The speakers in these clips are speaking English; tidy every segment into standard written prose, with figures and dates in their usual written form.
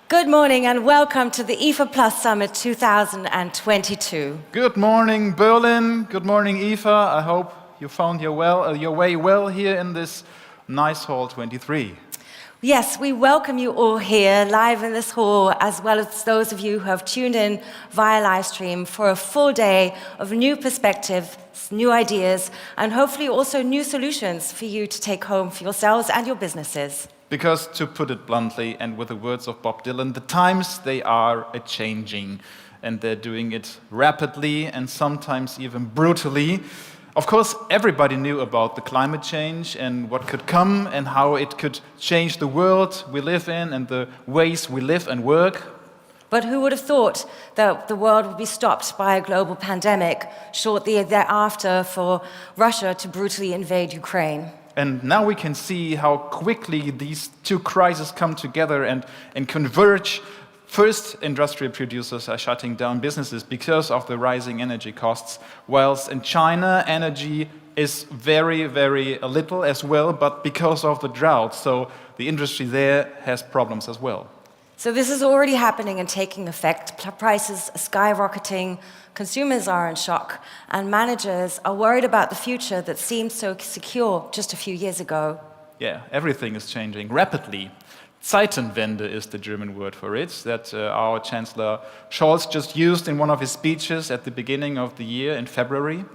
Good morning and welcome to the IFA Summit 2022. Good morning, Berlin. Good morning, IFA. I hope you found your way well here in this nice Hall 23. Yes, we welcome you all here live in this hall, as well as those of you who have tuned in via live stream for a full day of new perspectives, new ideas, and hopefully also new solutions for you to take home for yourselves and your businesses. Because, to put it bluntly, and with the words of Bob Dylan, the times, they are a-changing, and they're doing it rapidly and sometimes even brutally. Of course, everybody knew about the climate change and what could come and how it could change the world we live in and the ways we live and work. But who would have thought that the world would be stopped by a global pandemic shortly thereafter for Russia to brutally invade Ukraine? And now we can see how quickly these two crises come together and converge. First, industrial producers are shutting down businesses because of the rising energy costs, whilst in China, energy is very, very little as well, but because of the drought. So the industry there has problems as well. So this is already happening and taking effect. Prices are skyrocketing, consumers are in shock, and managers are worried about the future that seemed so secure just a few years ago. Yeah, everything is changing rapidly. Zeitenwende is the German word for it, that our Chancellor Scholz just used in one of his speeches at the beginning of the year in February.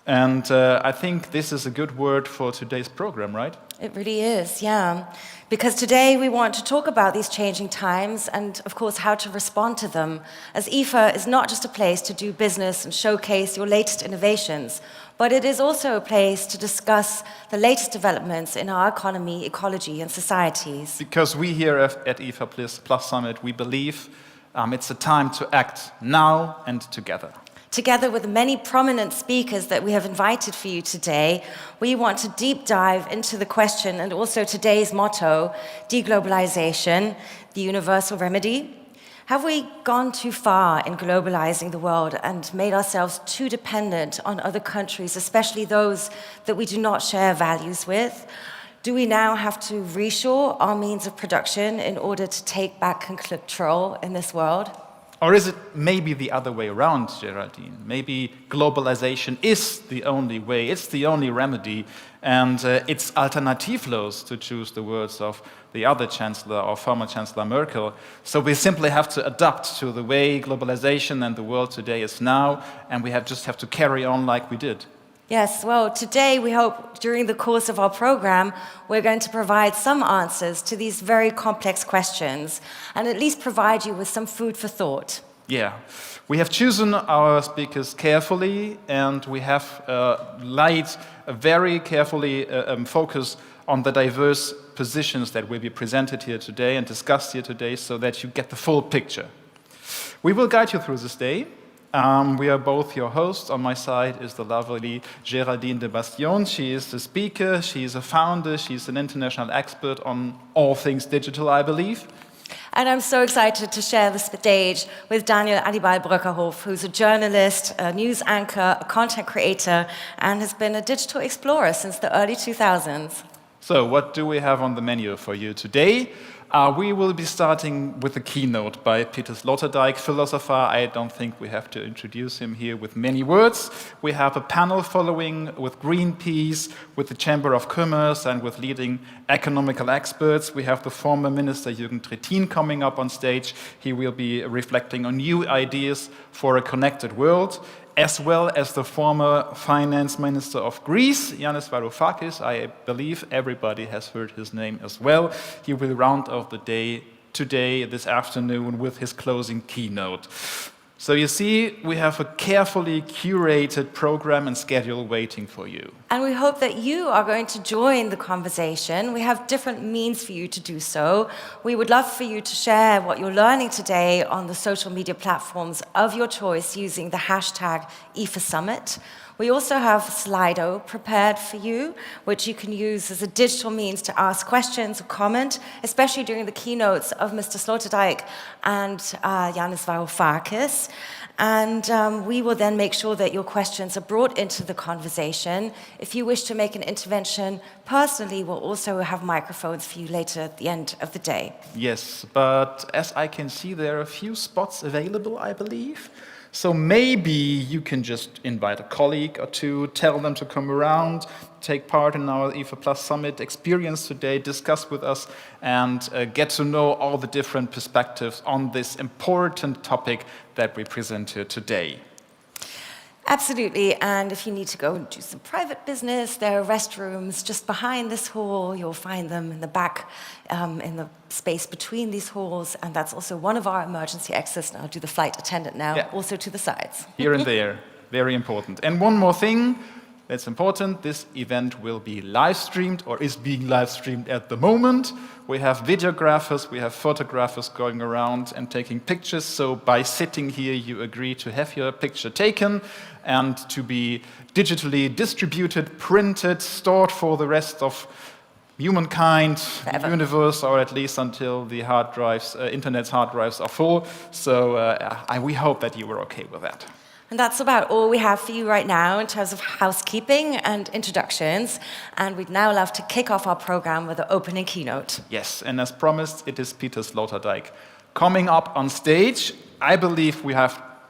And I think this is a good word for today's program, right? It really is, yeah. Because today we want to talk about these changing times and, of course, how to respond to them. As IFA is not just a place to do business and showcase your latest innovations, but it is also a place to discuss the latest developments in our economy, ecology, and societies. Because we here at IFA Plus Summit, we believe it's a time to act now and together. Together with the many prominent speakers that we have invited for you today, we want to deep dive into the question and also today's motto, Deglobalization, the universal remedy. Have we gone too far in globalizing the world and made ourselves too dependent on other countries, especially those that we do not share values with? Do we now have to reshore our means of production in order to take back control in this world? Or is it maybe the other way around, Geraldine? Maybe globalization is the only way, it's the only remedy, and it's alternativlos, to choose the words of the other Chancellor, or former Chancellor Merkel. So we simply have to adapt to the way globalization and the world today is now, and we just have to carry on like we did. Yes, well, today we hope during the course of our program we're going to provide some answers to these very complex questions and at least provide you with some food for thought. Yeah, we have chosen our speakers carefully and we have laid a very carefully focus on the diverse positions that will be presented here today and discussed here today so that you get the full picture. We will guide you through this day. We are both your hosts. On my side is the lovely Geraldine de Bastion. She is the speaker, she is a founder, she's an international expert on all things digital, I believe. And I'm so excited to share the stage with Daniel Adibal-Bröckerhoff, who's a journalist, a news anchor, a content creator, and has been a digital explorer since the early 2000s. So what do we have on the menu for you today? We will be starting with a keynote by Peter Sloterdijk, philosopher. I don't think we have to introduce him here with many words. We have a panel following with Greenpeace, with the Chamber of Commerce, and with leading economical experts. We have the former Minister Jürgen Trittin coming up on stage. He will be reflecting on new ideas for a connected world, as well as the former finance minister of Greece, Yanis Varoufakis. I believe everybody has heard his name as well. He will round off the day today, this afternoon, with his closing keynote. So you see, we have a carefully curated program and schedule waiting for you. And we hope that you are going to join the conversation. We have different means for you to do so. We would love for you to share what you're learning today on the social media platforms of your choice using the hashtag IFA Summit. We also have Slido prepared for you, which you can use as a digital means to ask questions or comment, especially during the keynotes of Mr. Sloterdijk and Yanis Varoufakis. And we will then make sure that your questions are brought into the conversation. If you wish to make an intervention personally, we'll also have microphones for you later at the end of the day. Yes, but as I can see, there are a few spots available, I believe. So maybe you can just invite a colleague or two, tell them to come around, take part in our IFA Plus Summit experience today, discuss with us, and get to know all the different perspectives on this important topic that we present here today. Absolutely, and if you need to go and do some private business, there are restrooms just behind this hall. You'll find them in the back, in the space between these halls, and that's also one of our emergency exits. And I'll do the flight attendant now, also to the sides. Here and there, very important. And one more thing that's important, this event will be live streamed or is being live streamed at the moment. We have videographers, we have photographers going around and taking pictures, so by sitting here you agree to have your picture taken and to be digitally distributed, printed, stored for the rest of humankind, the universe, or at least until the hard drives, internet's hard drives are full. So we hope that you were okay with that. And that's about all we have for you right now in terms of housekeeping and introductions. And we'd now love to kick off our program with the opening keynote. Yes, and as promised, it is Peter Sloterdijk coming up on stage. I believe we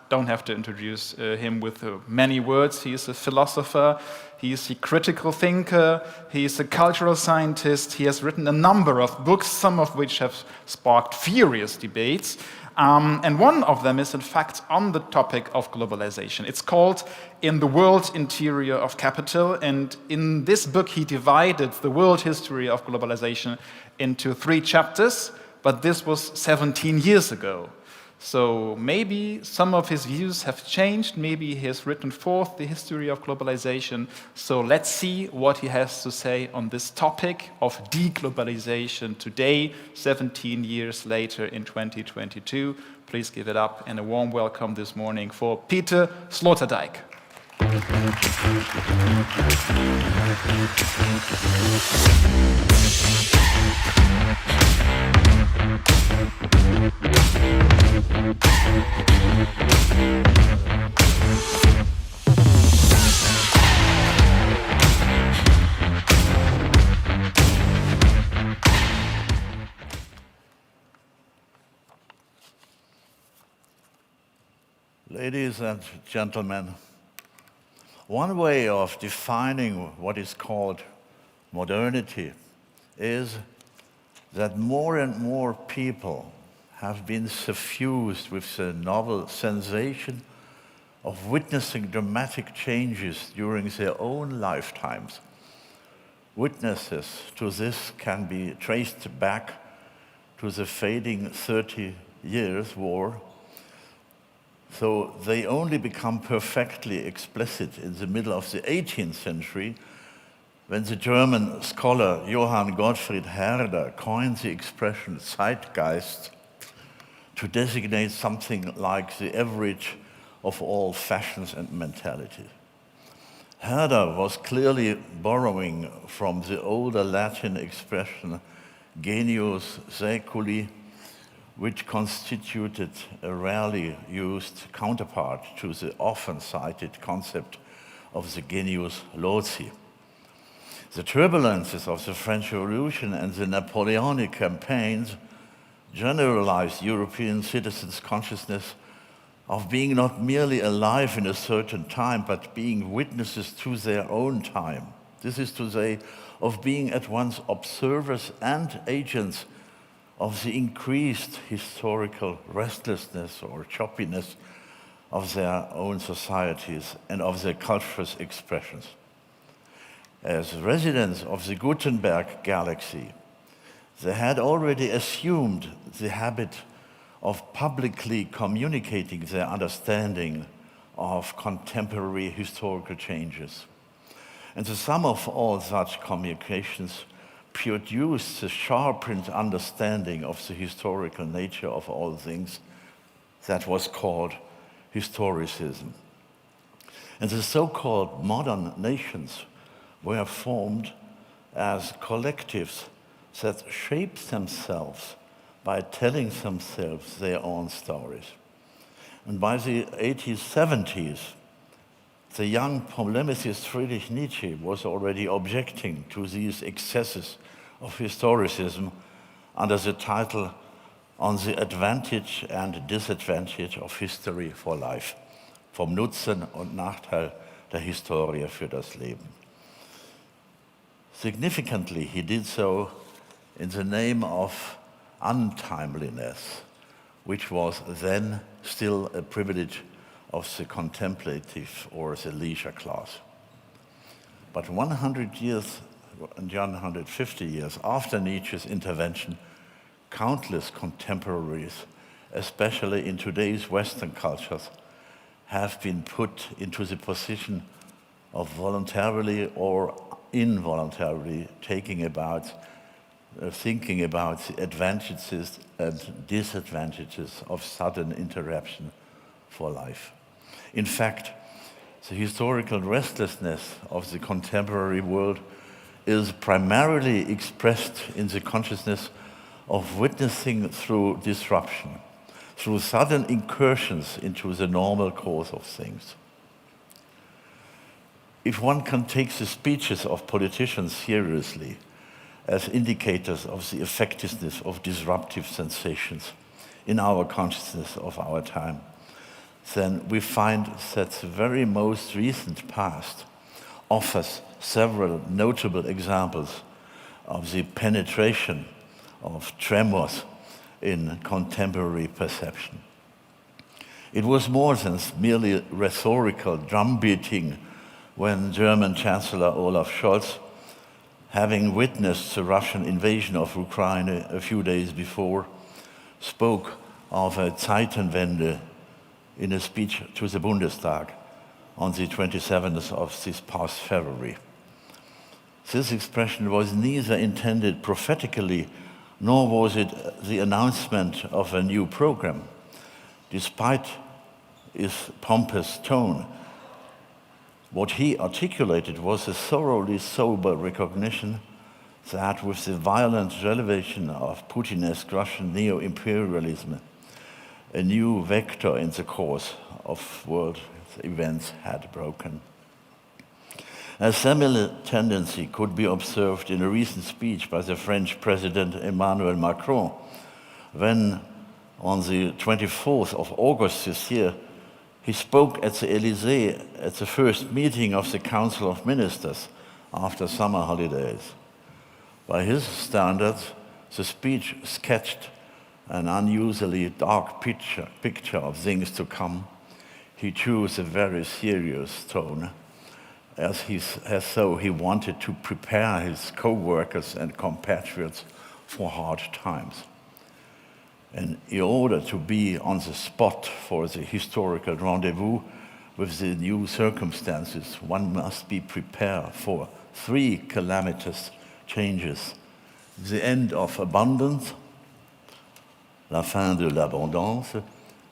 don't have to introduce him with many words. He is a philosopher, he is a critical thinker, he is a cultural scientist. He has written a number of books, some of which have sparked furious debates. And one of them is, in fact, on the topic of globalization. It's called In the World Interior of Capital, and in this book he divided the world history of globalization into 3 chapters, but this was 17 years ago. So maybe some of his views have changed, maybe he has written forth the history of globalization. So let's see what he has to say on this topic of deglobalization today, 17 years later in 2022. Please give it up and a warm welcome this morning for Peter Sloterdijk. Ladies and gentlemen, one way of defining what is called modernity is that more and more people have been suffused with the novel sensation of witnessing dramatic changes during their own lifetimes. Witnesses to this can be traced back to the fading 30 Years' War, so they only become perfectly explicit in the middle of the 18th century, when the German scholar Johann Gottfried Herder coined the expression Zeitgeist to designate something like the average of all fashions and mentalities. Herder was clearly borrowing from the older Latin expression genius saeculi, which constituted a rarely used counterpart to the often cited concept of the genius loci. The turbulences of the French Revolution and the Napoleonic campaigns generalized European citizens' consciousness of being not merely alive in a certain time, but being witnesses to their own time. This is to say, of being at once observers and agents of the increased historical restlessness or choppiness of their own societies and of their cultural expressions. As residents of the Gutenberg galaxy, they had already assumed the habit of publicly communicating their understanding of contemporary historical changes. And the sum of all such communications produced the sharpened understanding of the historical nature of all things that was called historicism. And the so-called modern nations were formed as collectives that shape themselves by telling themselves their own stories. And by the 1870s, the young polemicist Friedrich Nietzsche was already objecting to these excesses of historicism under the title On the Advantage and Disadvantage of History for Life, vom Nutzen und Nachteil der Historie für das Leben. Significantly, he did so in the name of untimeliness, which was then still a privilege of the contemplative or the leisure class. But 100 years and 150 years after Nietzsche's intervention, countless contemporaries, especially in today's Western cultures, have been put into the position of voluntarily or involuntarily thinking about the advantages and disadvantages of sudden interruption for life. In fact, the historical restlessness of the contemporary world is primarily expressed in the consciousness of witnessing through disruption, through sudden incursions into the normal course of things. If one can take the speeches of politicians seriously as indicators of the effectiveness of disruptive sensations in our consciousness of our time, then we find that the very most recent past offers several notable examples of the penetration of tremors in contemporary perception. It was more than merely rhetorical drumbeating when German Chancellor Olaf Scholz, having witnessed the Russian invasion of Ukraine a few days before, spoke of a Zeitenwende in a speech to the Bundestag on the 27th of this past February. This expression was neither intended prophetically, nor was it the announcement of a new program. Despite its pompous tone, what he articulated was a thoroughly sober recognition that with the violent elevation of Putinesque Russian neo-imperialism, a new vector in the course of world events had broken. A similar tendency could be observed in a recent speech by the French President Emmanuel Macron, when on the 24th of August this year, he spoke at the Élysée at the first meeting of the Council of Ministers after summer holidays. By his standards, the speech sketched an unusually dark picture of things to come. He chose a very serious tone, as though he wanted to prepare his co-workers and compatriots for hard times. And in order to be on the spot for the historical rendezvous with the new circumstances, one must be prepared for 3 calamitous changes: the end of abundance, la fin de l'abondance,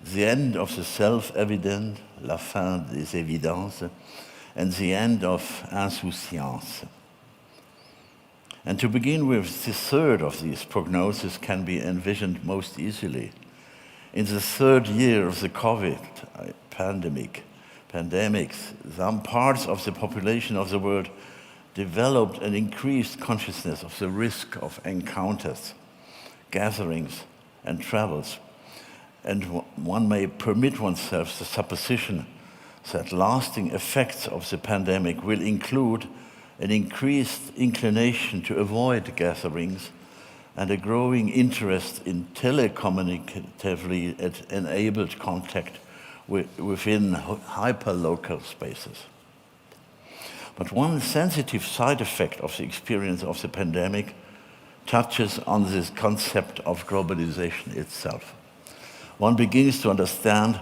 the end of the self-evident, la fin des évidences, and the end of insouciance. And to begin with, the third of these prognoses can be envisioned most easily. In the 3rd year of the COVID pandemics, some parts of the population of the world developed an increased consciousness of the risk of encounters, gatherings, and travels. And one may permit oneself the supposition that lasting effects of the pandemic will include an increased inclination to avoid gatherings and a growing interest in telecommunicatively enabled contact within hyperlocal spaces. But one sensitive side effect of the experience of the pandemic touches on this concept of globalization itself. One begins to understand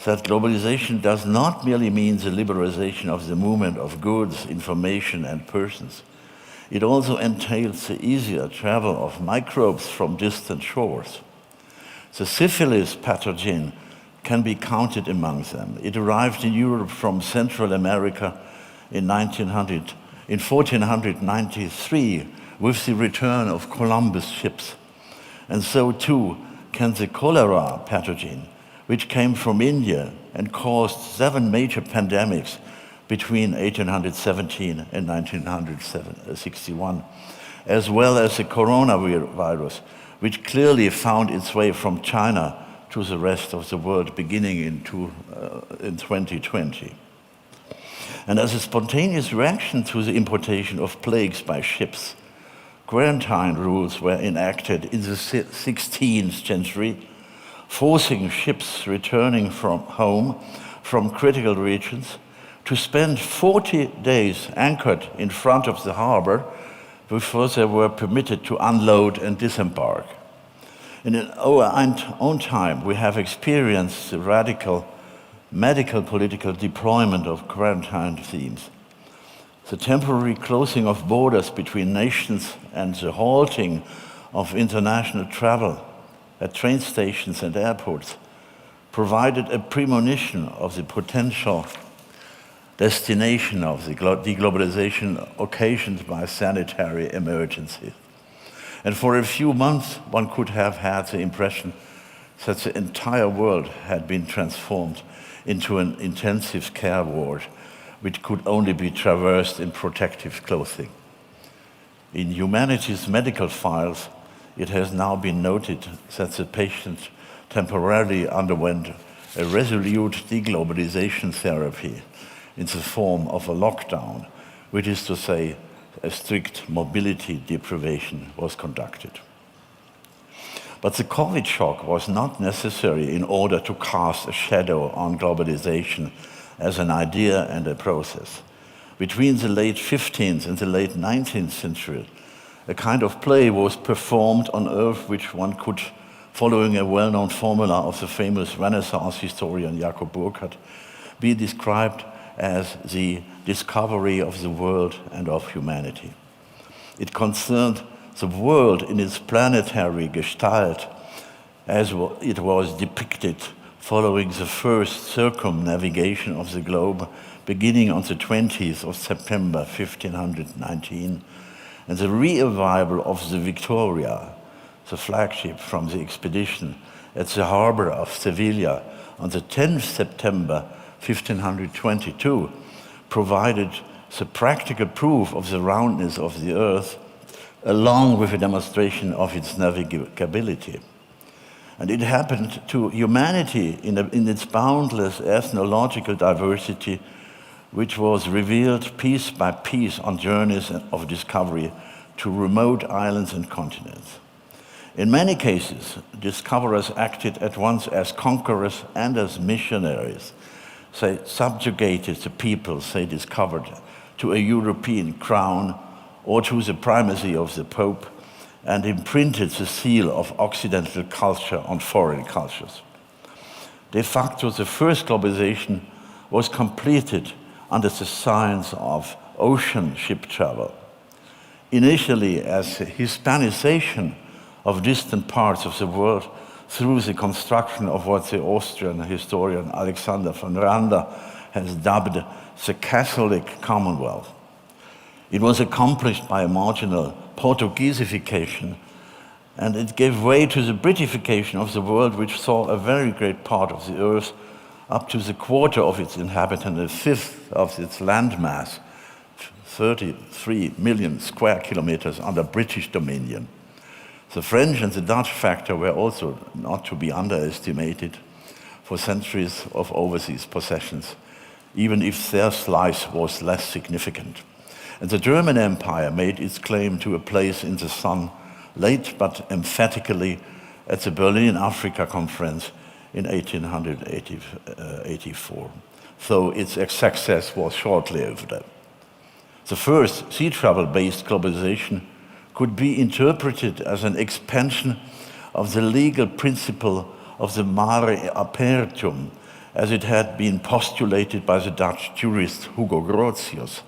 that globalization does not merely mean the liberalization of the movement of goods, information, and persons. It also entails the easier travel of microbes from distant shores. The syphilis pathogen can be counted among them. It arrived in Europe from Central America in 1493 with the return of Columbus ships. And so too can the cholera pathogen, which came from India and caused 7 major pandemics between 1817 and 1961, as well as the coronavirus, which clearly found its way from China to the rest of the world beginning in 2020. And as a spontaneous reaction to the importation of plagues by ships, quarantine rules were enacted in the 16th century, forcing ships returning from home from critical regions to spend 40 days anchored in front of the harbor before they were permitted to unload and disembark. And in our own time, we have experienced the radical medical political deployment of quarantine themes. The temporary closing of borders between nations and the halting of international travel at train stations and airports provided a premonition of the potential destination of the deglobalization occasioned by sanitary emergency. And for a few months, one could have had the impression that the entire world had been transformed into an intensive care ward, which could only be traversed in protective clothing. In humanity's medical files, it has now been noted that the patient temporarily underwent a resolute deglobalization therapy in the form of a lockdown, which is to say, a strict mobility deprivation was conducted. But the COVID shock was not necessary in order to cast a shadow on globalization as an idea and a process. Between the late 15th and the late 19th century, a kind of play was performed on Earth which one could, following a well-known formula of the famous Renaissance historian Jakob Burckhardt, be described as the discovery of the world and of humanity. It concerned the world in its planetary gestalt as it was depicted following the first circumnavigation of the globe beginning on the 20th of September 1519, and the re-arrival of the Victoria, the flagship from the expedition, at the harbor of Sevilla on the 10th September 1522, provided the practical proof of the roundness of the Earth, along with a demonstration of its navigability. And it happened to humanity in its boundless ethnological diversity, which was revealed piece by piece on journeys of discovery to remote islands and continents. In many cases, discoverers acted at once as conquerors and as missionaries. They subjugated the peoples they discovered to a European crown or to the primacy of the Pope, and imprinted the seal of Occidental culture on foreign cultures. De facto, the first globalization was completed under the signs of ocean ship travel. Initially as a Hispanization of distant parts of the world through the construction of what the Austrian historian Alexander von Randa has dubbed the Catholic Commonwealth. It was accomplished by a marginal Portuguesification, and it gave way to the Britification of the world, which saw a very great part of the earth, up to the quarter of its inhabitants, a fifth of its landmass, 33 million square kilometers under British dominion. The French and the Dutch factor were also not to be underestimated for centuries of overseas possessions, even if their slice was less significant. And the German Empire made its claim to a place in the sun late but emphatically at the Berlin Africa Conference in 1884, though its success was short-lived. The first sea travel-based globalization could be interpreted as an expansion of the legal principle of the mare apertum, as it had been postulated by the Dutch jurist Hugo Grotius.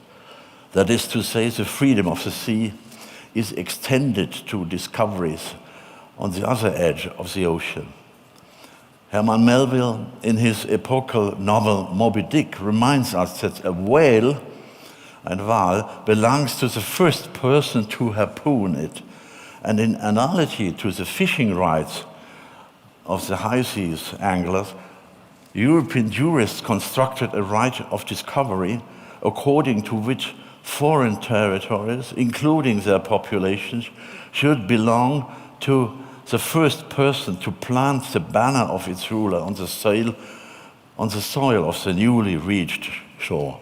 That is to say, the freedom of the sea is extended to discoveries on the other edge of the ocean. Herman Melville, in his epochal novel Moby Dick, reminds us that a whale, ein Wal, belongs to the first person to harpoon it. And in analogy to the fishing rights of the high seas anglers, European jurists constructed a right of discovery according to which foreign territories, including their populations, should belong to the first person to plant the banner of its ruler on the soil of the newly reached shore.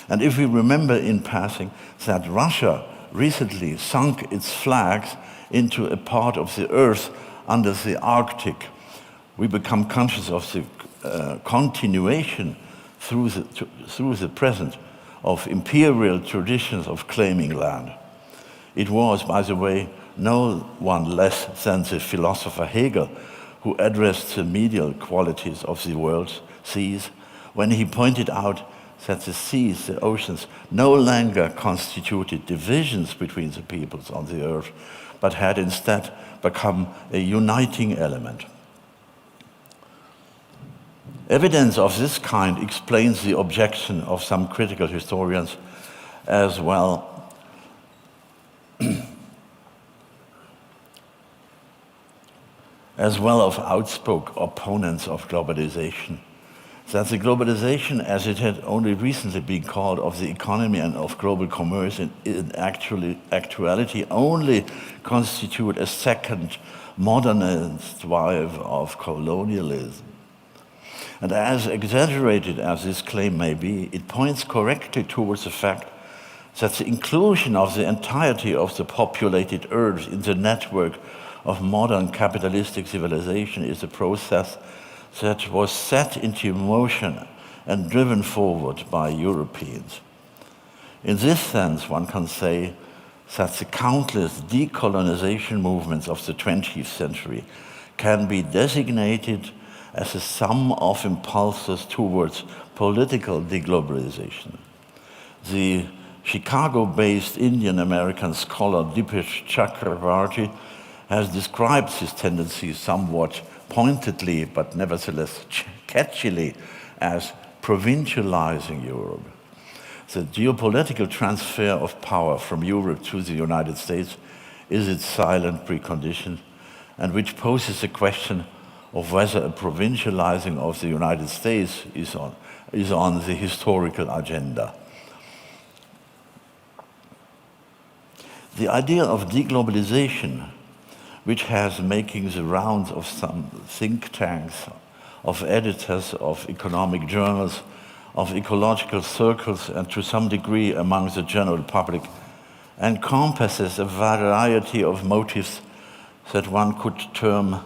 And if we remember in passing that Russia recently sunk its flags into a part of the earth under the Arctic, we become conscious of the continuation through the present of imperial traditions of claiming land. It was, by the way, no one less than the philosopher Hegel who addressed the medial qualities of the world's seas when he pointed out that the seas, the oceans, no longer constituted divisions between the peoples on the earth, but had instead become a uniting element. Evidence of this kind explains the objection of some critical historians as well of outspoken opponents of globalization, that the globalization, as it had only recently been called, of the economy and of global commerce in actuality only constitute a second modernist wave of colonialism. And as exaggerated as this claim may be, it points correctly towards the fact that the inclusion of the entirety of the populated earth in the network of modern capitalistic civilization is a process that was set into motion and driven forward by Europeans. In this sense, one can say that the countless decolonization movements of the 20th century can be designated as a sum of impulses towards political deglobalization. The Chicago-based Indian-American scholar Dipesh Chakravarty has described this tendency somewhat pointedly, but nevertheless catchily, as provincializing Europe. The geopolitical transfer of power from Europe to the United States is its silent precondition, and which poses the question of whether a provincializing of the United States is on the historical agenda. The idea of deglobalization, which has making the rounds of some think tanks, of editors of economic journals, of ecological circles, and to some degree among the general public, encompasses a variety of motives that one could term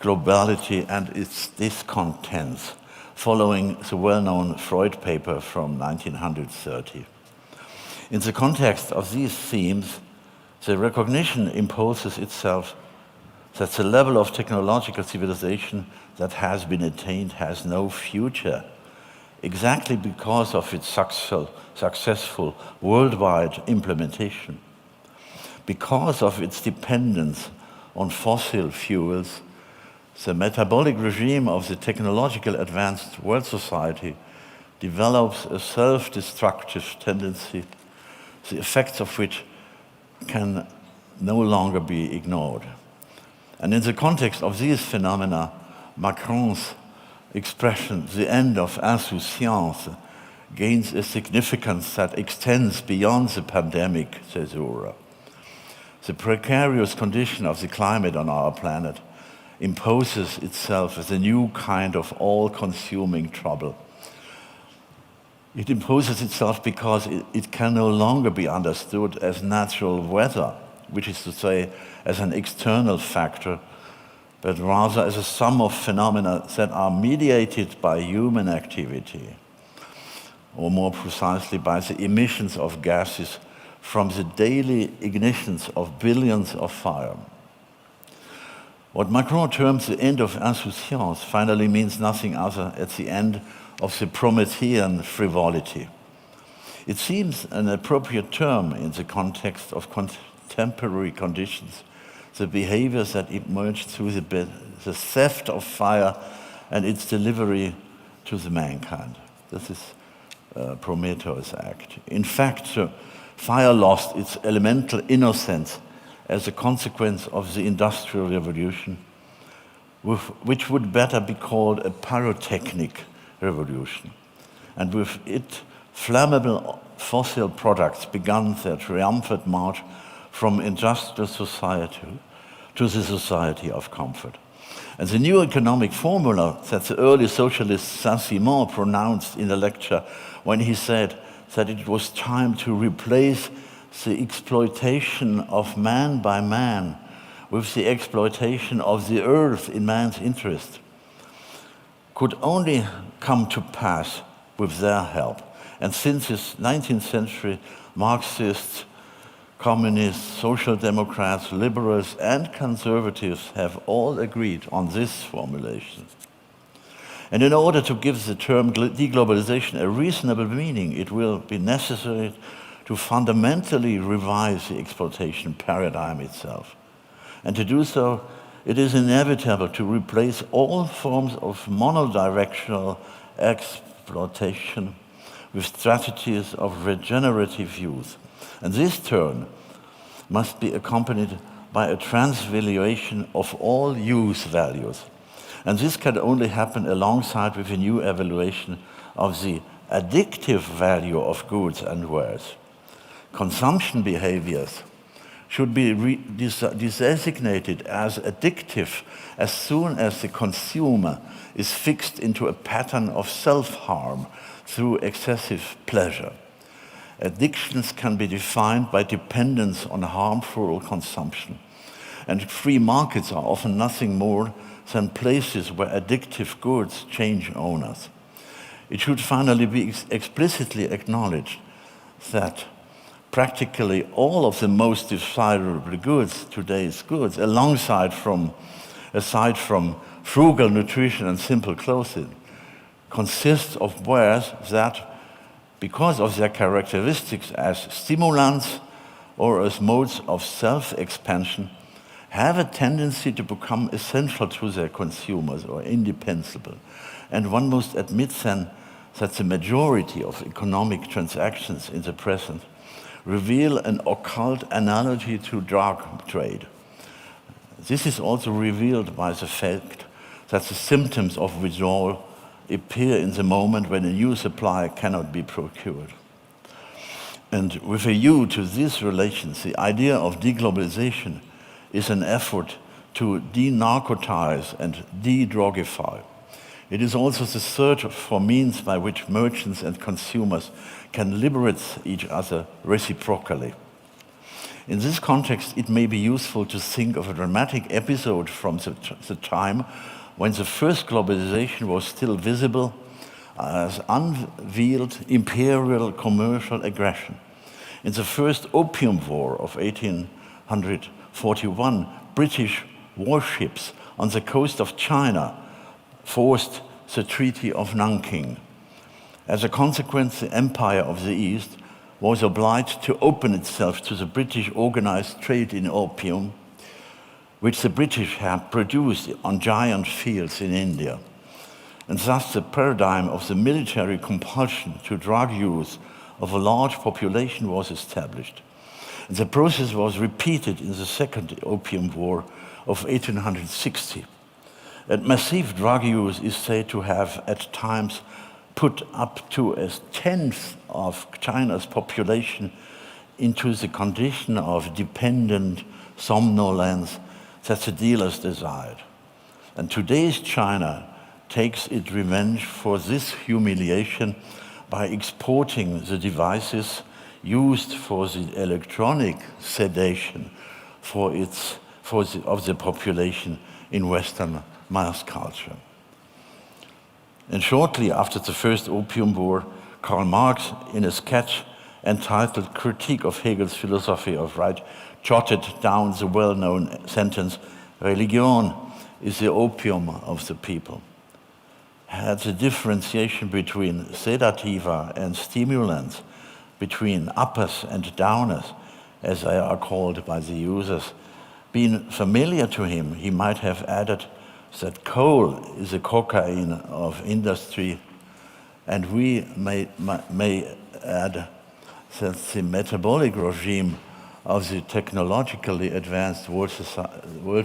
globality and its discontents, following the well-known Freud paper from 1930. In the context of these themes, the recognition imposes itself that the level of technological civilization that has been attained has no future, exactly because of its successful worldwide implementation. Because of its dependence on fossil fuels, the metabolic regime of the technological advanced world society develops a self-destructive tendency, the effects of which can no longer be ignored. And in the context of these phenomena, Macron's expression, the end of insouciance, gains a significance that extends beyond the pandemic caesura. The precarious condition of the climate on our planet imposes itself as a new kind of all-consuming trouble. It imposes itself because it can no longer be understood as natural weather, which is to say, as an external factor, but rather as a sum of phenomena that are mediated by human activity, or more precisely by the emissions of gases from the daily ignitions of billions of fire. What Macron terms the end of insouciance finally means nothing other at the end of the Promethean frivolity. It seems an appropriate term in the context of contemporary conditions, the behaviors that emerged through the the theft of fire and its delivery to the mankind. This is Prometheus Act. In fact, fire lost its elemental innocence as a consequence of the Industrial Revolution, which would better be called a pyrotechnic revolution. And with it, flammable fossil products began their triumphant march from industrial society to the society of comfort. And the new economic formula that the early socialist Saint-Simon pronounced in a lecture when he said that it was time to replace the exploitation of man by man with the exploitation of the earth in man's interest, could only come to pass with their help. And since the 19th century, Marxists, communists, social democrats, liberals, and conservatives have all agreed on this formulation. And in order to give the term deglobalization a reasonable meaning, it will be necessary to fundamentally revise the exploitation paradigm itself. And to do so, it is inevitable to replace all forms of monodirectional exploitation with strategies of regenerative use. And this turn must be accompanied by a transvaluation of all use values. And this can only happen alongside with a new evaluation of the addictive value of goods and wares. Consumption behaviors should be designated as addictive as soon as the consumer is fixed into a pattern of self-harm through excessive pleasure. Addictions can be defined by dependence on harmful consumption. And free markets are often nothing more than places where addictive goods change owners. It should finally be explicitly acknowledged that practically all of the most desirable goods, today's goods, aside from frugal nutrition and simple clothing, consist of wares that, because of their characteristics as stimulants or as modes of self-expansion, have a tendency to become essential to their consumers or indispensable. And one must admit then that the majority of economic transactions in the present reveal an occult analogy to drug trade. This is also revealed by the fact that the symptoms of withdrawal appear in the moment when a new supply cannot be procured. And with a view to these relations, the idea of deglobalization is an effort to de-narcotize and de-drogify. It is also the search for means by which merchants and consumers can liberate each other reciprocally. In this context, it may be useful to think of a dramatic episode from the time when the first globalization was still visible as unveiled imperial commercial aggression. In the first Opium War of 1841, British warships on the coast of China forced the Treaty of Nanking. As a consequence, the Empire of the East was obliged to open itself to the British organized trade in opium, which the British had produced on giant fields in India. And thus the paradigm of the military compulsion to drug use of a large population was established. And the process was repeated in the Second Opium War of 1860. And massive drug use is said to have at times put up to a tenth of China's population into the condition of dependent somnolence that the dealers desired. And today's China takes its revenge for this humiliation by exporting the devices used for the electronic sedation of the population in Western mass culture. And shortly after the First Opium War, Karl Marx, in a sketch entitled Critique of Hegel's Philosophy of Right, jotted down the well-known sentence, "Religion is the opium of the people." Had the differentiation between sedativa and stimulants, between uppers and downers, as they are called by the users, been familiar to him, he might have added that coal is the cocaine of industry, and we may add that the metabolic regime of the technologically advanced world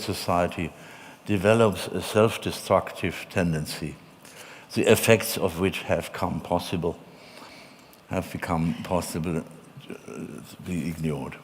society develops a self-destructive tendency, the effects of which have become possible to be ignored.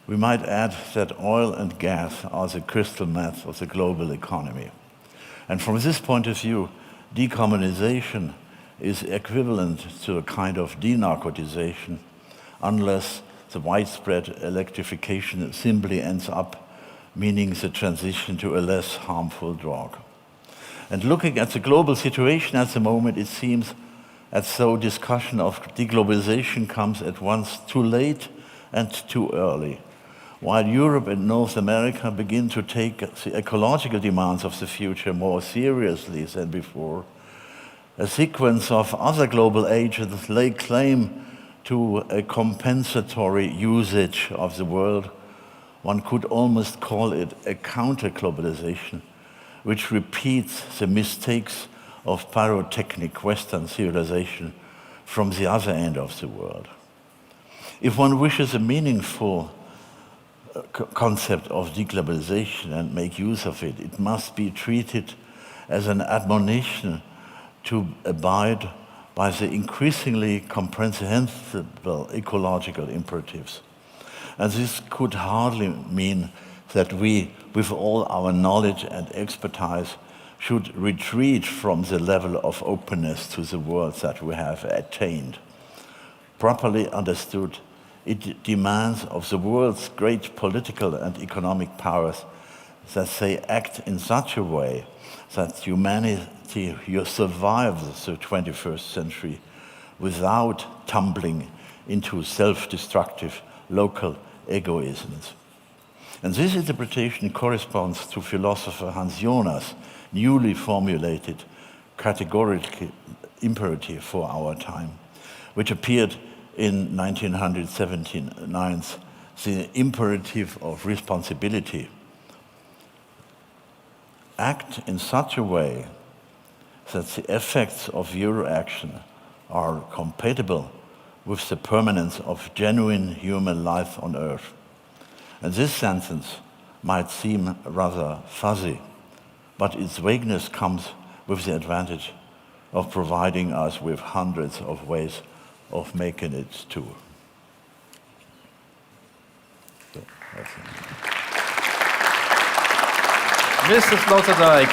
We might add that oil and gas are the crystal meth of the global economy. And from this point of view, decarbonization is equivalent to a kind of denarcotization, unless the widespread electrification simply ends up meaning the transition to a less harmful drug. And looking at the global situation at the moment, it seems as though discussion of deglobalization comes at once too late and too early. While Europe and North America begin to take the ecological demands of the future more seriously than before, a sequence of other global agents lay claim to a compensatory usage of the world. One could almost call it a counter-globalization, which repeats the mistakes of pyrotechnic Western civilization from the other end of the world. If one wishes a meaningful concept of deglobalization and make use of it, it must be treated as an admonition to abide by the increasingly comprehensible ecological imperatives. And this could hardly mean that we, with all our knowledge and expertise, should retreat from the level of openness to the world that we have attained. Properly understood, it demands of the world's great political and economic powers that they act in such a way that humanity survives the 21st century without tumbling into self-destructive local egoisms. And this interpretation corresponds to philosopher Hans Jonas' newly formulated categorical imperative for our time, which appeared in 1979, the imperative of responsibility. Act in such a way that the effects of your action are compatible with the permanence of genuine human life on Earth. And this sentence might seem rather fuzzy, but its vagueness comes with the advantage of providing us with hundreds of ways of making it too. So, Mr. Sloterdijk,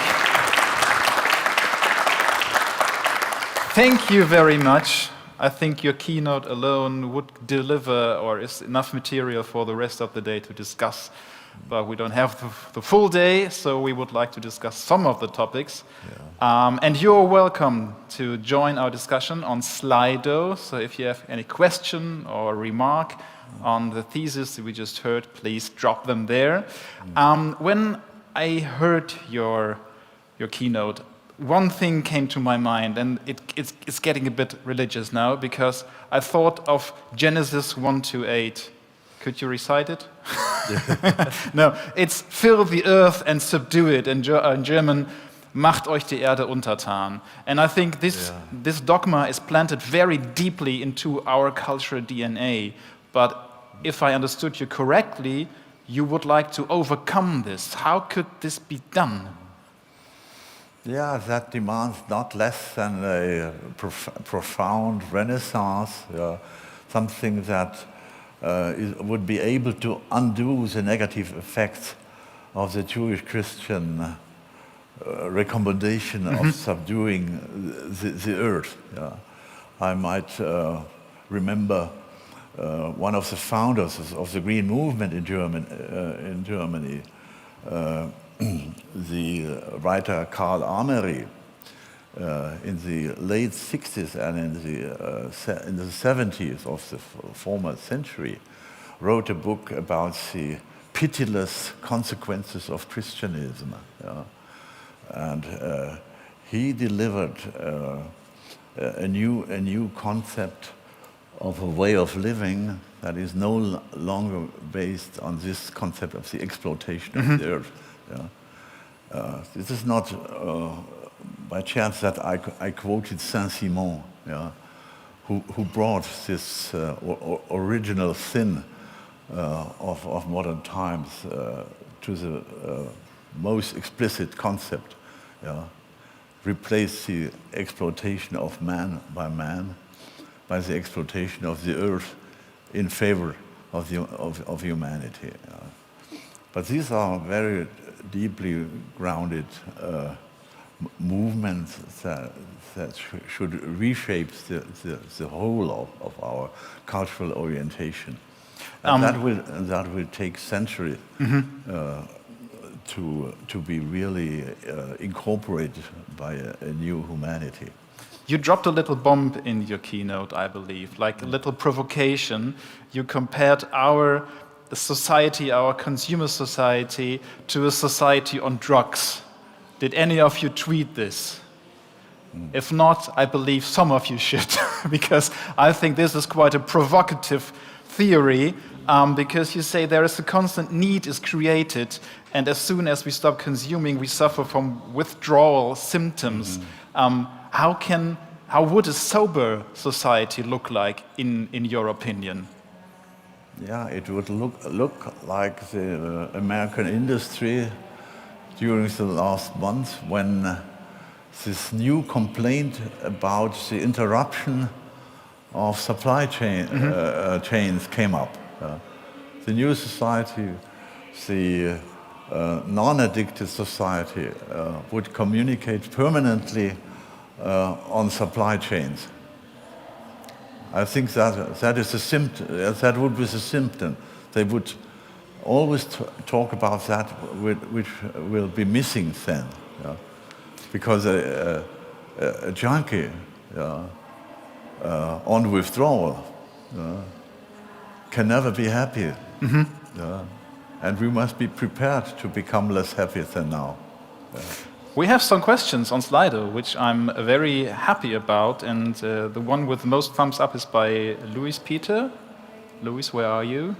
thank you very much. I think your keynote alone would deliver or is enough material for the rest of the day to discuss. But we don't have the full day, so we would like to discuss some of the topics. Yeah. And you're welcome to join our discussion on Slido. So if you have any question or remark on the thesis that we just heard, please drop them there. When I heard your keynote, one thing came to my mind, and it's getting a bit religious now, because I thought of Genesis 1:8. Could you recite it? No, it's fill the earth and subdue it. In German, macht euch die Erde untertan. And I think this dogma is planted very deeply into our cultural DNA. But if I understood you correctly, you would like to overcome this. How could this be done? Yeah, that demands not less than a profound renaissance, something that would be able to undo the negative effects of the Jewish-Christian recommendation of subduing the earth. Yeah. I might remember one of the founders of the Green Movement in Germany, the writer Karl Amery, in the late 60s and in the 70s of the former century, wrote a book about the pitiless consequences of Christianism. and he delivered a new concept of a way of living that is no longer based on this concept of the exploitation of the earth. Yeah? This is not by chance that I quoted Saint-Simon, yeah, who brought this original sin of modern times to the most explicit concept. Yeah? Replace the exploitation of man by the exploitation of the earth in favor of humanity. But these are very deeply grounded movements that should reshape the whole of our cultural orientation. And that will take centuries to be really incorporated by a new humanity. You dropped a little bomb in your keynote, I believe, like a little provocation. You compared our society, our consumer society, to a society on drugs. Did any of you tweet this? If not, I believe some of you should, because I think this is quite a provocative theory, because you say there is a constant need is created, and as soon as we stop consuming, we suffer from withdrawal symptoms. How would a sober society look like in your opinion? Yeah, it would look like the American industry during the last month when this new complaint about the interruption of supply chains came up. The new society, the non-addicted society would communicate permanently on supply chains. I think that is a symptom. That would be the symptom. They would always talk about that, which will be missing then, because a junkie on withdrawal can never be happy, and we must be prepared to become less happy than now. We have some questions on Slido, which I'm very happy about, and the one with the most thumbs up is by Louis Peter. Louis, where are you?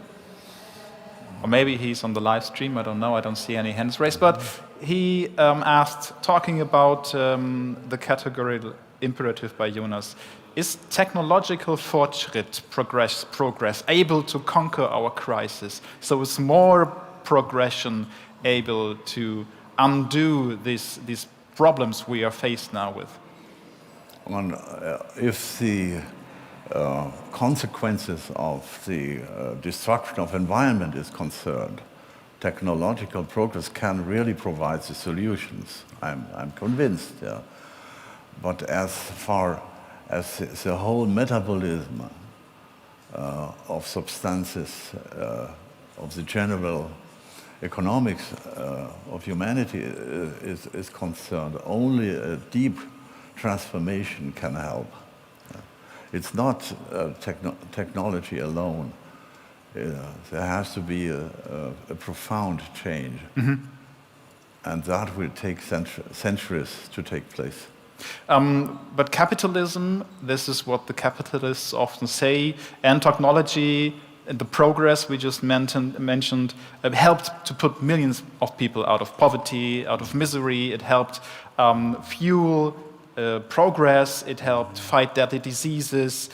Or maybe he's on the live stream, I don't know, I don't see any hands raised, but he asked, talking about the categorical imperative by Jonas, is technological Fortschritt, progress able to conquer our crisis? So is more progression able to undo these problems we are faced now with? If the consequences of the destruction of environment is concerned, technological progress can really provide the solutions. I'm convinced. Yeah. But as far as the whole metabolism of substances, of the general economics of humanity is concerned, only a deep transformation can help. It's not technology alone. There has to be a profound change, and that will take centuries to take place. But capitalism, this is what the capitalists often say, and technology, and the progress we just mentioned helped to put millions of people out of poverty, out of misery. It helped fuel progress. It helped fight deadly diseases.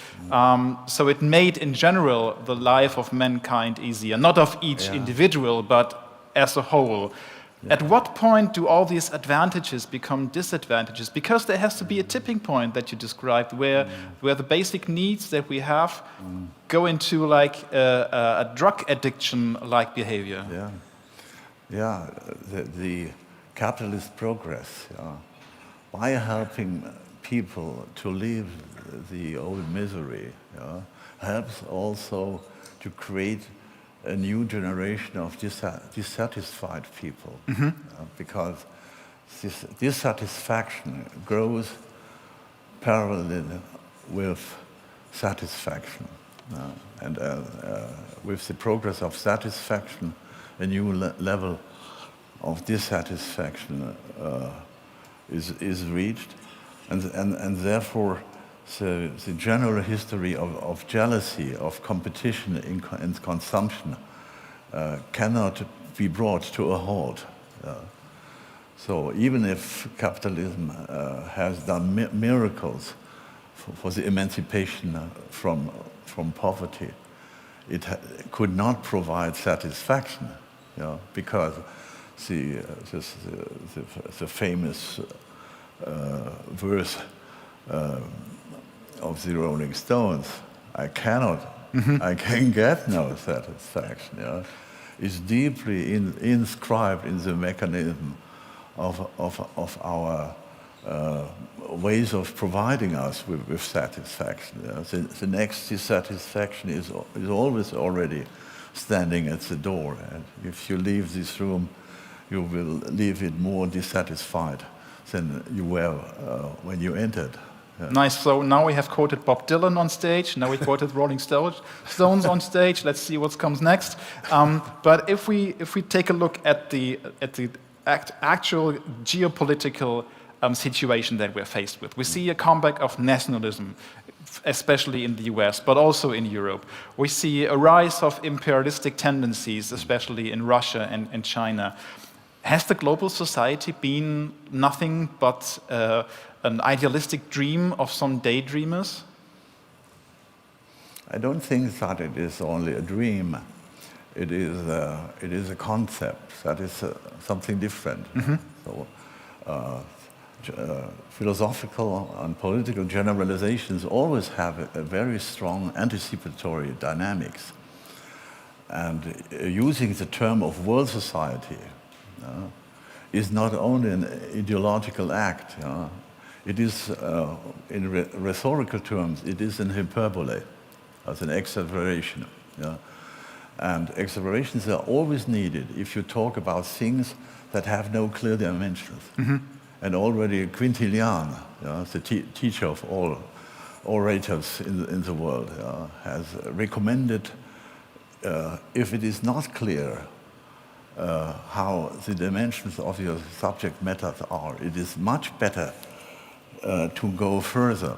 So it made, in general, the life of mankind easier. Not of each individual, but as a whole. At what point do all these advantages become disadvantages? Because there has to be a tipping point that you described where the basic needs that we have go into like a drug addiction-like behavior. The capitalist progress, by helping people to leave the old misery, helps also to create a new generation of dissatisfied people, because this dissatisfaction grows parallel with satisfaction. And with the progress of satisfaction, a new level of dissatisfaction is reached, and therefore the general history of jealousy, of competition in consumption cannot be brought to a halt. So even if capitalism has done miracles for the emancipation from poverty, it could not provide satisfaction, because the famous verse of the Rolling Stones, I can get no satisfaction, is deeply inscribed in the mechanism of our ways of providing us with satisfaction. The next dissatisfaction is always already standing at the door, and if you leave this room, you will leave it more dissatisfied than you were when you entered. Nice. So now we have quoted Bob Dylan on stage. Now we quoted Rolling Stones on stage. Let's see what comes next. But if we take a look at the actual geopolitical situation that we're faced with, we see a comeback of nationalism, especially in the US, but also in Europe. We see a rise of imperialistic tendencies, especially in Russia and China. Has the global society been nothing but an idealistic dream of some daydreamers? I don't think that it is only a dream. It is a concept. That is something different. So, philosophical and political generalizations always have a very strong anticipatory dynamics. And using the term of world society is not only an ideological act. It is, in rhetorical terms, it is an hyperbole, as an exaggeration. And exaggerations are always needed if you talk about things that have no clear dimensions. And already Quintilian, the teacher of all orators in the world, has recommended, if it is not clear how the dimensions of your subject matters are, it is much better to go further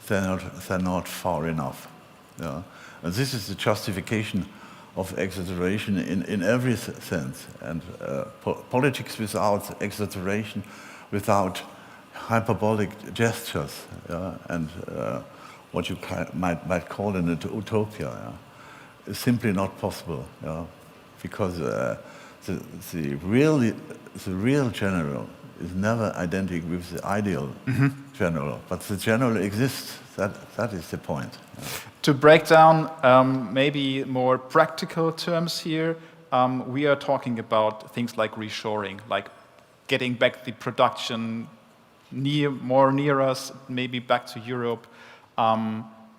than not far enough. And this is the justification of exaggeration in every sense. And politics without exaggeration, without hyperbolic gestures, and what you might call an utopia, is simply not possible. Because the real general is never identical with the ideal general, but the general exists. That is the point. To break down maybe more practical terms here, we are talking about things like reshoring, like getting back the production more near us, maybe back to Europe.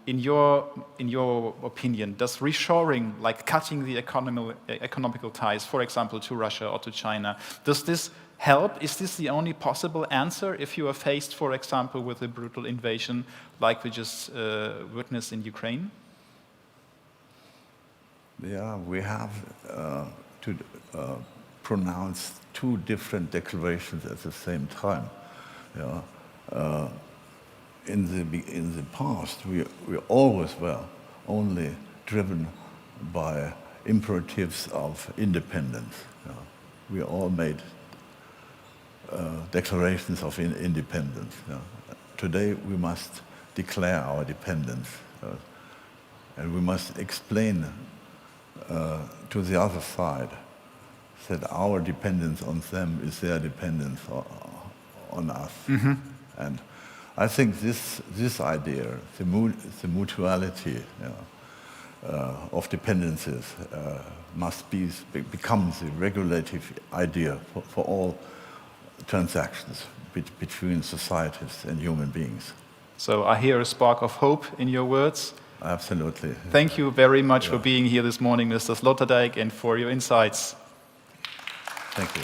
In your opinion, does reshoring, like cutting the economical ties, for example, to Russia or to China, does this help? Is this the only possible answer if you are faced, for example, with a brutal invasion like we just witnessed in Ukraine? Yeah, we have to pronounce two different declarations at the same time. In the past, we always were only driven by imperatives of independence. We all made declarations of independence. Today, we must declare our dependence, and we must explain to the other side that our dependence on them is their dependence on us. And I think this idea, the mutuality of dependencies, must become the regulative idea for all transactions between societies and human beings. So I hear a spark of hope in your words. Absolutely. Thank you very much for being here this morning, Mr. Sloterdijk, and for your insights. Thank you.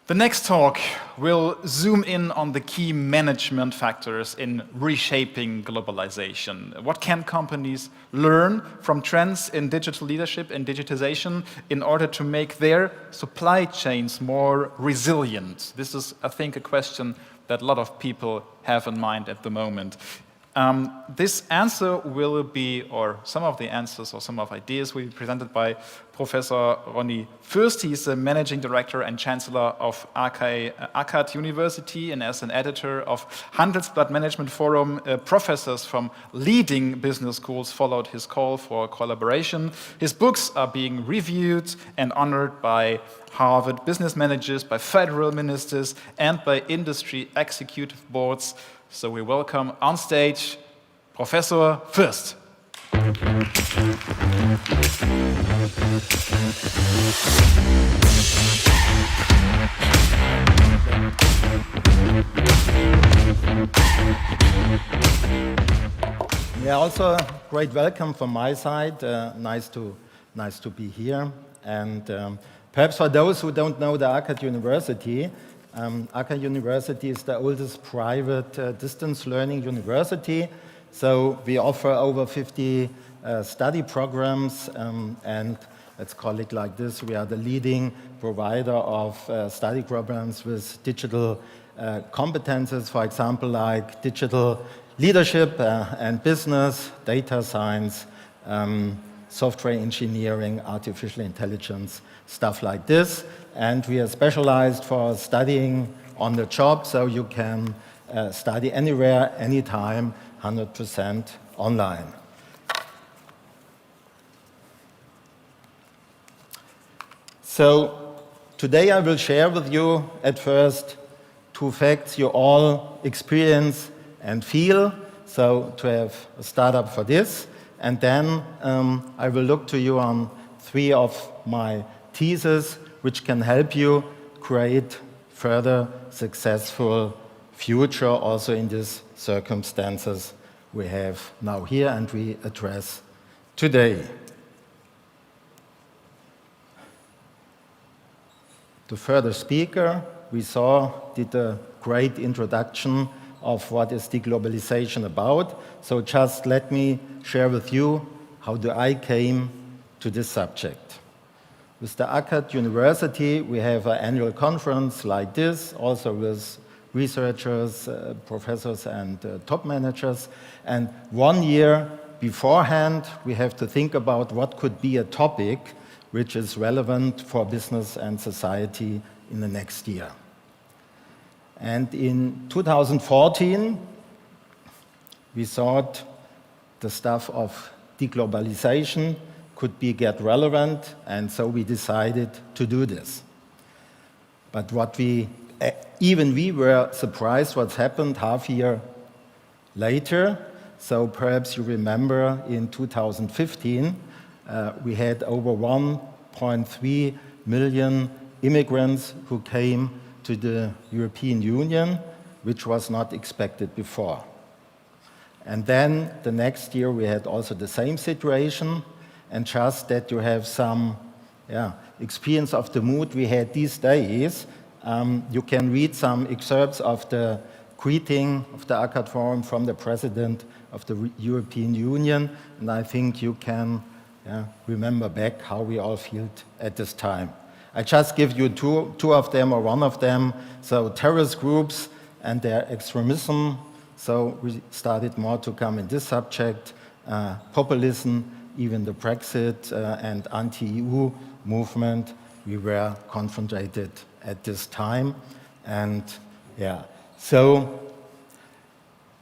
The next talk will zoom in on the key management factors in reshaping globalization. What can companies learn from trends in digital leadership and digitization in order to make their supply chains more resilient? This is, I think, a question that a lot of people have in mind at the moment. This answer will be, or some of the answers or some of ideas will be presented by Professor Ronny Fürst. He's the Managing Director and Chancellor of ACAD University, and as an editor of Handelsblatt Management Forum, professors from leading business schools followed his call for collaboration. His books are being reviewed and honored by Harvard business managers, by federal ministers, and by industry executive boards. So we welcome on stage Professor Fürst. Yeah, also a great welcome from my side. Nice to be here. And perhaps for those who don't know the ACAD University, ACAD University is the oldest private distance learning university. So we offer over 50 study programs, and let's call it like this. We are the leading provider of study programs with digital competences, for example, like digital leadership and business, data science, software engineering, artificial intelligence, stuff like this. And we are specialized for studying on the job, so you can study anywhere, anytime, 100% online. So today I will share with you at first 2 facts you all experience and feel, so to have a startup for this. And then I will look to you on 3 of my theses which can help you create further successful future also in these circumstances we have now here and we address today. The further speaker we saw did a great introduction of what is deglobalization about. So just let me share with you how I came to this subject. With the ACAD University, we have an annual conference like this, also with researchers, professors, and top managers. And 1 year beforehand, we have to think about what could be a topic which is relevant for business and society in the next year. And in 2014, we thought the stuff of deglobalization could get relevant, and so we decided to do this. But even we were surprised what happened half year later. So perhaps you remember in 2015, we had over 1.3 million immigrants who came to the European Union, which was not expected before. And then the next year we had also the same situation, and just that you have some experience of the mood we had these days, you can read some excerpts of the greeting of the ACAD Forum from the President of the European Union, and I think you can remember back how we all felt at this time. I just give you two of them or one of them. So terrorist groups and their extremism. So we started more to come in this subject. Populism, even the Brexit and anti-EU movement, we were confronted at this time. And so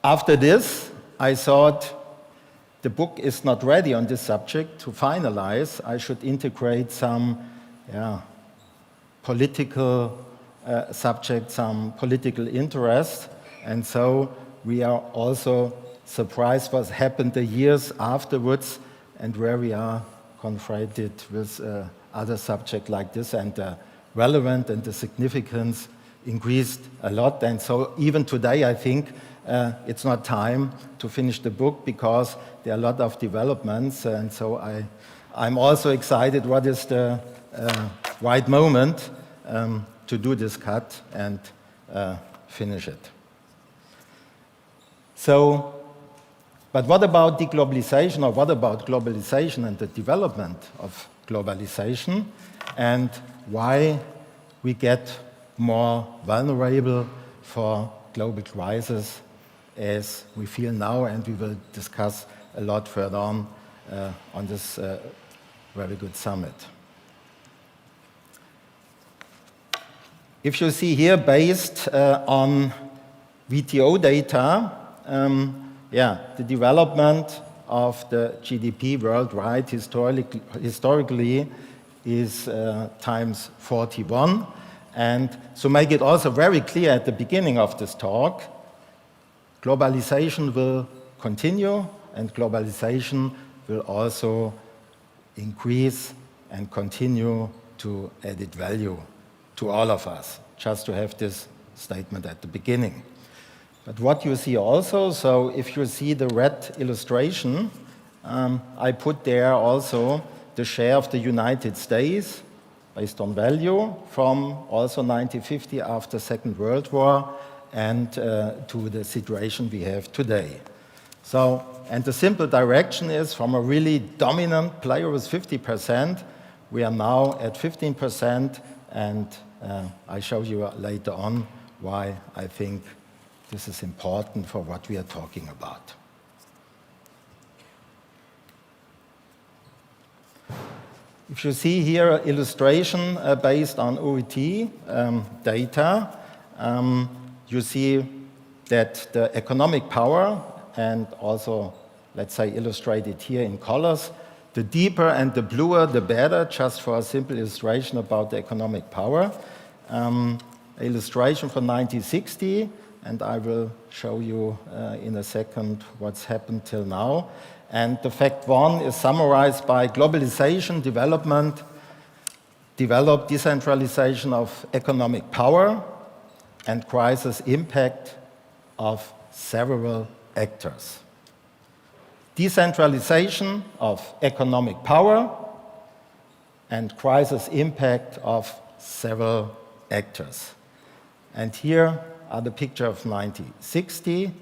after this, I thought the book is not ready on this subject to finalize. I should integrate some political subjects, some political interest. And so we are also surprised what happened the years afterwards and where we are confronted with other subjects like this, and the relevance and the significance increased a lot. And so even today, I think it's not time to finish the book because there are a lot of developments. And so I'm also excited what is the right moment to do this cut and finish it. So, but what about deglobalization, or what about globalization and the development of globalization, and why we get more vulnerable for global crisis as we feel now, and we will discuss a lot further on this very good summit. If you see here, based on WTO data, the development of the GDP worldwide historically is times 41. And to make it also very clear at the beginning of this talk, globalization will continue, and globalization will also increase and continue to added value to all of us, just to have this statement at the beginning. But what you see also, so if you see the red illustration, I put there also the share of the United States based on value from also 1950 after Second World War and to the situation we have today. So, and the simple direction is from a really dominant player with 50%, we are now at 15%, and I show you later on why I think this is important for what we are talking about. If you see here an illustration based on OET data, you see that the economic power, and also, let's say, illustrated here in colors, the deeper and the bluer, the better, just for a simple illustration about the economic power. Illustration from 1960, and I will show you in a second what's happened till now. And the fact one is summarized by globalization, development, developed decentralization of economic power, and crisis impact of several actors. Decentralization of economic power and crisis impact of several actors. And here are the picture of 1960,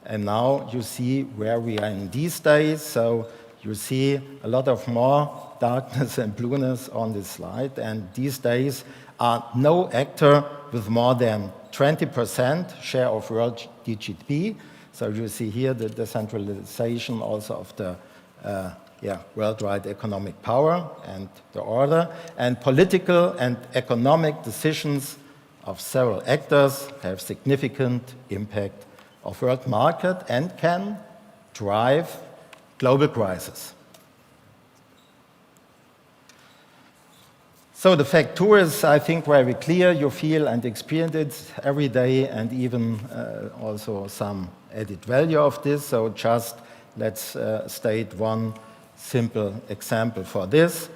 and now you see where we are in these days. So you see a lot of more darkness and blueness on this slide, and these days are no actor with more than 20% share of world GDP. So you see here the decentralization also of the worldwide economic power and the order, and political and economic decisions of several actors have significant impact of world market and can drive global crisis. So the fact two is, I think, very clear. You feel and experience it every day, and even also some added value of this. So just let's state one simple example for this.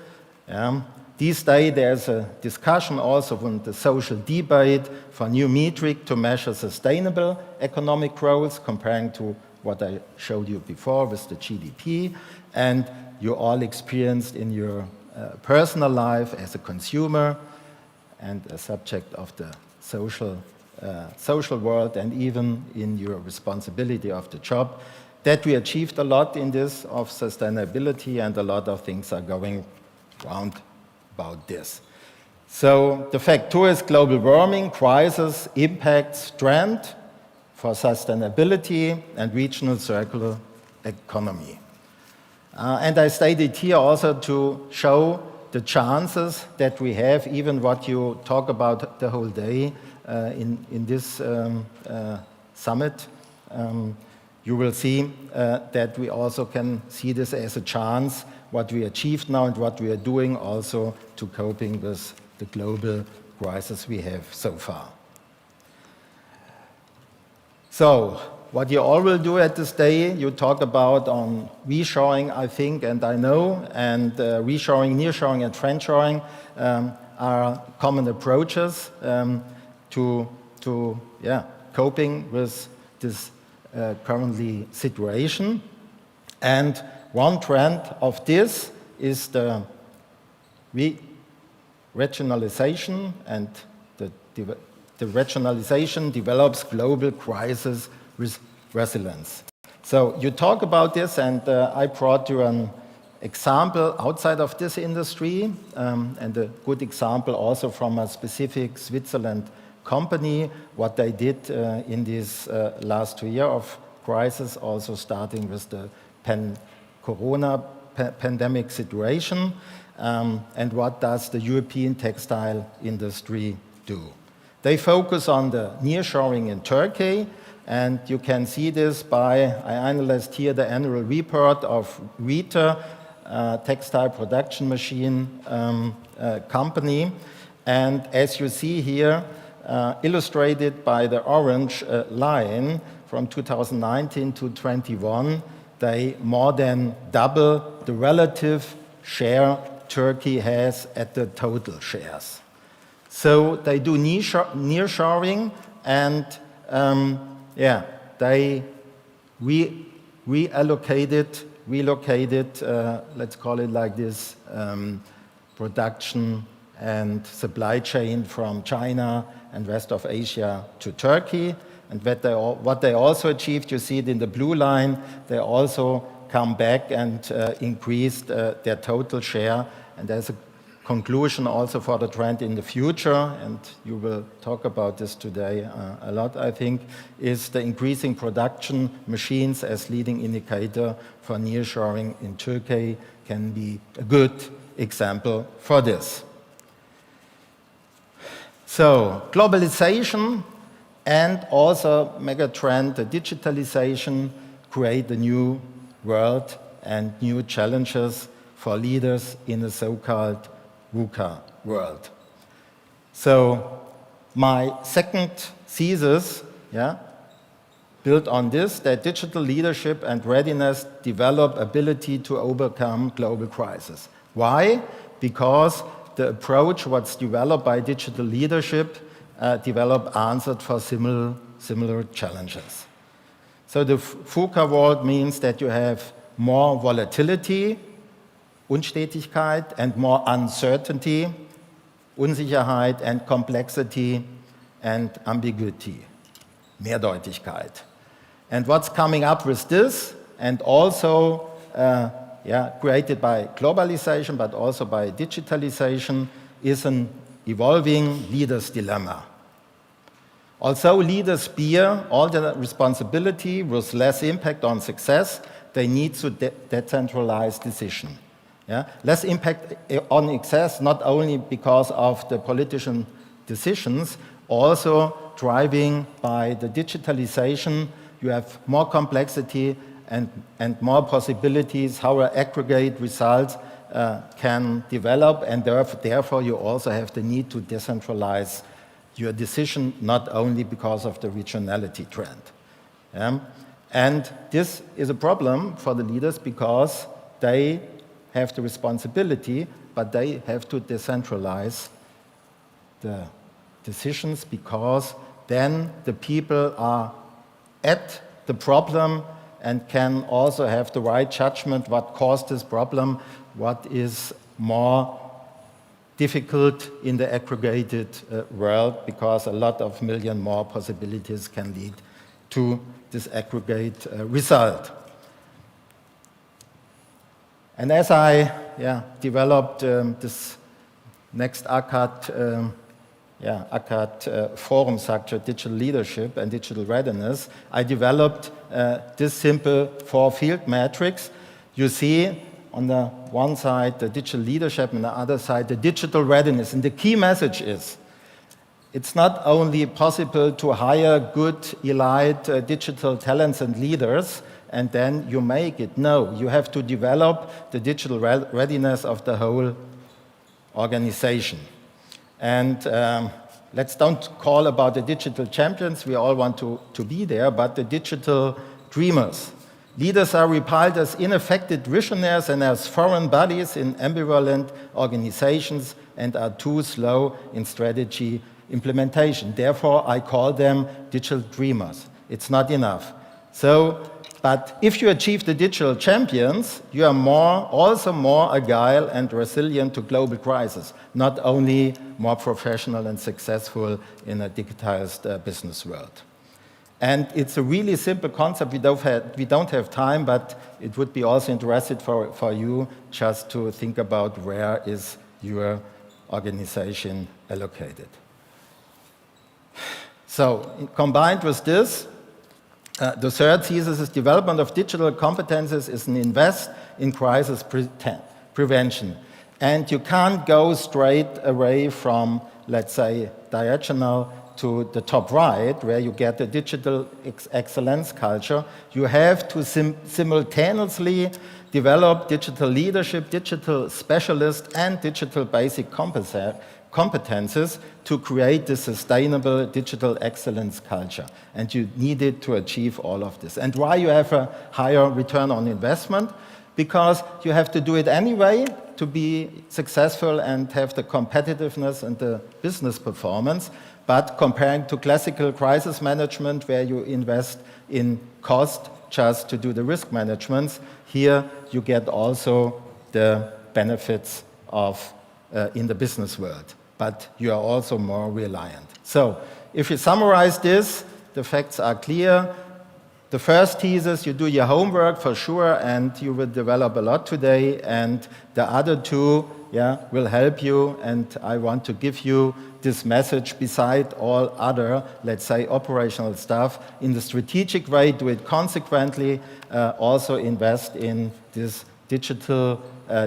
These days there's a discussion also in the social debate for new metric to measure sustainable economic growth, comparing to what I showed you before with the GDP. And you all experienced in your personal life as a consumer and a subject of the social world, and even in your responsibility of the job, that we achieved a lot in this of sustainability, and a lot of things are going round about this. So the fact two is global warming, crisis, impacts, trend for sustainability and regional circular economy. And I stated here also to show the chances that we have, even what you talk about the whole day in this summit. You will see that we also can see this as a chance, what we achieved now and what we are doing also to coping with the global crisis we have so far. So, what you all will do at this day, you talk about on reshoring, I think, and I know, and reshoring, nearshoring, and friendshoring are common approaches to coping with this currently situation. And one trend of this is the regionalization and the the regionalization develops global crisis resilience. So you talk about this, and I brought you an example outside of this industry, and a good example also from a specific Switzerland company, what they did in this last 2 years of crisis, also starting with the corona pandemic situation, and what does the European textile industry do. They focus on the nearshoring in Turkey, and you can see this by, I analyzed here the annual report of Rieter, textile production machine company, and as you see here, illustrated by the orange line from 2019 to 21, they more than double the relative share Turkey has at the total shares. So they do nearshoring, and they relocated, let's call it like this, production and supply chain from China and rest of Asia to Turkey. And what they also achieved, you see it in the blue line, they also come back and increased their total share. And there's a conclusion also for the trend in the future, and you will talk about this today a lot, I think, is the increasing production machines as leading indicator for nearshoring in Turkey can be a good example for this. So, globalization and also mega trend, the digitalization, create a new world and new challenges for leaders in the so-called VUCA world. So my second thesis, built on this, that digital leadership and readiness develop ability to overcome global crisis. Why? Because the approach what's developed by digital leadership develop answered for similar challenges. So the VUCA world means that you have more volatility, Unstetigkeit, and more uncertainty, Unsicherheit, and complexity and ambiguity, Mehrdeutigkeit. And what's coming up with this, and also created by globalization, but also by digitalization, is an evolving leader's dilemma. Although leaders bear all the responsibility with less impact on success, they need to decentralize decision. Less impact on success, not only because of the political decisions, also driving by the digitalization, you have more complexity and more possibilities how an aggregate result can develop, and therefore you also have the need to decentralize your decision, not only because of the regionality trend. And this is a problem for the leaders because they have the responsibility, but they have to decentralize the decisions, because then the people are at the problem and can also have the right judgment what caused this problem, what is more difficult in the aggregated world, because a lot of million more possibilities can lead to this aggregate result. And as I developed this next ACAD forum structure, digital leadership and digital readiness, I developed this simple 4-field matrix. You see on the one side the digital leadership, on the other side the digital readiness. And the key message is, it's not only possible to hire good, elite digital talents and leaders, and then you make it. No, you have to develop the digital readiness of the whole organization. And let's don't call about the digital champions, we all want to be there, but the digital dreamers. Leaders are repiled as ineffective visionaries and as foreign bodies in ambivalent organizations and are too slow in strategy implementation. Therefore, I call them digital dreamers. It's not enough. But if you achieve the digital champions, you are also more agile and resilient to global crises, not only more professional and successful in a digitized business world. And it's a really simple concept. We don't have time, but it would be also interesting for you just to think about where is your organization allocated. So combined with this, the third thesis is development of digital competences is an invest in crisis prevention. And you can't go straight away from, let's say, diagonal to the top right, where you get the digital excellence culture. You have to simultaneously develop digital leadership, digital specialists, and digital basic competences to create the sustainable digital excellence culture. And you need it to achieve all of this. And why you have a higher return on investment? Because you have to do it anyway to be successful and have the competitiveness and the business performance. But comparing to classical crisis management, where you invest in cost just to do the risk management, here you get also the benefits of in the business world. But you are also more reliant. So if you summarize this, the facts are clear. The first thesis, you do your homework for sure, and you will develop a lot today. And the other two will help you. And I want to give you this message beside all other, let's say, operational stuff. In the strategic way, do it consequently. Also invest in this digital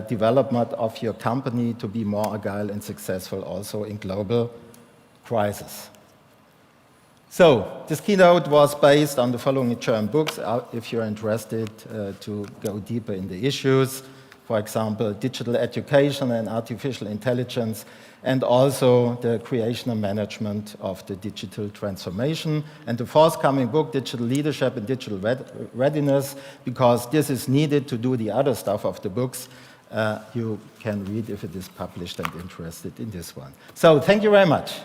development of your company to be more agile and successful also in global crisis. So this keynote was based on the following German books, if you're interested to go deeper in the issues. For example, digital education and artificial intelligence, and also the creation and management of the digital transformation. And the forthcoming book, Digital Leadership and Digital Readiness, because this is needed to do the other stuff of the books. You can read if it is published and interested in this one. So thank you very much.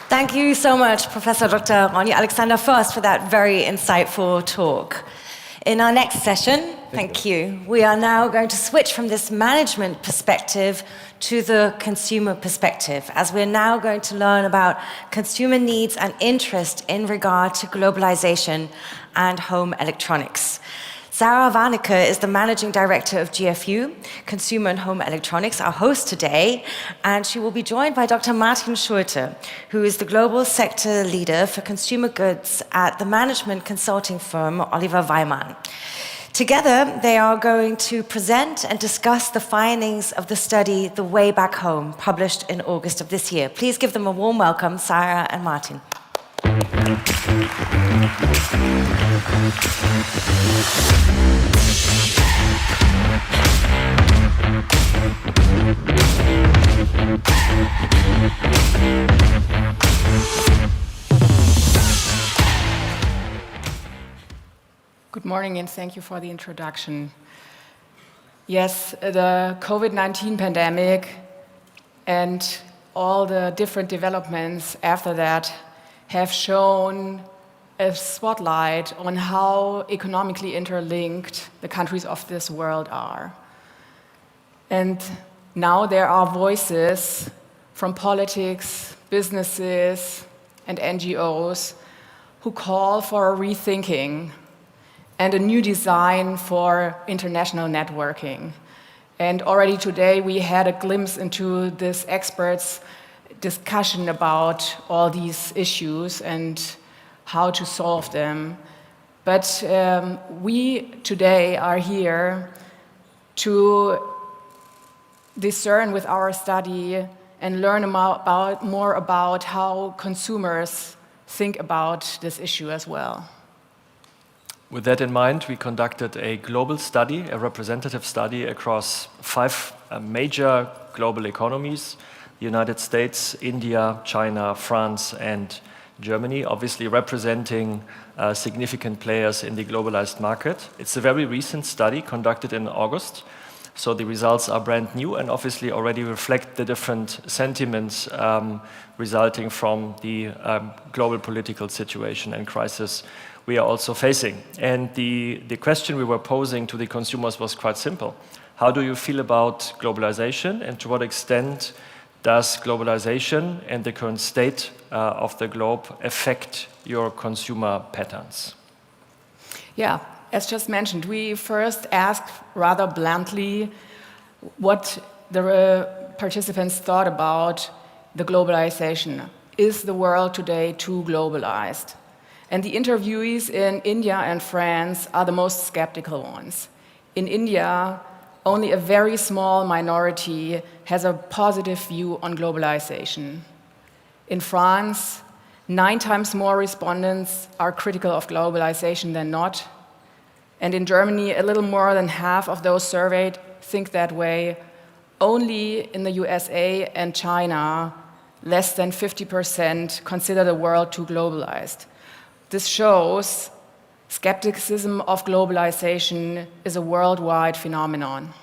Thank you so much, Professor Dr. Ronny Alexander Först, for that very insightful talk. In our next session, thank you, we are now going to switch from this management perspective to the consumer perspective, as we're now going to learn about consumer needs and interest in regard to globalization and home electronics. Sarah Warnecke is the Managing Director of GFU, Consumer and Home Electronics, our host today, and she will be joined by Dr. Martin Schulte, who is the Global Sector Leader for Consumer Goods at the management consulting firm Oliver Wyman. Together, they are going to present and discuss the findings of the study The Way Back Home, published in August of this year. Please give them a warm welcome, Sarah and Martin. Good morning, and thank you for the introduction. Yes, the COVID-19 pandemic and all the different developments after that have shown a spotlight on how economically interlinked the countries of this world are. And now there are voices from politics, businesses, and NGOs who call for a rethinking and a new design for international networking. And already today we had a glimpse into this experts' discussion about all these issues and how to solve them. But we today are here to discern with our study and learn more about how consumers think about this issue as well. With that in mind, we conducted a global study, a representative study across 5 major global economies: the United States, India, China, France, and Germany, obviously representing significant players in the globalized market. It's a very recent study conducted in August. So the results are brand new and obviously already reflect the different sentiments resulting from the global political situation and crisis we are also facing. And the question we were posing to the consumers was quite simple. How do you feel about globalization, and to what extent does globalization and the current state of the globe affect your consumer patterns? Yeah, as just mentioned, we first asked rather bluntly what the participants thought about the globalization. Is the world today too globalized? And the interviewees in India and France are the most skeptical ones. In India, only a very small minority has a positive view on globalization. In France, 9 times more respondents are critical of globalization than not. And in Germany, a little more than half of those surveyed think that way. Only in the USA and China, less than 50% consider the world too globalized. This shows skepticism of globalization is a worldwide phenomenon.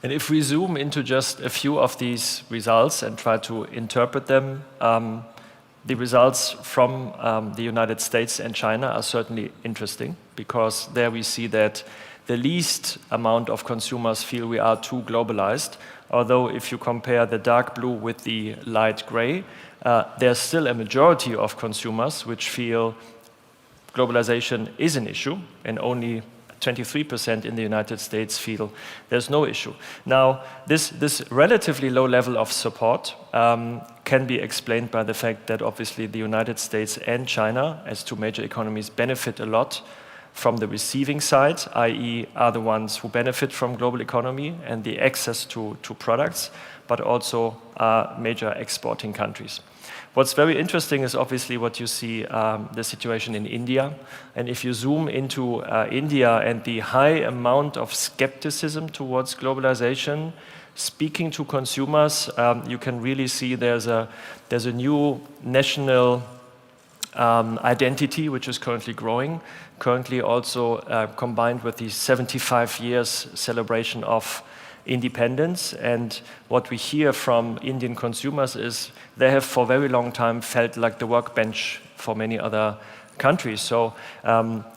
And if we zoom into just a few of these results and try to interpret them, the results from the United States and China are certainly interesting, because there we see that the least amount of consumers feel we are too globalized. Although if you compare the dark blue with the light gray, there's still a majority of consumers which feel globalization is an issue, and only 23% in the United States feel there's no issue. Now, this relatively low level of support can be explained by the fact that obviously the United States and China, as two major economies, benefit a lot from the receiving side, i.e. are the ones who benefit from global economy and the access to products, but also are major exporting countries. What's very interesting is obviously what you see, the situation in India. And if you zoom into India and the high amount of skepticism towards globalization, speaking to consumers, you can really see there's a new national identity which is currently growing, currently also combined with the 75 years celebration of independence. And what we hear from Indian consumers is they have for a very long time felt like the workbench for many other countries. So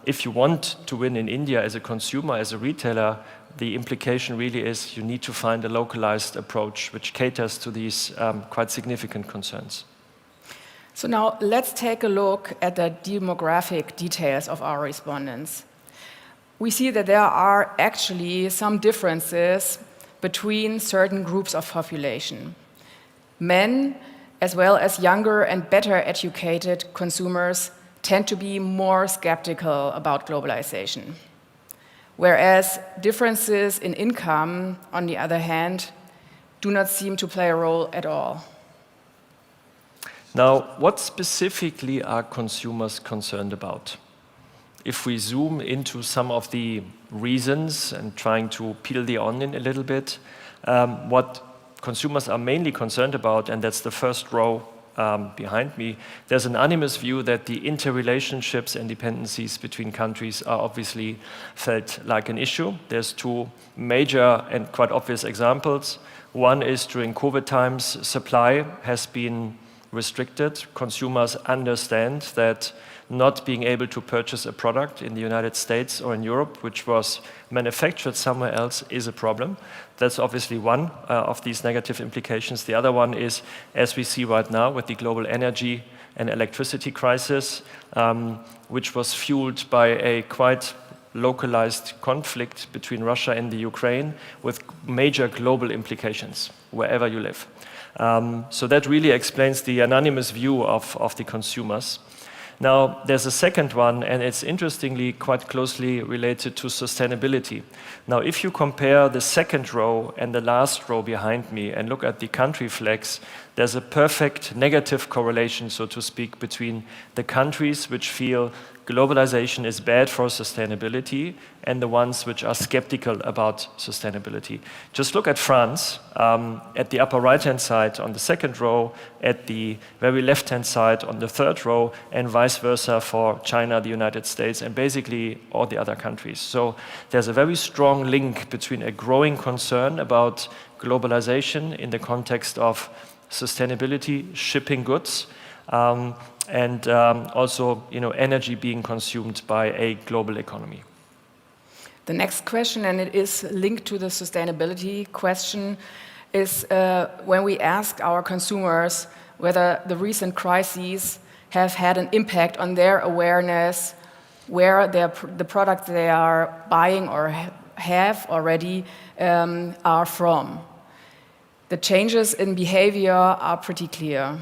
if you want to win in India as a consumer, as a retailer, the implication really is you need to find a localized approach which caters to these quite significant concerns. So now let's take a look at the demographic details of our respondents. We see that there are actually some differences between certain groups of population. Men, as well as younger and better educated consumers, tend to be more skeptical about globalization. Whereas differences in income, on the other hand, do not seem to play a role at all. Now, what specifically are consumers concerned about? If we zoom into some of the reasons and trying to peel the onion a little bit, what consumers are mainly concerned about, and that's the first row behind me, there's an animus view that the interrelationships and dependencies between countries are obviously felt like an issue. There's two major and quite obvious examples. One is during COVID times, supply has been restricted. Consumers understand that not being able to purchase a product in the United States or in Europe, which was manufactured somewhere else, is a problem. That's obviously one of these negative implications. The other one is, as we see right now with the global energy and electricity crisis, which was fueled by a quite localized conflict between Russia and the Ukraine with major global implications wherever you live. So that really explains the anonymous view of the consumers. Now, there's a second one, and it's interestingly quite closely related to sustainability. Now, if you compare the second row and the last row behind me and look at the country flags, there's a perfect negative correlation, so to speak, between the countries which feel globalization is bad for sustainability, and the ones which are skeptical about sustainability. Just look at France, at the upper right-hand side on the second row, at the very left-hand side on the third row, and vice versa for China, the United States, and basically all the other countries. So there's a very strong link between a growing concern about globalization in the context of sustainability, shipping goods, and also, energy being consumed by a global economy. The next question, and it is linked to the sustainability question, is when we ask our consumers whether the recent crises have had an impact on their awareness, where the products they are buying or have already are from. The changes in behavior are pretty clear.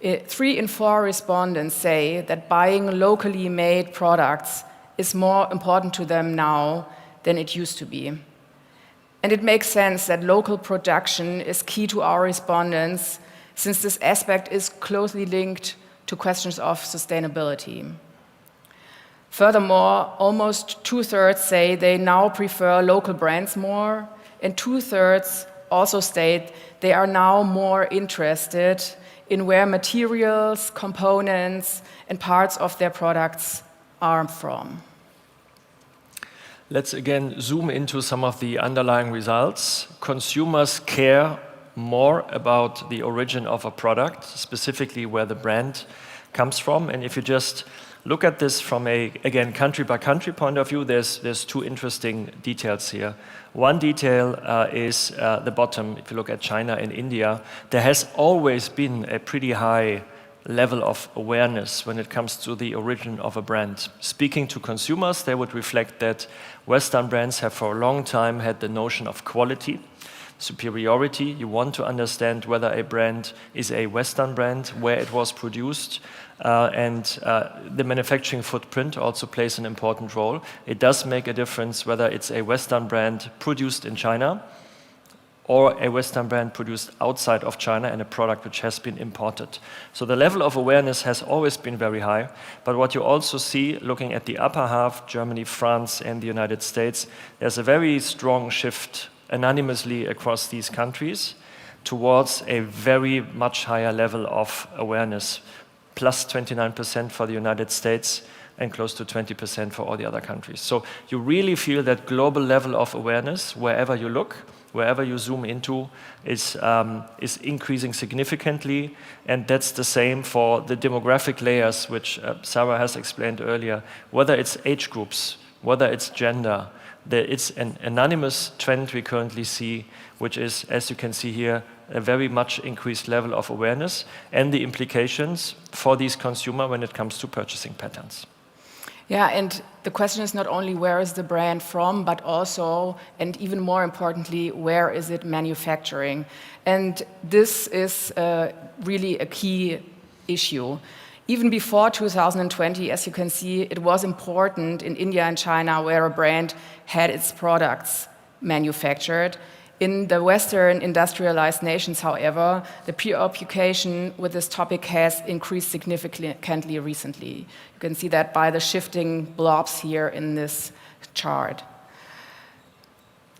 3 in 4 respondents say that buying locally made products is more important to them now than it used to be. And it makes sense that local production is key to our respondents, since this aspect is closely linked to questions of sustainability. Furthermore, almost 2/3 say they now prefer local brands more, and 2/3 also state they are now more interested in where materials, components, and parts of their products are from. Let's again zoom into some of the underlying results. Consumers care more about the origin of a product, specifically where the brand comes from. And if you just look at this from a, again, country-by-country point of view, there's 2 interesting details here. One detail is the bottom. If you look at China and India, there has always been a pretty high level of awareness when it comes to the origin of a brand. Speaking to consumers, they would reflect that Western brands have for a long time had the notion of quality, superiority. You want to understand whether a brand is a Western brand, where it was produced, and the manufacturing footprint also plays an important role. It does make a difference whether it's a Western brand produced in China or a Western brand produced outside of China and a product which has been imported. So the level of awareness has always been very high, but what you also see, looking at the upper half, Germany, France, and the United States, there's a very strong shift anonymously across these countries towards a very much higher level of awareness, plus 29% for the United States and close to 20% for all the other countries. So you really feel that global level of awareness, wherever you look, wherever you zoom into, is increasing significantly, and that's the same for the demographic layers, which Sarah has explained earlier, whether it's age groups, whether it's gender. It's an anonymous trend we currently see, which is, as you can see here, a very much increased level of awareness and the implications for these consumers when it comes to purchasing patterns. Yeah, and the question is not only where is the brand from, but also, and even more importantly, where is it manufacturing? And this is really a key issue. Even before 2020, as you can see, it was important in India and China where a brand had its products manufactured. In the Western industrialized nations, however, the preoccupation with this topic has increased significantly recently. You can see that by the shifting blobs here in this chart.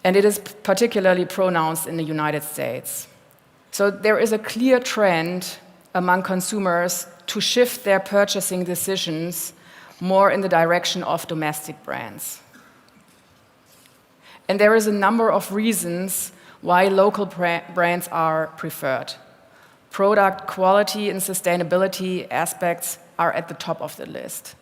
And it is particularly pronounced in the United States. So there is a clear trend among consumers to shift their purchasing decisions more in the direction of domestic brands. And there is a number of reasons why local brands are preferred. Product quality and sustainability aspects are at the top of the list.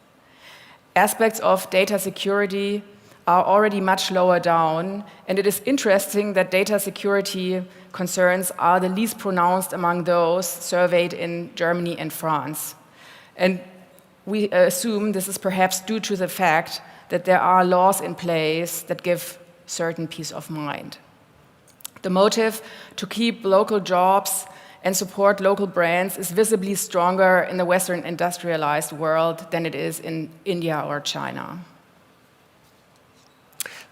Aspects of data security are already much lower down, and it is interesting that data security concerns are the least pronounced among those surveyed in Germany and France. And we assume this is perhaps due to the fact that there are laws in place that give certain peace of mind. The motive to keep local jobs and support local brands is visibly stronger in the Western industrialized world than it is in India or China.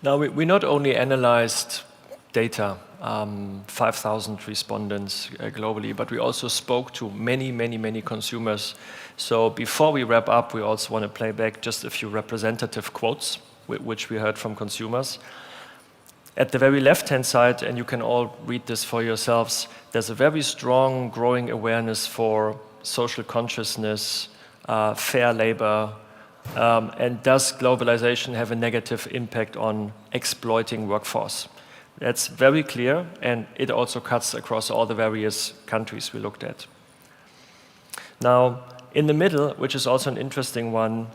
Now, we not only analyzed data 5,000 respondents globally, but we also spoke to many consumers. So before we wrap up, we also want to play back just a few representative quotes which we heard from consumers. At the very left-hand side, and you can all read this for yourselves, there's a very strong growing awareness for social consciousness, fair labor, and does globalization have a negative impact on exploiting workforce? That's very clear, and it also cuts across all the various countries we looked at. Now, in the middle, which is also an interesting one,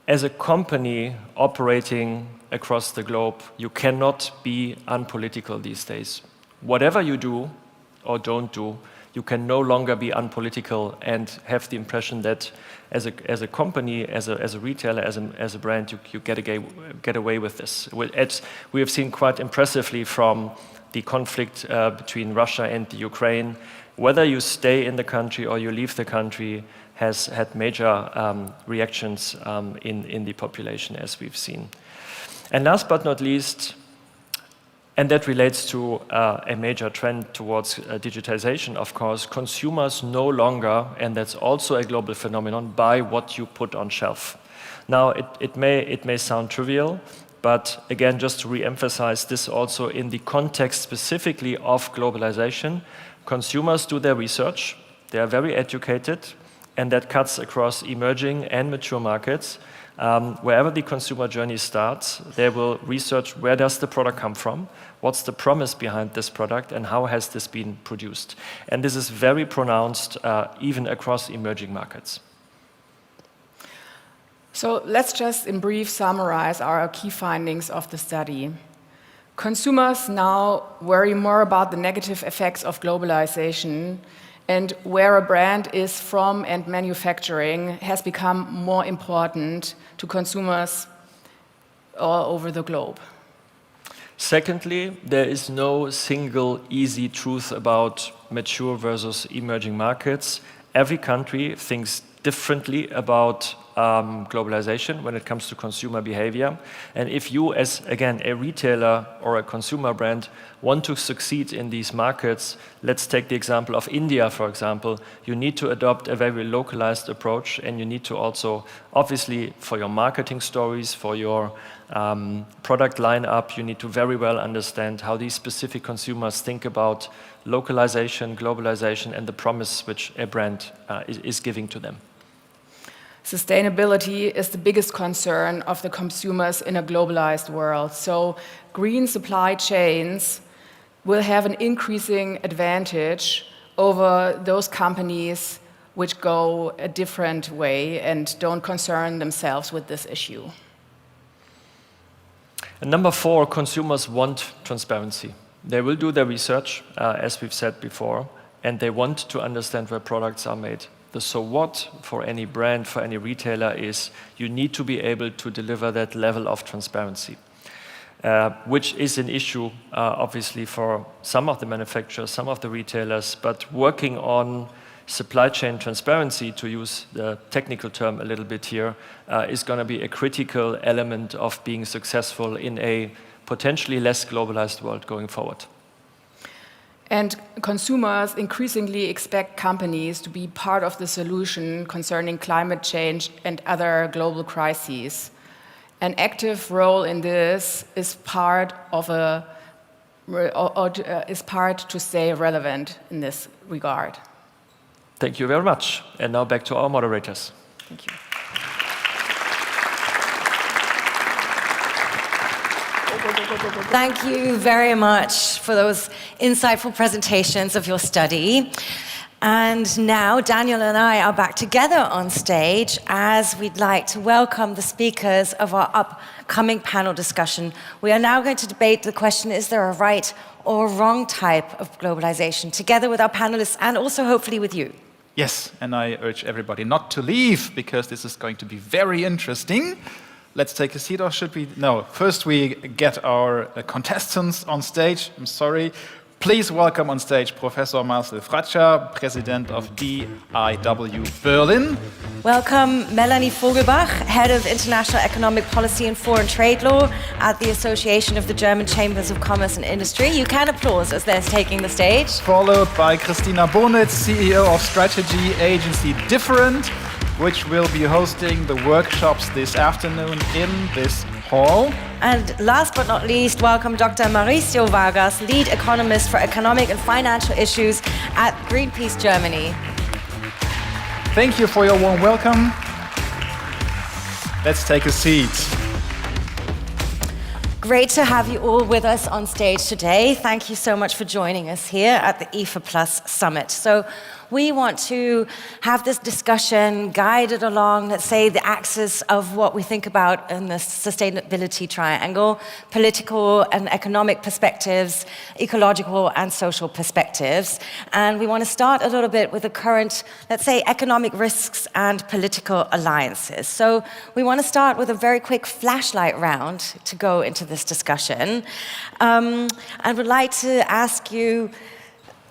as a company operating across the globe, you cannot be unpolitical these days. Whatever you do or don't do, you can no longer be unpolitical and have the impression that as a company, as a retailer, as a brand, you get away with this. We have seen quite impressively from the conflict between Russia and the Ukraine, whether you stay in the country or you leave the country has had major reactions in the population, as we've seen. And last but not least, and that relates to a major trend towards digitization, of course, consumers no longer, and that's also a global phenomenon, buy what you put on shelf. Now, it may sound trivial, but again, just to re-emphasize this also in the context specifically of globalization, consumers do their research, they are very educated, and that cuts across emerging and mature markets. Wherever the consumer journey starts, they will research where does the product come from, what's the promise behind this product, and how has this been produced. And this is very pronounced even across emerging markets. So let's just in brief summarize our key findings of the study. Consumers now worry more about the negative effects of globalization, and where a brand is from and manufacturing has become more important to consumers all over the globe. Secondly, there is no single easy truth about mature versus emerging markets. Every country thinks differently about globalization when it comes to consumer behavior. And if you, as, again, a retailer or a consumer brand, want to succeed in these markets, let's take the example of India, for example, you need to adopt a very localized approach, and you need to also, obviously, for your marketing stories, for your product lineup, you need to very well understand how these specific consumers think about localization, globalization, and the promise which a brand is giving to them. Sustainability is the biggest concern of the consumers in a globalized world. So green supply chains will have an increasing advantage over those companies which go a different way and don't concern themselves with this issue. And number 4, consumers want transparency. They will do their research, as we've said before, and they want to understand where products are made. The so what for any brand, for any retailer is you need to be able to deliver that level of transparency, which is an issue, obviously, for some of the manufacturers, some of the retailers, but working on supply chain transparency, to use the technical term a little bit here, is going to be a critical element of being successful in a potentially less globalized world going forward. And consumers increasingly expect companies to be part of the solution concerning climate change and other global crises. An active role in this is part to stay relevant in this regard. Thank you very much. And now back to our moderators. Thank you. Thank you very much for those insightful presentations of your study. And now Daniel and I are back together on stage as we'd like to welcome the speakers of our upcoming panel discussion. We are now going to debate the question, is there a right or wrong type of globalization, together with our panelists and also hopefully with you. Yes, and I urge everybody not to leave, because this is going to be very interesting. Let's take a seat, or should we? No, first we get our contestants on stage. I'm sorry. Please welcome on stage Professor Marcel Fratscher, President of DIW Berlin. Welcome Melanie Vogelbach, Head of International Economic Policy and Foreign Trade Law at the Association of the German Chambers of Commerce and Industry. You can applause as they're taking the stage. Followed by Christina Bonitz, CEO of strategy agency Different, which will be hosting the workshops this afternoon in this hall. And last but not least, welcome Dr. Mauricio Vargas, Lead Economist for Economic and Financial Issues at Greenpeace Germany. Thank you for your warm welcome. Let's take a seat. Great to have you all with us on stage today. Thank you so much for joining us here at the IFA Plus Summit. So we want to have this discussion guided along, let's say, the axis of what we think about in the sustainability triangle: political and economic perspectives, ecological and social perspectives. And we want to start a little bit with the current, let's say, economic risks and political alliances. So we want to start with a very quick flashlight round to go into this discussion. And would like to ask you,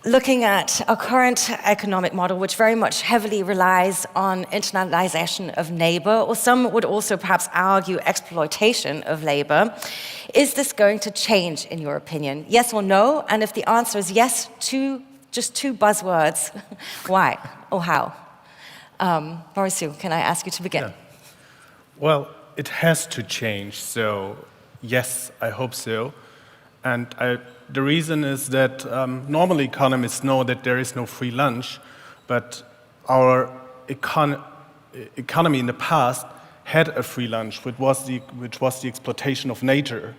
looking at our current economic model, which very much heavily relies on internalization of labor, or some would also perhaps argue exploitation of labor, is this going to change in your opinion? Yes or no? And if the answer is yes, just two buzzwords, why or how? Mauricio, can I ask you to begin? Yeah. Well, it has to change, so yes, I hope so. And the reason is that normally economists know that there is no free lunch, but our economy in the past had a free lunch, which was the exploitation of nature.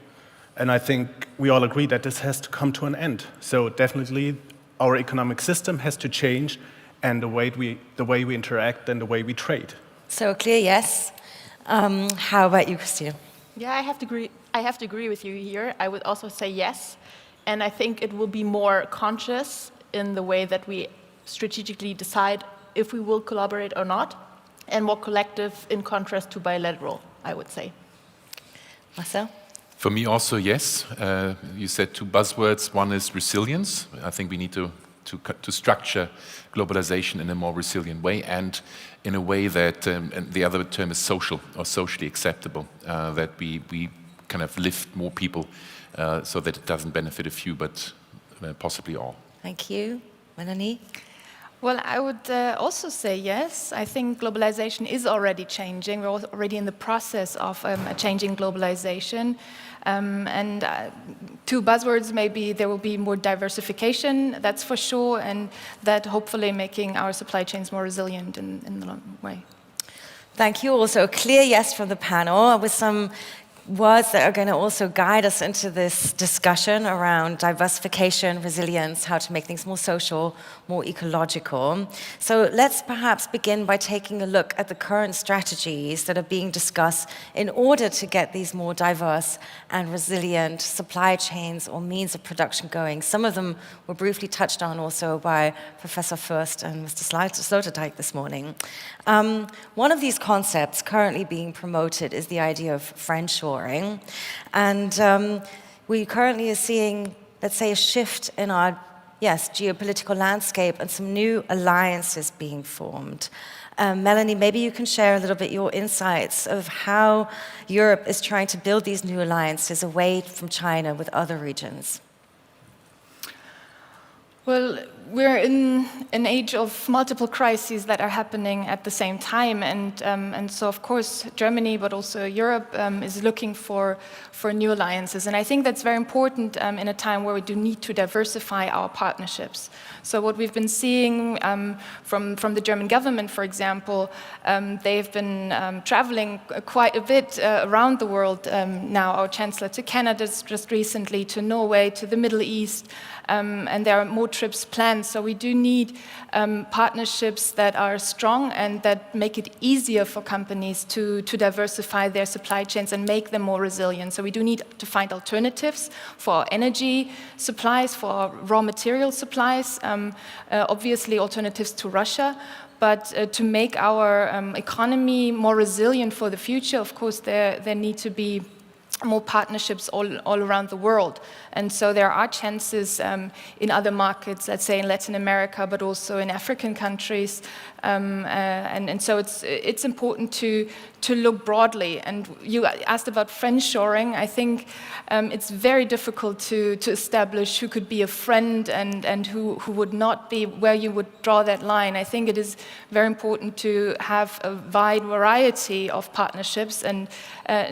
And I think we all agree that this has to come to an end. So definitely our economic system has to change, and the way we interact and the way we trade. So a clear yes. How about you, Christina? Yeah, I have to agree with you here. I would also say yes. And I think it will be more conscious in the way that we strategically decide if we will collaborate or not, and more collective in contrast to bilateral, I would say. Marcel? For me also, yes. You said two buzzwords. One is resilience. I think we need to structure globalization in a more resilient way, and in a way that, and the other term is social or socially acceptable, that we kind of lift more people so that it doesn't benefit a few, but possibly all. Thank you. Melanie? Well, I would also say yes. I think globalization is already changing. We're already in the process of changing globalization. And two buzzwords, maybe there will be more diversification, that's for sure, and that hopefully making our supply chains more resilient in the long way. Thank you. Also a clear yes from the panel, with some words that are going to also guide us into this discussion around diversification, resilience, how to make things more social, more ecological. So let's perhaps begin by taking a look at the current strategies that are being discussed in order to get these more diverse and resilient supply chains or means of production going. Some of them were briefly touched on also by Professor Fürst and Mr. Sloterdijk this morning. One of these concepts currently being promoted is the idea of friendshoring. And we currently are seeing, let's say, a shift in our, geopolitical landscape and some new alliances being formed. Melanie, maybe you can share a little bit your insights of how Europe is trying to build these new alliances away from China with other regions. Well, we're in an age of multiple crises that are happening at the same time, and so of course Germany, but also Europe, is looking for new alliances, and I think that's very important in a time where we do need to diversify our partnerships. So what we've been seeing from the German government, for example, they've been traveling quite a bit around the world now. Our Chancellor to Canada just recently, to Norway, to the Middle East. And there are more trips planned, so we do need partnerships that are strong and that make it easier for companies to diversify their supply chains and make them more resilient. So we do need to find alternatives for our energy supplies, for our raw material supplies, obviously alternatives to Russia. But to make our economy more resilient for the future, of course, there need to be more partnerships all around the world. And so there are chances in other markets, let's say in Latin America, but also in African countries. And so it's important to look broadly. And you asked about friendshoring. I think it's very difficult to establish who could be a friend and who would not be, where you would draw that line. I think it is very important to have a wide variety of partnerships and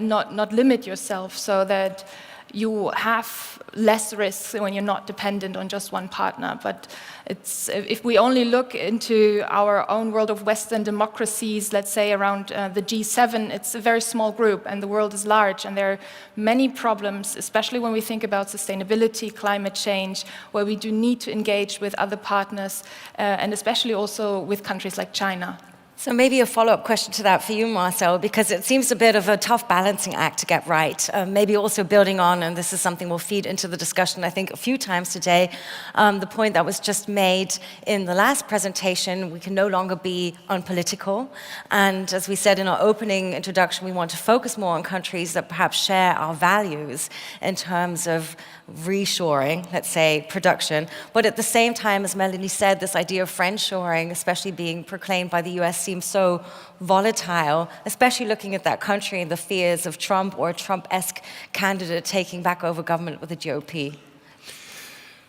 not limit yourself, so that you have less risks when you're not dependent on just one partner. But if we only look into our own world of Western democracies, let's say around the G7, it's a very small group and the world is large, and there are many problems, especially when we think about sustainability, climate change, where we do need to engage with other partners, and especially also with countries like China. So maybe a follow-up question to that for you, Marcel, because it seems a bit of a tough balancing act to get right. Maybe also building on, and this is something we'll feed into the discussion, I think, a few times today, the point that was just made in the last presentation, we can no longer be unpolitical. And as we said in our opening introduction, we want to focus more on countries that perhaps share our values in terms of reshoring, let's say, production. But at the same time, as Melanie said, this idea of friendshoring, especially being proclaimed by the US, seems so volatile, especially looking at that country and the fears of Trump or a Trump-esque candidate taking back over government with the GOP.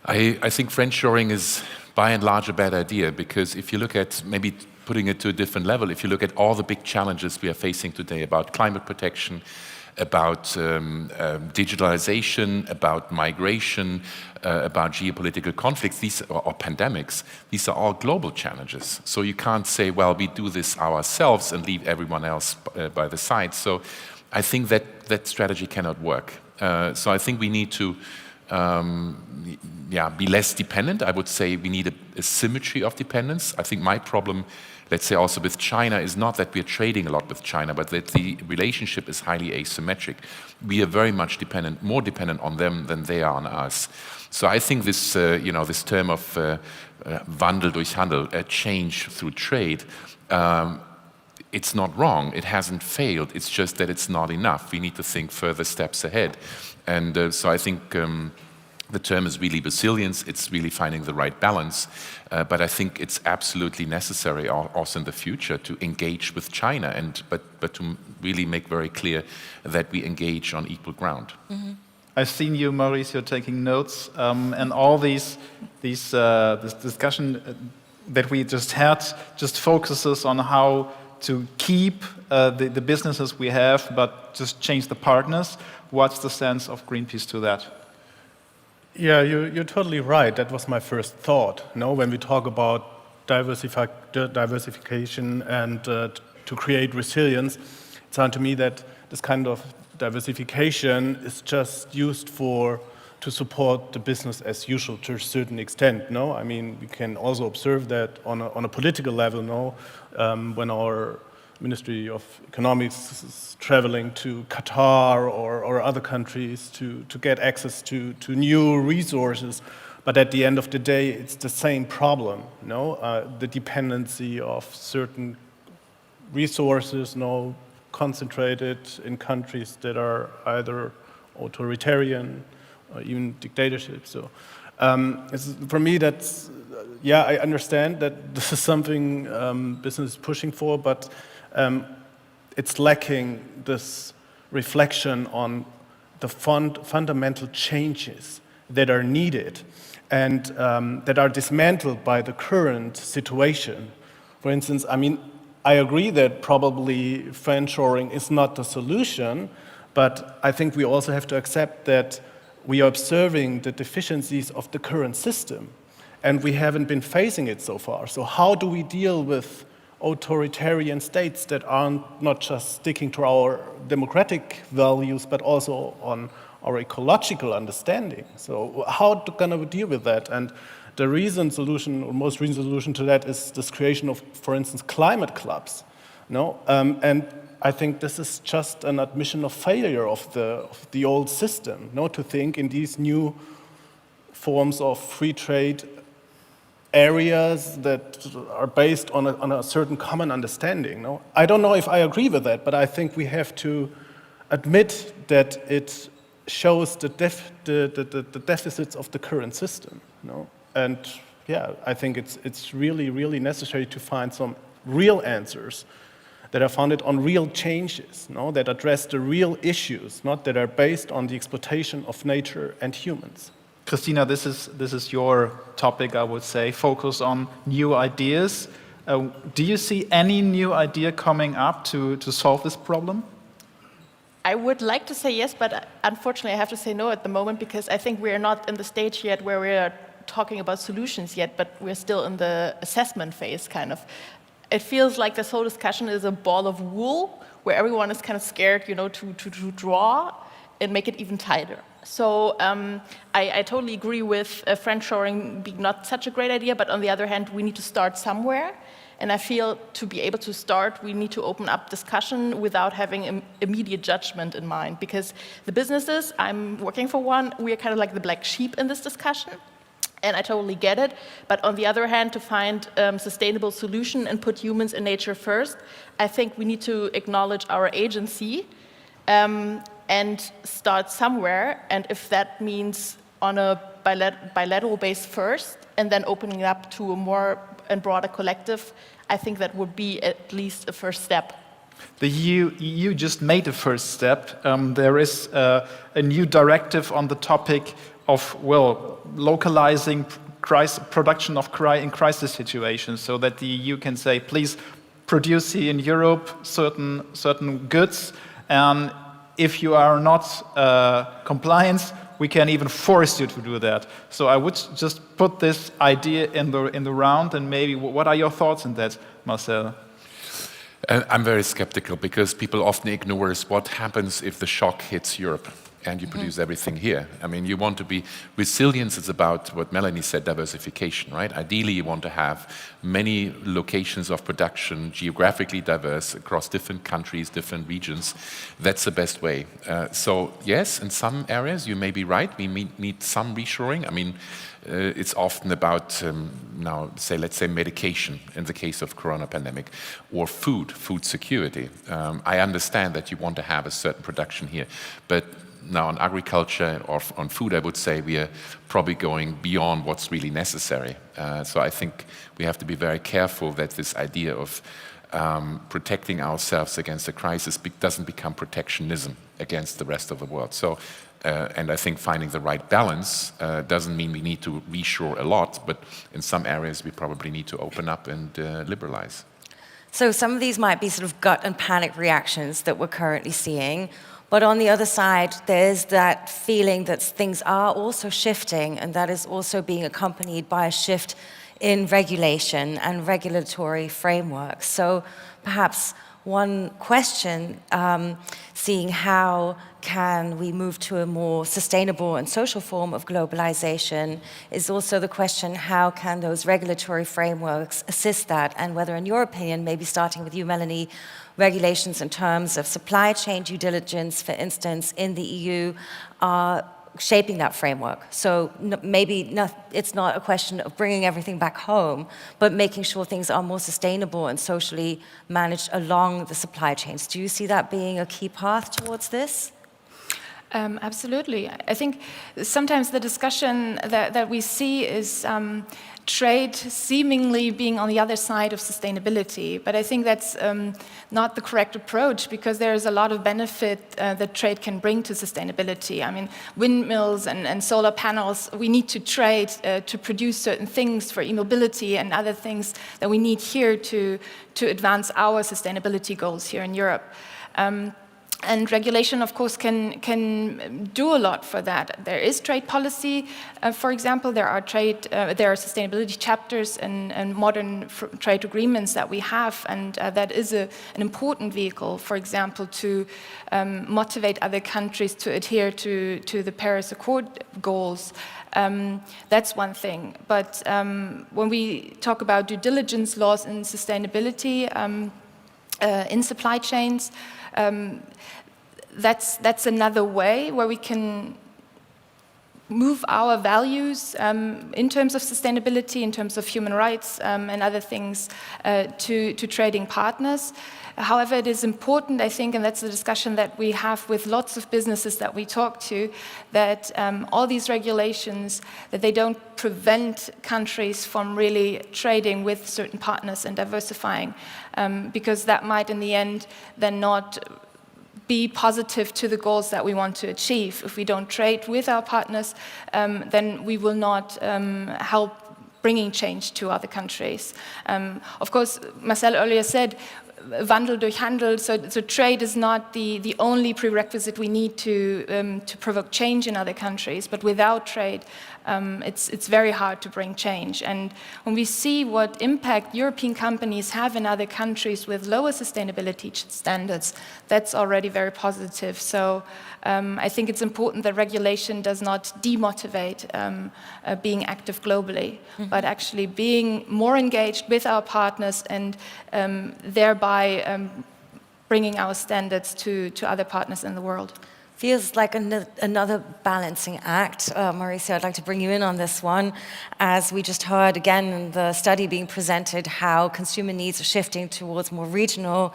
I think friendshoring is by and large a bad idea, because if you look at, maybe putting it to a different level, if you look at all the big challenges we are facing today about climate protection, about digitalization, about migration, about geopolitical conflicts, or pandemics, these are all global challenges. So you can't say, well, we do this ourselves and leave everyone else by the side. So I think that strategy cannot work. So I think we need to be less dependent. I would say we need a symmetry of dependence. I think my problem, let's say also with China, is not that we're trading a lot with China, but that the relationship is highly asymmetric. We are very much more dependent on them than they are on us. So I think this, this term of Wandel durch Handel, change through trade, it's not wrong. It hasn't failed. It's just that it's not enough. We need to think further steps ahead. And so I think the term is really resilience. It's really finding the right balance. But I think it's absolutely necessary also in the future to engage with China, but to really make very clear that we engage on equal ground. Mm-hmm. I've seen you, Mauricio, taking notes, and all this discussion that we just had just focuses on how to keep the businesses we have, but just change the partners. What's the sense of Greenpeace to that? Yeah, you're totally right. That was my first thought. When we talk about diversification and to create resilience, it sounds to me that this kind of diversification is just used to support the business as usual to a certain extent. I mean, we can also observe that on a political level. When our Ministry of Economics is traveling to Qatar or other countries to get access to new resources. But at the end of the day, it's the same problem, the dependency of certain resources, concentrated in countries that are either authoritarian or even dictatorship. So for me, that's, I understand that this is something business is pushing for, but it's lacking this reflection on the fundamental changes that are needed and that are dismantled by the current situation. For instance, I agree that probably friendshoring is not the solution, but I think we also have to accept that we are observing the deficiencies of the current system, and we haven't been facing it so far. So how do we deal with authoritarian states that aren't not just sticking to our democratic values, but also on our ecological understanding? So how can we deal with that? And the most recent solution to that is this creation of, for instance, climate clubs. And I think this is just an admission of failure of the old system, to think in these new forms of free trade areas that are based on a certain common understanding. I don't know if I agree with that, but I think we have to admit that it shows the deficits of the current system. And yeah, I think it's really, really necessary to find some real answers that are founded on real changes, that address the real issues, not that are based on the exploitation of nature and humans. Christina, this is your topic, I would say, focus on new ideas. Do you see any new idea coming up to solve this problem? I would like to say yes, but unfortunately I have to say no at the moment, because I think we are not in the stage yet where we are talking about solutions yet, but we're still in the assessment phase, kind of. It feels like this whole discussion is a ball of wool where everyone is kind of scared, to draw and make it even tighter. So I totally agree with friendshoring being not such a great idea, but on the other hand, we need to start somewhere. And I feel to be able to start, we need to open up discussion without having immediate judgment in mind. Because the businesses, I'm working for one, we are kind of like the black sheep in this discussion. And I totally get it. But on the other hand, to find sustainable solution and put humans and nature first, I think we need to acknowledge our agency and start somewhere. And if that means on a bilateral base first, and then opening up to a more and broader collective, I think that would be at least a first step. The EU just made a first step. There is a new directive on the topic of, localizing production in crisis situations, so that the EU can say, please produce here in Europe certain goods, and if you are not compliant, we can even force you to do that. So I would just put this idea in the round, and maybe what are your thoughts on that, Marcel? I'm very skeptical, because people often ignore what happens if the shock hits Europe and you produce everything here. I mean, you want to be, resilience is about what Melanie said, diversification, right? Ideally, you want to have many locations of production, geographically diverse, across different countries, different regions. That's the best way. So yes, in some areas, you may be right, we need some reshoring. I mean, it's often about let's say medication in the case of corona pandemic, or food security. I understand that you want to have a certain production here, but now on agriculture or on food, I would say we are probably going beyond what's really necessary. So I think we have to be very careful that this idea of protecting ourselves against a crisis doesn't become protectionism against the rest of the world. So, and I think finding the right balance doesn't mean we need to reshore a lot, but in some areas we probably need to open up and liberalize. So some of these might be sort of gut and panic reactions that we're currently seeing. But on the other side, there's that feeling that things are also shifting, and that is also being accompanied by a shift in regulation and regulatory frameworks. So perhaps one question, seeing how can we move to a more sustainable and social form of globalization, is also the question, how can those regulatory frameworks assist that? And whether, in your opinion, maybe starting with you, Melanie, regulations in terms of supply chain due diligence, for instance, in the EU, are shaping that framework. So it's not a question of bringing everything back home, but making sure things are more sustainable and socially managed along the supply chains. Do you see that being a key path towards this? Absolutely. I think sometimes the discussion that we see is trade seemingly being on the other side of sustainability. But I think that's not the correct approach, because there's a lot of benefit that trade can bring to sustainability. I mean, windmills and solar panels, we need to trade to produce certain things for e-mobility and other things that we need here to advance our sustainability goals here in Europe. And regulation, of course, can do a lot for that. There is trade policy, for example. There are sustainability chapters and modern trade agreements that we have, and that is an important vehicle, for example, to motivate other countries to adhere to the Paris Accord goals. That's one thing. But when we talk about due diligence laws and sustainability in supply chains, that's another way where we can move our values in terms of sustainability, in terms of human rights and other things to trading partners. However, it is important, I think, and that's a discussion that we have with lots of businesses that we talk to, that all these regulations, that they don't prevent countries from really trading with certain partners and diversifying, because that might in the end then not be positive to the goals that we want to achieve. If we don't trade with our partners, then we will not help bringing change to other countries. Of course, Marcel earlier said, Wandel durch Handel, so trade is not the only prerequisite we need to provoke change in other countries, but without trade, it's very hard to bring change. And when we see what impact European companies have in other countries with lower sustainability standards, that's already very positive. So I think it's important that regulation does not demotivate being active globally, but actually being more engaged with our partners and thereby bringing our standards to other partners in the world. Feels like another balancing act. Mauricio, I'd like to bring you in on this one. As we just heard again in the study being presented, how consumer needs are shifting towards more regional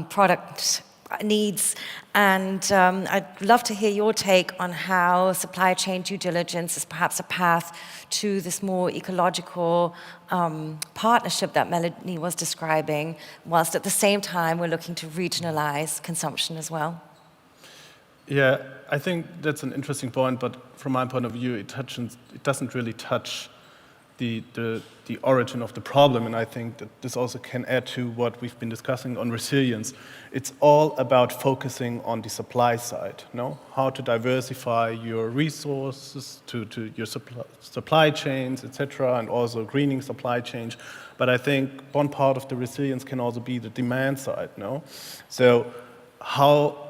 product needs. And I'd love to hear your take on how supply chain due diligence is perhaps a path to this more ecological partnership that Melanie was describing, whilst at the same time we're looking to regionalize consumption as well. Yeah, I think that's an interesting point, but from my point of view, it doesn't really touch the origin of the problem, and I think that this also can add to what we've been discussing on resilience. It's all about focusing on the supply side, no? How to diversify your resources to your supply chains, etc., and also greening supply chains. But I think one part of the resilience can also be the demand side, no? So how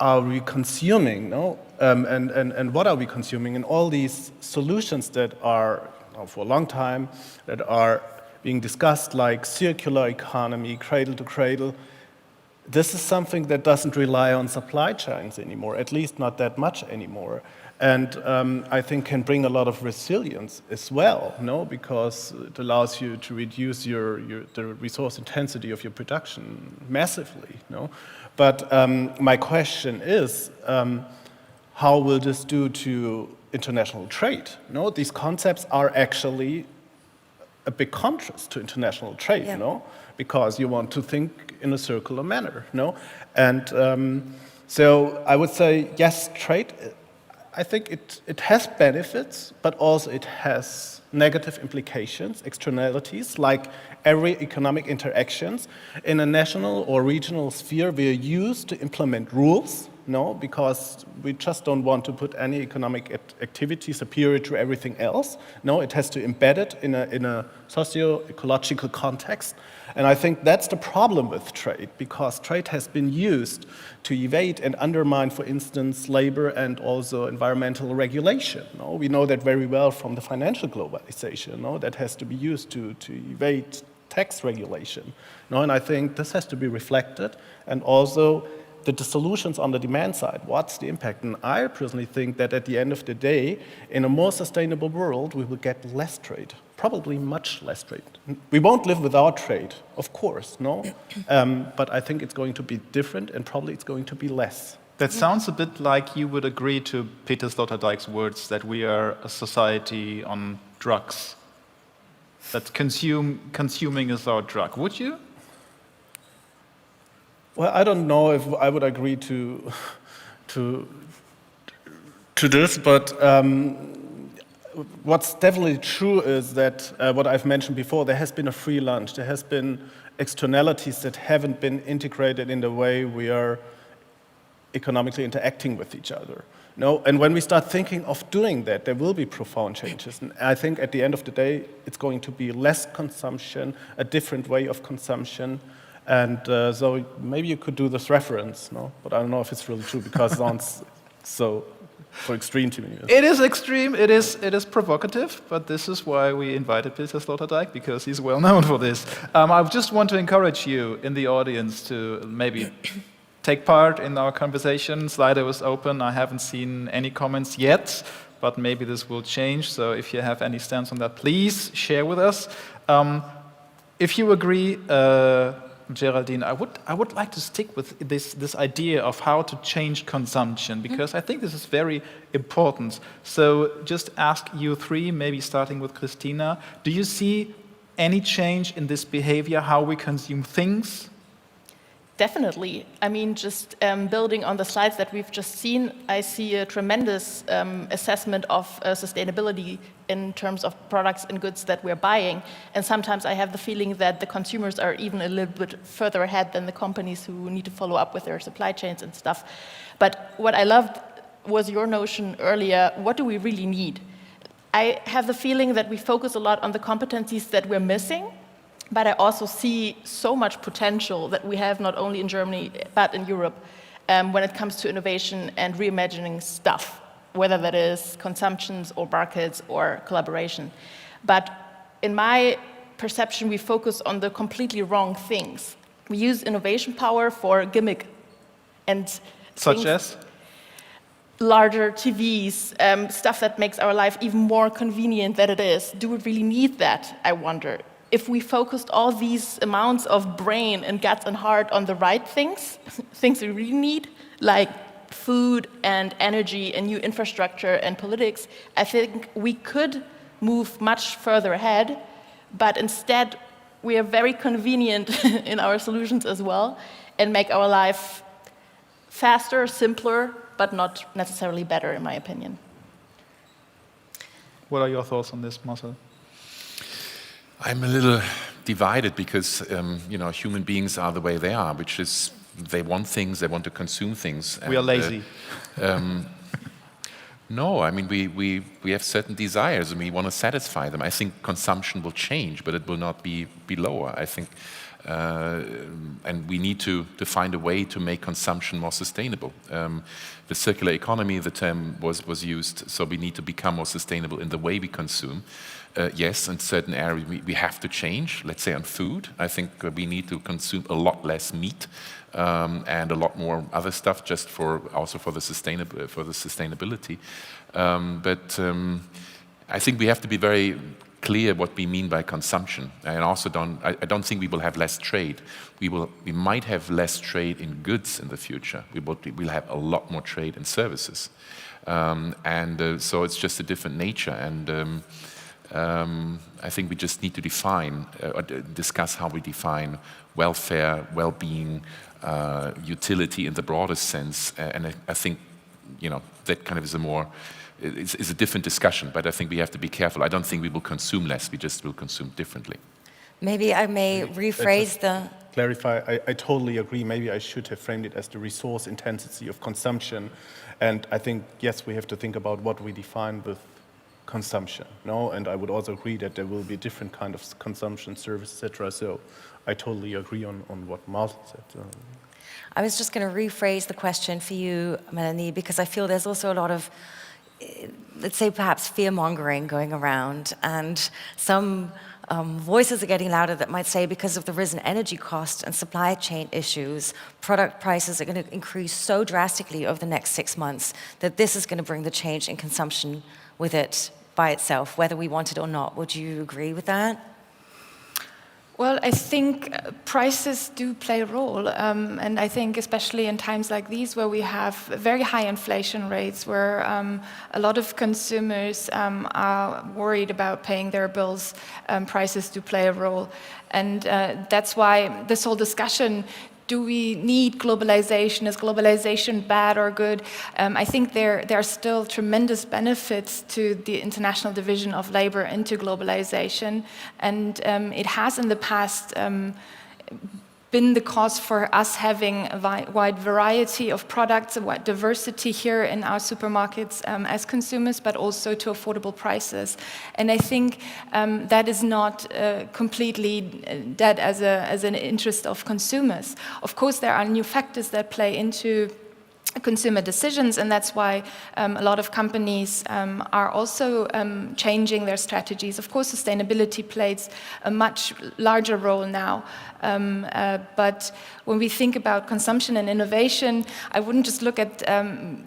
are we consuming, no? And what are we consuming? And all these solutions that are, for a long time, that are being discussed, like circular economy, cradle to cradle, this is something that doesn't rely on supply chains anymore, at least not that much anymore. And I think can bring a lot of resilience as well, no? Because it allows you to reduce the resource intensity of your production massively, no? But my question is, how will this do to international trade? No, these concepts are actually a big contrast to international trade, yeah. No? Because you want to think in a circular manner, no? And so I would say, yes, trade, I think it has benefits, but also it has negative implications, externalities, like every economic interactions. In a national or regional sphere, we are used to implement rules, no, because we just don't want to put any economic activity superior to everything else. No, it has to embed it in a socio-ecological context. And I think that's the problem with trade, because trade has been used to evade and undermine, for instance, labor and also environmental regulation. No? We know that very well from the financial globalization, no? That has to be used to evade tax regulation. No? And I think this has to be reflected, and also the solutions on the demand side, what's the impact? And I personally think that at the end of the day, in a more sustainable world, we will get less trade, probably much less trade. We won't live without trade, of course, no? But I think it's going to be different, and probably it's going to be less. That sounds a bit like you would agree to Peter Sloterdijk's words that we are a society on drugs, that consuming is our drug. Would you? Well, I don't know if I would agree to this, but what's definitely true is that what I've mentioned before, there has been a free lunch. There has been externalities that haven't been integrated in the way we are economically interacting with each other. No, and when we start thinking of doing that, there will be profound changes. And I think at the end of the day, it's going to be less consumption, a different way of consumption. And so maybe you could do this reference, no? But I don't know if it's really true, because it sounds so extreme to me. It is extreme, it is provocative, but this is why we invited Peter Sloterdijk, because he's well known for this. I just want to encourage you in the audience to maybe take part in our conversation. Slido is open. I haven't seen any comments yet, but maybe this will change. So if you have any stance on that, please share with us. If you agree, Geraldine, I would like to stick with this idea of how to change consumption, because I think this is very important. So just ask you three, maybe starting with Christina, do you see any change in this behavior, how we consume things? Definitely. I mean, just building on the slides that we've just seen, I see a tremendous assessment of sustainability in terms of products and goods that we're buying. And sometimes I have the feeling that the consumers are even a little bit further ahead than the companies who need to follow up with their supply chains and stuff. But what I loved was your notion earlier, what do we really need? I have the feeling that we focus a lot on the competencies that we're missing, but I also see so much potential that we have not only in Germany, but in Europe, when it comes to innovation and reimagining stuff, whether that is consumptions or markets or collaboration. But in my perception, we focus on the completely wrong things. We use innovation power for gimmick and such as? Larger TVs, stuff that makes our life even more convenient than it is. Do we really need that, I wonder? If we focused all these amounts of brain and guts and heart on the right things, things we really need, like food and energy and new infrastructure and politics, I think we could move much further ahead, but instead we are very convenient in our solutions as well and make our life faster, simpler, but not necessarily better, in my opinion. What are your thoughts on this, Marcel? I'm a little divided because, human beings are the way they are, which is they want things, they want to consume things. We are lazy. No, I mean, we have certain desires and we want to satisfy them. I think consumption will change, but it will not be lower. I think, and we need to find a way to make consumption more sustainable. The circular economy, the term was used, so we need to become more sustainable in the way we consume. Yes, in certain areas we have to change. Let's say on food, I think we need to consume a lot less meat and a lot more other stuff, just for the sustainability. But I think we have to be very clear what we mean by consumption. And also I don't think we will have less trade. We might have less trade in goods in the future. We'll have a lot more trade in services, so it's just a different nature. And I think we just need to discuss how we define welfare, well-being, utility in the broadest sense. And I think, that kind of is a different discussion. But I think we have to be careful. I don't think we will consume less. We just will consume differently. Maybe I may rephrase the... Clarify, I totally agree. Maybe I should have framed it as the resource intensity of consumption. And I think, yes, we have to think about what we define with consumption, no? And I would also agree that there will be different kind of consumption, service, etc. So I totally agree on what Marcel said. I was just going to rephrase the question for you, Melanie, because I feel there's also a lot of, let's say, perhaps fear-mongering going around, and some voices are getting louder that might say because of the risen energy cost and supply chain issues, product prices are going to increase so drastically over the next 6 months that this is going to bring the change in consumption with it by itself, whether we want it or not. Would you agree with that? Well, I think prices do play a role, and I think especially in times like these where we have very high inflation rates, where a lot of consumers are worried about paying their bills, prices do play a role. And that's why this whole discussion, do we need globalization? Is globalization bad or good? I think there are still tremendous benefits to the international division of labor into globalization. And it has in the past been the cause for us having a wide variety of products, a wide diversity here in our supermarkets as consumers, but also to affordable prices. And I think that is not completely dead as an interest of consumers. Of course, there are new factors that play into consumer decisions, and that's why a lot of companies are also changing their strategies. Of course, sustainability plays a much larger role now, but when we think about consumption and innovation, I wouldn't just look at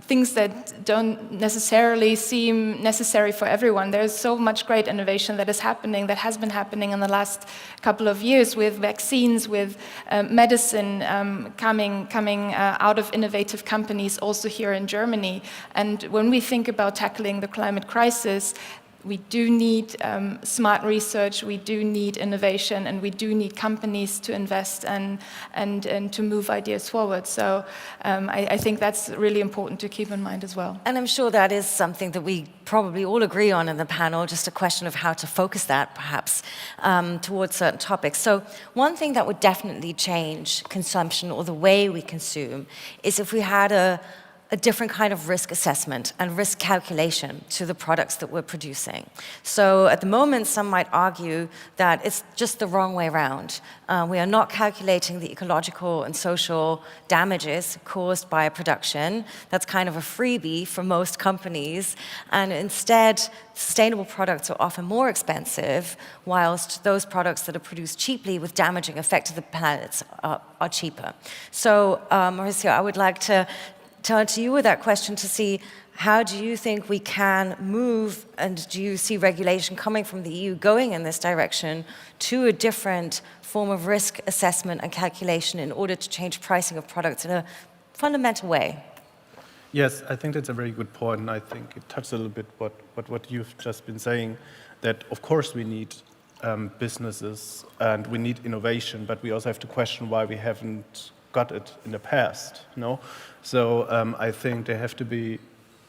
things that don't necessarily seem necessary for everyone. There's so much great innovation that is happening, that has been happening in the last couple of years with vaccines, with medicine coming out of innovative companies also here in Germany. And when we think about tackling the climate crisis, we do need smart research, we do need innovation, and we do need companies to invest and to move ideas forward. So I think that's really important to keep in mind as well. And I'm sure that is something that we probably all agree on in the panel, just a question of how to focus that perhaps towards certain topics. So one thing that would definitely change consumption or the way we consume is if we had a different kind of risk assessment and risk calculation to the products that we're producing. So at the moment, some might argue that it's just the wrong way around. We are not calculating the ecological and social damages caused by a production. That's kind of a freebie for most companies. And instead, sustainable products are often more expensive, whilst those products that are produced cheaply with damaging effect to the planet are cheaper. So, Mauricio, I would like to turn to you with that question to see how do you think we can move, and do you see regulation coming from the EU going in this direction to a different form of risk assessment and calculation in order to change pricing of products in a fundamental way? Yes, I think that's a very good point, and I think it touches a little bit what you've just been saying, that of course we need businesses and we need innovation, but we also have to question why we haven't got it in the past, no? So I think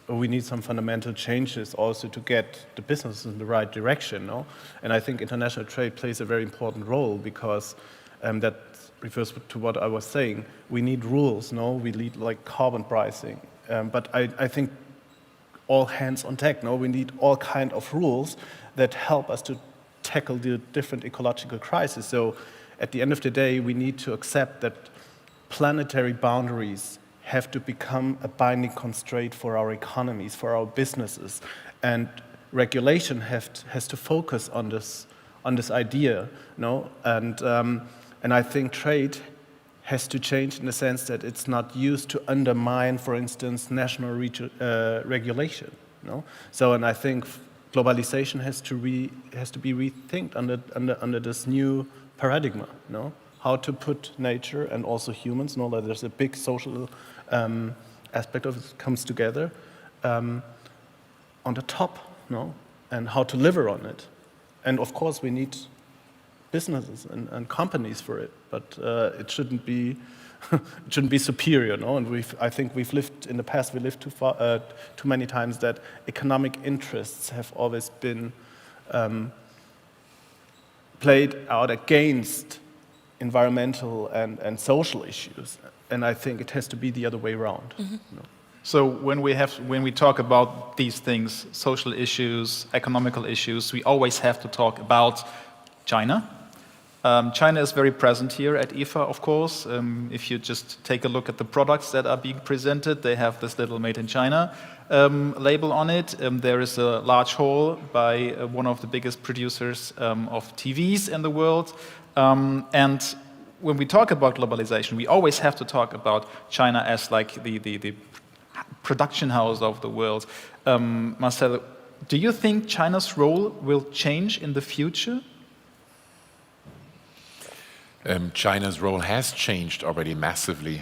we need some fundamental changes also to get the business in the right direction, no? And I think international trade plays a very important role because that refers to what I was saying. We need rules, no? We need like carbon pricing, but I think all hands on deck, no? We need all kind of rules that help us to tackle the different ecological crises. So at the end of the day, we need to accept that planetary boundaries have to become a binding constraint for our economies, for our businesses, and regulation has to focus on this idea, no? And I think trade has to change in the sense that it's not used to undermine, for instance, national regulation, no? So, and I think globalization has to be rethinked under this new paradigm, no? How to put nature and also humans, know that there's a big social aspect of it comes together on the top, no? And how to deliver on it. And of course we need businesses and companies for it, but it shouldn't be superior, no? And I think we've lived in the past. We lived too many times that economic interests have always been played out against environmental and social issues, and I think it has to be the other way around. Mm-hmm. You know? So when we talk about these things, social issues, economical issues, we always have to talk about China. China is very present here at IFA, of course. If you just take a look at the products that are being presented, they have this little Made in China label on it. There is a large hall by one of the biggest producers of TVs in the world. And when we talk about globalization, we always have to talk about China as like the production house of the world. Marcel, do you think China's role will change in the future? China's role has changed already massively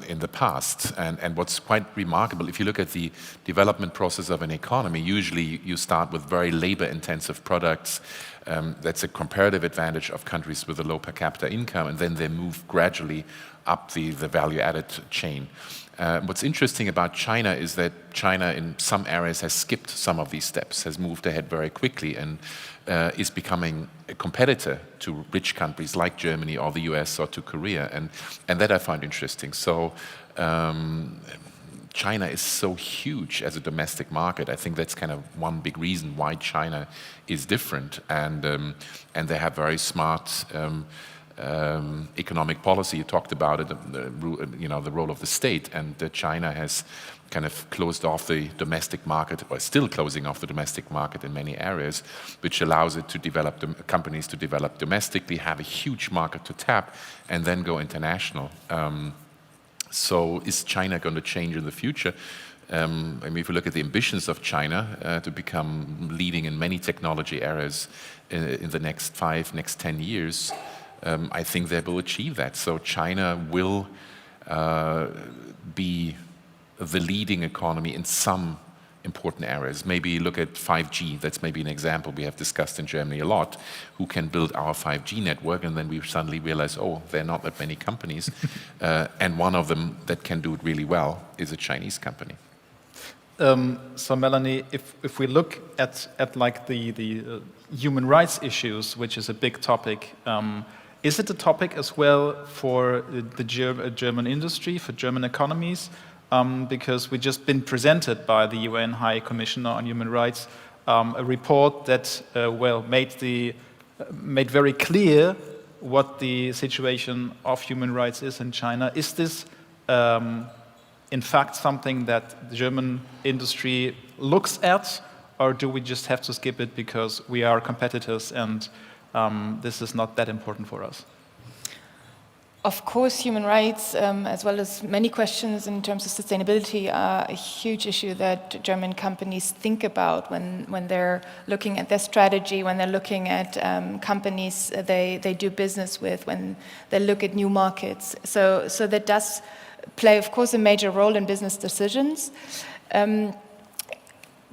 in the past. And what's quite remarkable, if you look at the development process of an economy, usually you start with very labor-intensive products. That's a comparative advantage of countries with a low per capita income, and then they move gradually up the value-added chain. What's interesting about China is that China in some areas has skipped some of these steps, has moved ahead very quickly, and is becoming a competitor to rich countries like Germany or the US or to Korea, and that I find interesting. So China is so huge as a domestic market. I think that's kind of one big reason why China is different, and they have very smart economic policy. You talked about it, the role of the state, and China has kind of closed off the domestic market, or still closing off the domestic market in many areas, which allows it to develop companies to develop domestically, have a huge market to tap, and then go international. So is China going to change in the future? I mean, if you look at the ambitions of China to become leading in many technology areas in the next 10 years, I think they will achieve that. So China will be the leading economy in some important areas. Maybe look at 5G. That's maybe an example we have discussed in Germany a lot. Who can build our 5G network? And then we suddenly realize, oh, there are not that many companies. And one of them that can do it really well is a Chinese company. So Melanie, if we look at like the human rights issues, which is a big topic, is it a topic as well for the German industry, for German economies? Because we've just been presented by the UN High Commissioner on Human Rights a report that made very clear what the situation of human rights is in China. Is this in fact something that the German industry looks at, or do we just have to skip it because we are competitors and this is not that important for us? Of course, human rights, as well as many questions in terms of sustainability, are a huge issue that German companies think about when they're looking at their strategy, when they're looking at companies they do business with, when they look at new markets. So that does play, of course, a major role in business decisions.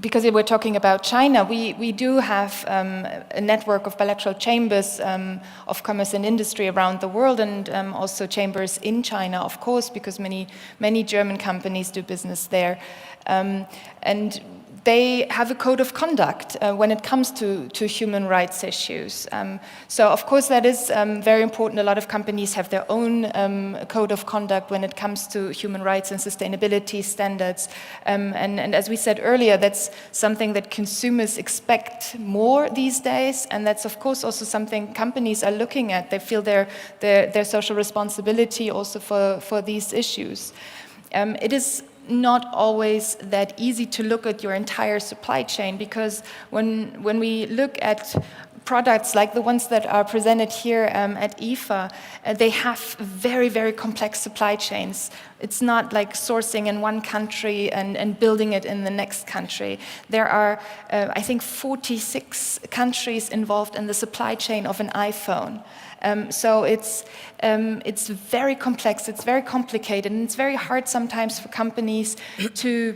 Because we're talking about China, we do have a network of bilateral chambers of commerce and industry around the world, and also chambers in China, of course, because many German companies do business there. And they have a code of conduct when it comes to human rights issues. So, of course, that is very important. A lot of companies have their own code of conduct when it comes to human rights and sustainability standards. And as we said earlier, that's something that consumers expect more these days. And that's, of course, also something companies are looking at. They feel their social responsibility also for these issues. It is not always that easy to look at your entire supply chain, because when we look at products like the ones that are presented here at IFA, they have very, very complex supply chains. It's not like sourcing in one country and building it in the next country. There are, I think, 46 countries involved in the supply chain of an iPhone. So it's very complex, it's very complicated, and it's very hard sometimes for companies to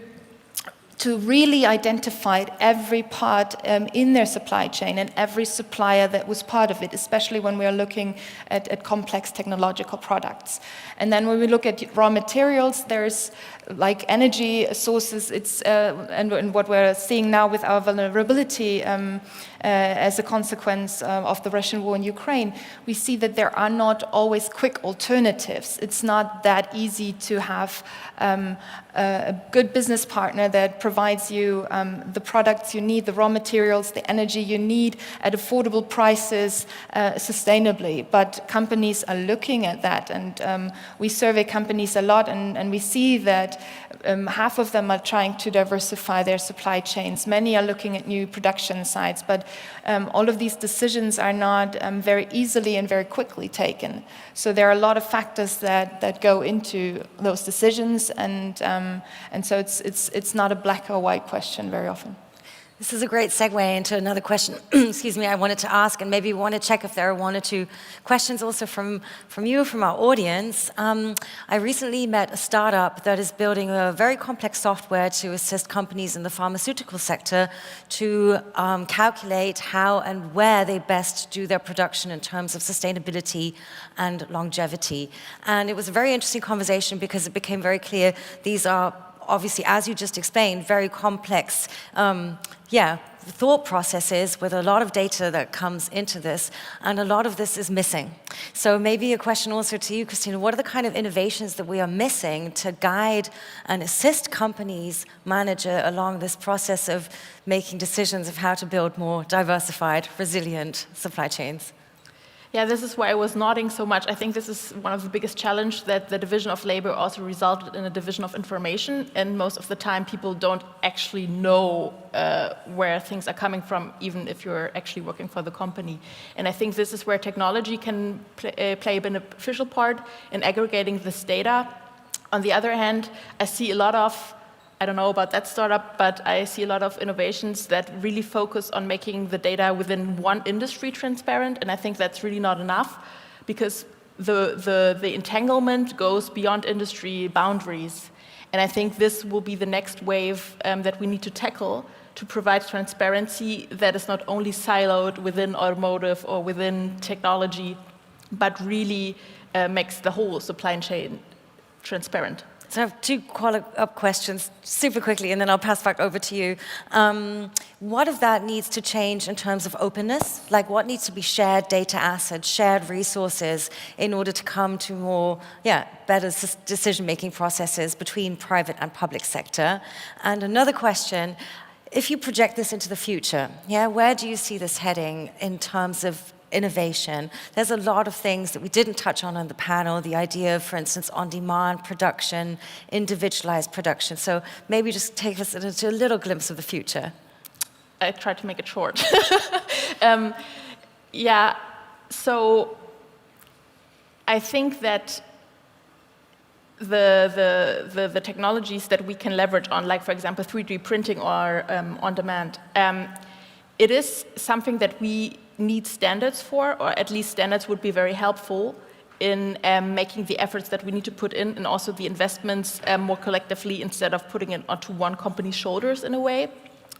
really identify every part in their supply chain and every supplier that was part of it, especially when we are looking at complex technological products. And then when we look at raw materials, there's like energy sources, and what we're seeing now with our vulnerability as a consequence of the Russian war in Ukraine, we see that there are not always quick alternatives. It's not that easy to have a good business partner that provides you the products you need, the raw materials, the energy you need at affordable prices sustainably. But companies are looking at that, and we survey companies a lot, and we see that half of them are trying to diversify their supply chains. Many are looking at new production sites, but all of these decisions are not very easily and very quickly taken. So there are a lot of factors that go into those decisions, and so it's not a black or white question very often. This is a great segue into another question, excuse me, I wanted to ask, and maybe we want to check if there are one or two questions also from you, from our audience. I recently met a startup that is building a very complex software to assist companies in the pharmaceutical sector to calculate how and where they best do their production in terms of sustainability and longevity. And it was a very interesting conversation because it became very clear these are obviously, as you just explained, very complex thought processes with a lot of data that comes into this, and a lot of this is missing. So maybe a question also to you, Christina, what are the kind of innovations that we are missing to guide and assist companies manage along this process of making decisions of how to build more diversified, resilient supply chains? Yeah, this is why I was nodding so much. I think this is one of the biggest challenges, that the division of labor also resulted in a division of information, and most of the time people don't actually know where things are coming from, even if you're actually working for the company. And I think this is where technology can play a beneficial part in aggregating this data. On the other hand, I see a lot of, I don't know about that startup, but I see a lot of innovations that really focus on making the data within one industry transparent, and I think that's really not enough, because the entanglement goes beyond industry boundaries. And I think this will be the next wave that we need to tackle to provide transparency that is not only siloed within automotive or within technology, but really makes the whole supply chain transparent. So I have two follow-up questions super quickly, and then I'll pass back over to you. What of that needs to change in terms of openness? Like, what needs to be shared data assets, shared resources, in order to come to more, better decision-making processes between private and public sector? And another question, if you project this into the future, where do you see this heading in terms of innovation? There's a lot of things that we didn't touch on the panel, the idea of, for instance, on-demand production, individualized production. So maybe just take us into a little glimpse of the future. I tried to make it short. So I think that the technologies that we can leverage on, like, for example, 3D printing or on-demand, it is something that we need standards for, or at least standards would be very helpful in making the efforts that we need to put in, and also the investments more collectively, instead of putting it onto one company's shoulders in a way.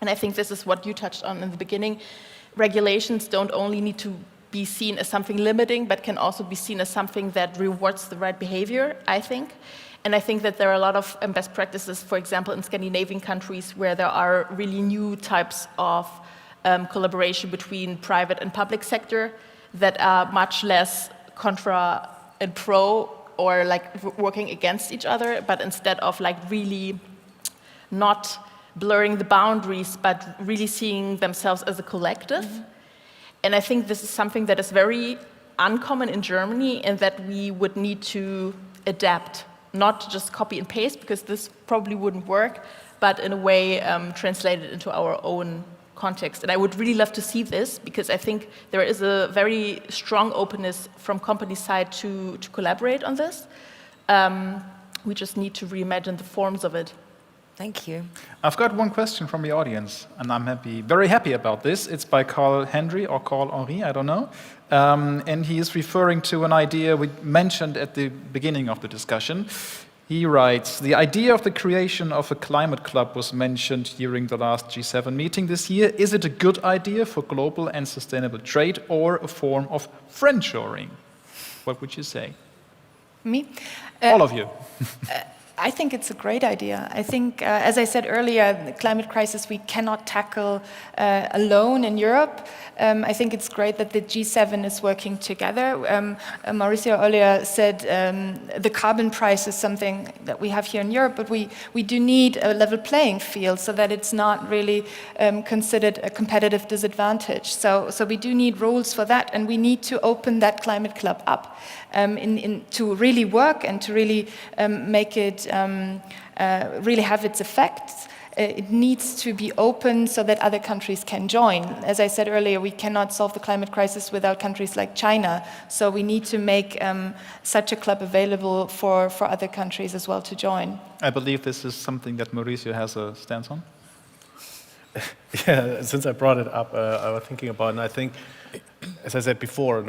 And I think this is what you touched on in the beginning. Regulations don't only need to be seen as something limiting, but can also be seen as something that rewards the right behavior, I think. And I think that there are a lot of best practices, for example, in Scandinavian countries, where there are really new types of collaboration between private and public sector that are much less contra and pro, or like working against each other, but instead of like really not blurring the boundaries, but really seeing themselves as a collective. And I think this is something that is very uncommon in Germany, and that we would need to adapt, not just copy and paste, because this probably wouldn't work, but in a way translate it into our own context. And I would really love to see this, because I think there is a very strong openness from company side to collaborate on this. We just need to reimagine the forms of it. Thank you. I've got one question from the audience, and I'm very happy about this. It's by Carl Henry, or Carl Henry, I don't know. And he is referring to an idea we mentioned at the beginning of the discussion. He writes, the idea of the creation of a climate club was mentioned during the last G7 meeting this year. Is it a good idea for global and sustainable trade, or a form of friendshoring? What would you say? Me? All of you. I think it's a great idea. I think, as I said earlier, the climate crisis we cannot tackle alone in Europe. I think it's great that the G7 is working together. Mauricio earlier said the carbon price is something that we have here in Europe, but we do need a level playing field so that it's not really considered a competitive disadvantage. So we do need rules for that, and we need to open that climate club up to really work and to really make it really have its effects. It needs to be open so that other countries can join. As I said earlier, we cannot solve the climate crisis without countries like China. So we need to make such a club available for other countries as well to join. I believe this is something that Mauricio has a stance on. Yeah, since I brought it up, I was thinking about it, and I think, as I said before,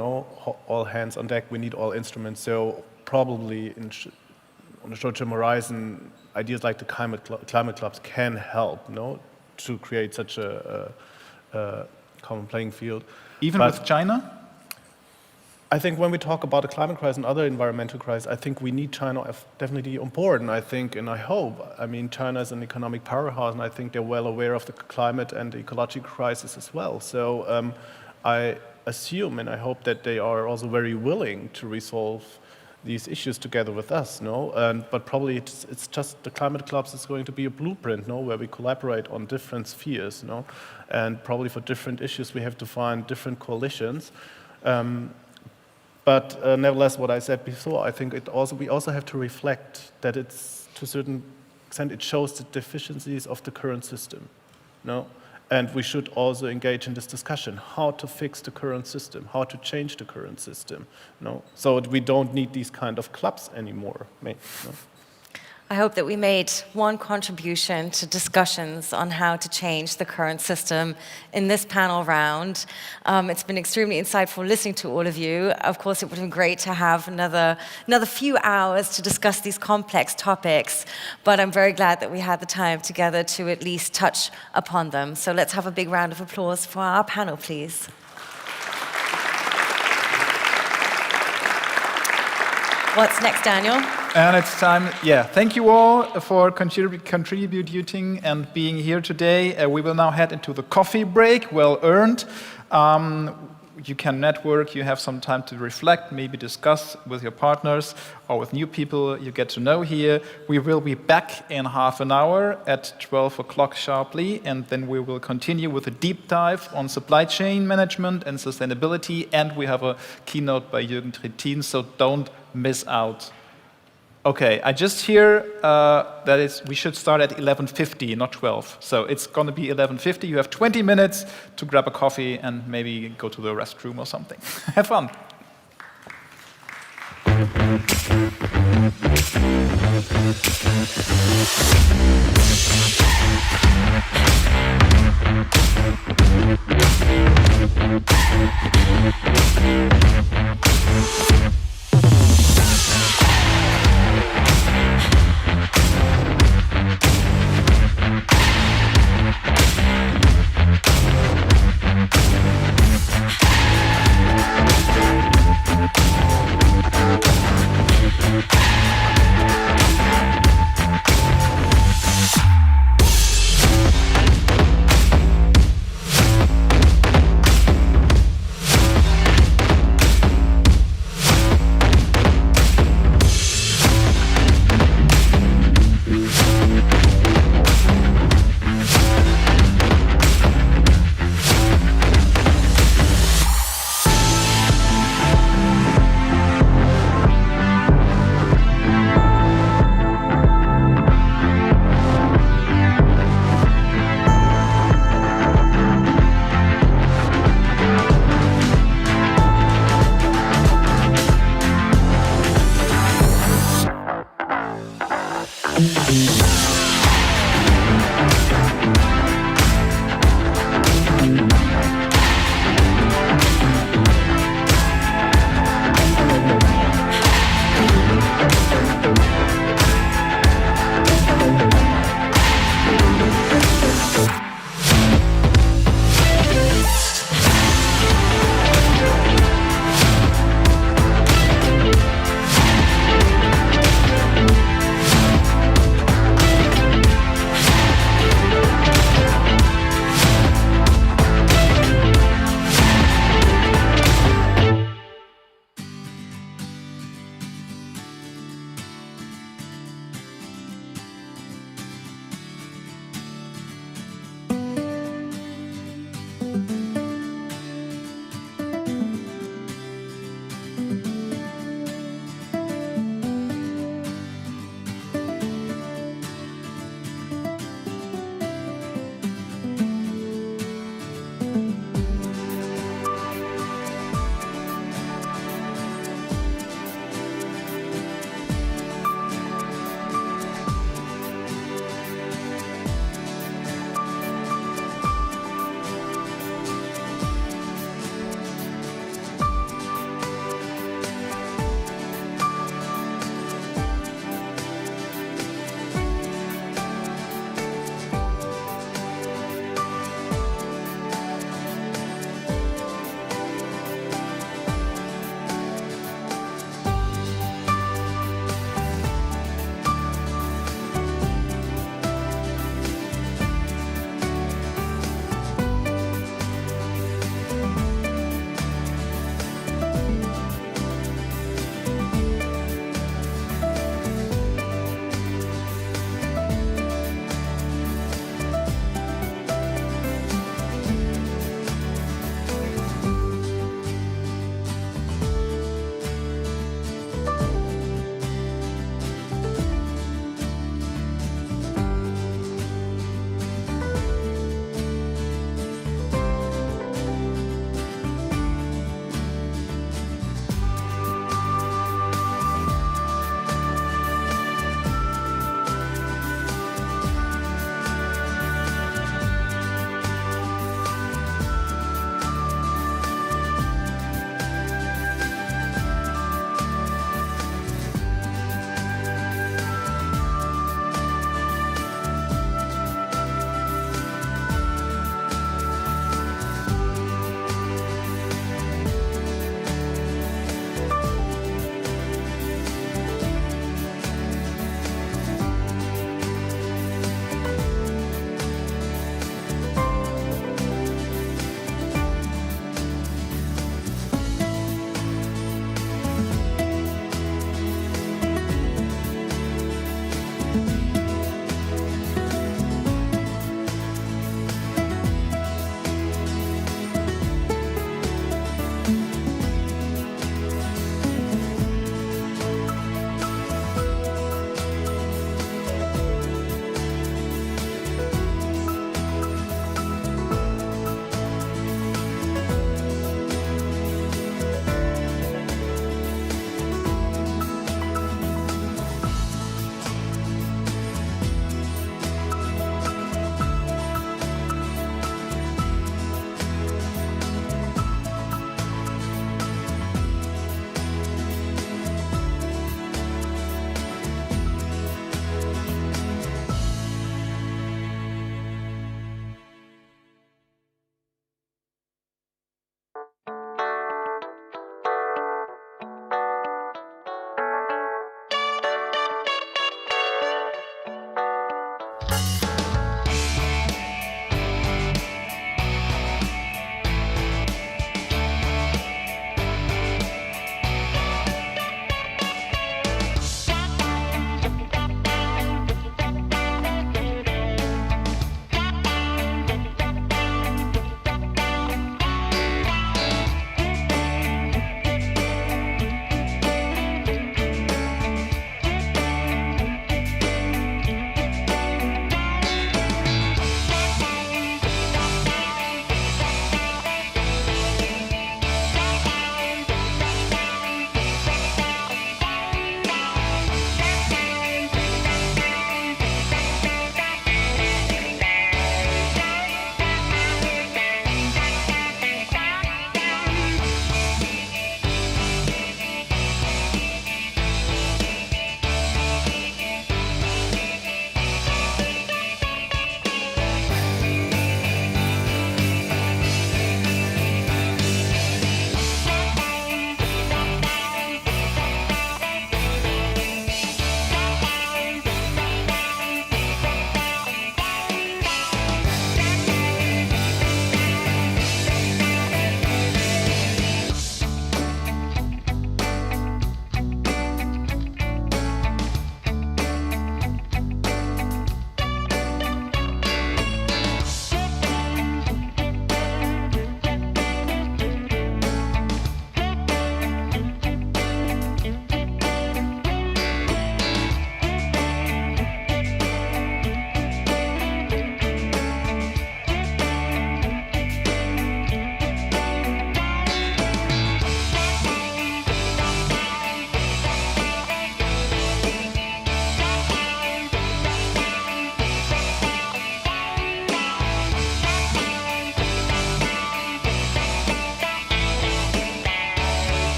all hands on deck, we need all instruments. So probably on the short-term horizon, ideas like the climate clubs can help, to create such a common playing field. Even with China? I think when we talk about the climate crisis and other environmental crises, I think we need China definitely on board. And I think, and I hope, China is an economic powerhouse, and I think they're well aware of the climate and the ecological crisis as well. So I assume and I hope that they are also very willing to resolve these issues together with us, but probably it's just the climate clubs is going to be a blueprint, where we collaborate on different spheres, and probably for different issues we have to find different coalitions. But nevertheless, what I said before, I think we also have to reflect that it's, to a certain extent, it shows the deficiencies of the current system. No? And we should also engage in this discussion, how to fix the current system, how to change the current system. No? So we don't need these kind of clubs anymore. No? I hope that we made one contribution to discussions on how to change the current system in this panel round. It's been extremely insightful listening to all of you. Of course, it would have been great to have another few hours to discuss these complex topics, but I'm very glad that we had the time together to at least touch upon them. So let's have a big round of applause for our panel, please. What's next, Daniel? And it's time, thank you all for contributing and being here today. We will now head into the coffee break, well earned. You can network, you have some time to reflect, maybe discuss with your partners or with new people you get to know here. We will be back in half an hour at 12 o'clock sharply, and then we will continue with a deep dive on supply chain management and sustainability, and we have a keynote by Jürgen Trittin, so don't miss out. Okay, I just hear we should start at 11:50, not 12. So it's going to be 11:50. You have 20 minutes to grab a coffee and maybe go to the restroom or something. Have fun.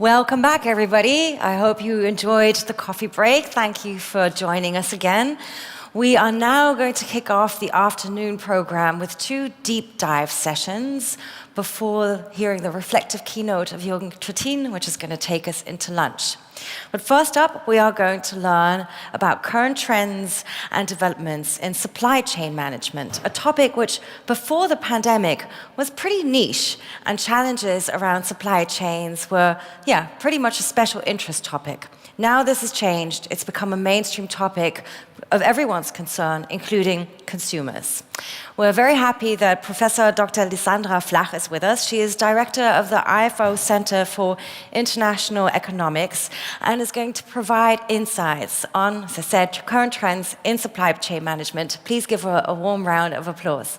Welcome back, everybody. I hope you enjoyed the coffee break. Thank you for joining us again. We are now going to kick off the afternoon program with 2 deep dive sessions before hearing the reflective keynote of Jürgen Trittin, which is going to take us into lunch. But first up, we are going to learn about current trends and developments in supply chain management, a topic which, before the pandemic, was pretty niche, and challenges around supply chains were, pretty much a special interest topic. Now this has changed. It's become a mainstream topic of everyone's concern, including consumers. We're very happy that Professor Dr. Lissandra Flach is with us. She is director of the IFA Center for International Economics and is going to provide insights on, as I said, current trends in supply chain management. Please give her a warm round of applause.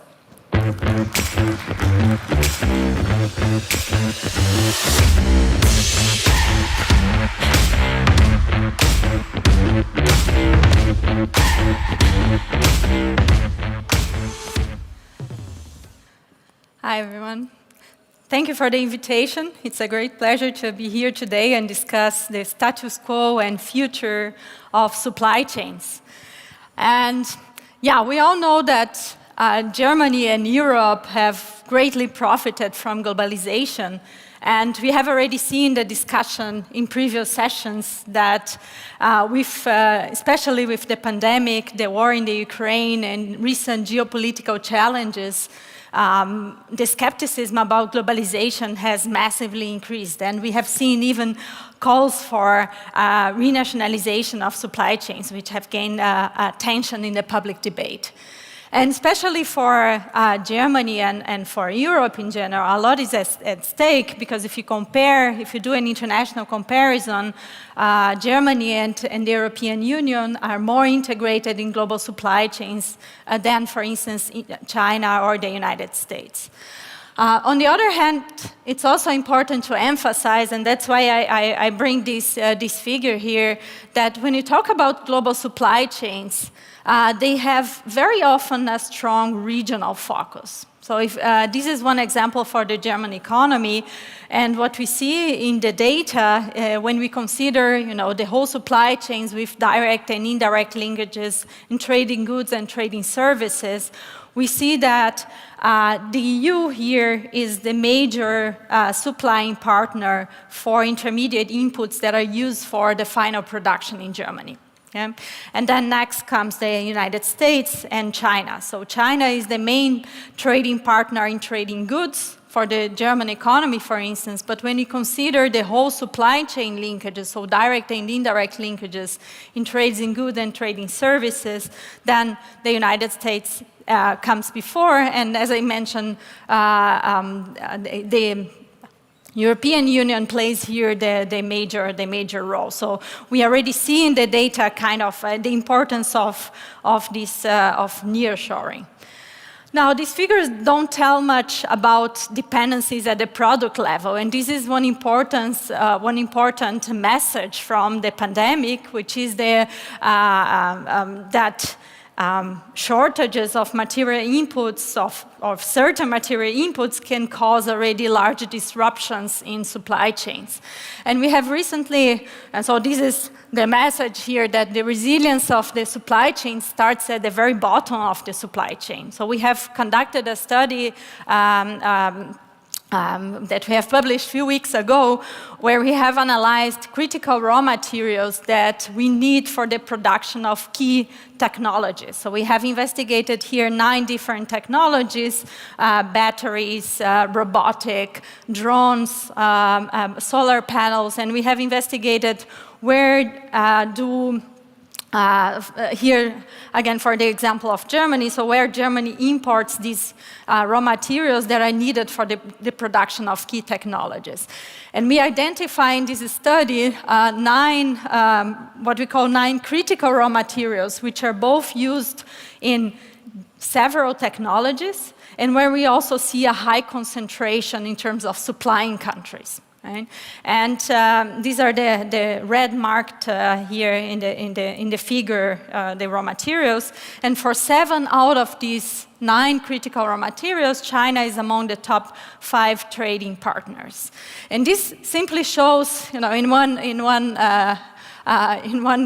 Hi, everyone. Thank you for the invitation. It's a great pleasure to be here today and discuss the status quo and future of supply chains. And we all know that Germany and Europe have greatly profited from globalization. And we have already seen the discussion in previous sessions that especially with the pandemic, the war in the Ukraine, and recent geopolitical challenges, the skepticism about globalization has massively increased. And we have seen even calls for renationalization of supply chains, which have gained attention in the public debate. And especially for Germany and for Europe in general, a lot is at stake, because if you do an international comparison, Germany and the European Union are more integrated in global supply chains than, for instance, China or the United States. On the other hand, it's also important to emphasize, and that's why I bring this figure here, that when you talk about global supply chains, they have very often a strong regional focus. So if, this is one example for the German economy, and what we see in the data when we consider the whole supply chains with direct and indirect linkages in trading goods and trading services, we see that the EU here is the major supplying partner for intermediate inputs that are used for the final production in Germany. Yeah? And then next comes the United States and China. So China is the main trading partner in trading goods for the German economy, for instance. But when you consider the whole supply chain linkages, so direct and indirect linkages in trading goods and trading services, then the United States comes before. And as I mentioned, the European Union plays here the major role. So we already see in the data kind of the importance of nearshoring. Now, these figures don't tell much about dependencies at the product level, and this is one important message from the pandemic, which is that shortages of material inputs, of certain material inputs, can cause already large disruptions in supply chains. And we have recently, and so this is the message here, that the resilience of the supply chain starts at the very bottom of the supply chain. So we have conducted a study that we have published a few weeks ago, where we have analyzed critical raw materials that we need for the production of key technologies. So we have investigated here 9 different technologies: batteries, robotic, drones, solar panels, and we have investigated where here, again, for the example of Germany, so where Germany imports these raw materials that are needed for the production of key technologies. And we identify in this study 9, what we call 9 critical raw materials, which are both used in several technologies, and where we also see a high concentration in terms of supplying countries. Right? And these are the red marked here in the figure, the raw materials. And for 7 out of these 9 critical raw materials, China is among the top 5 trading partners. And this simply shows, in one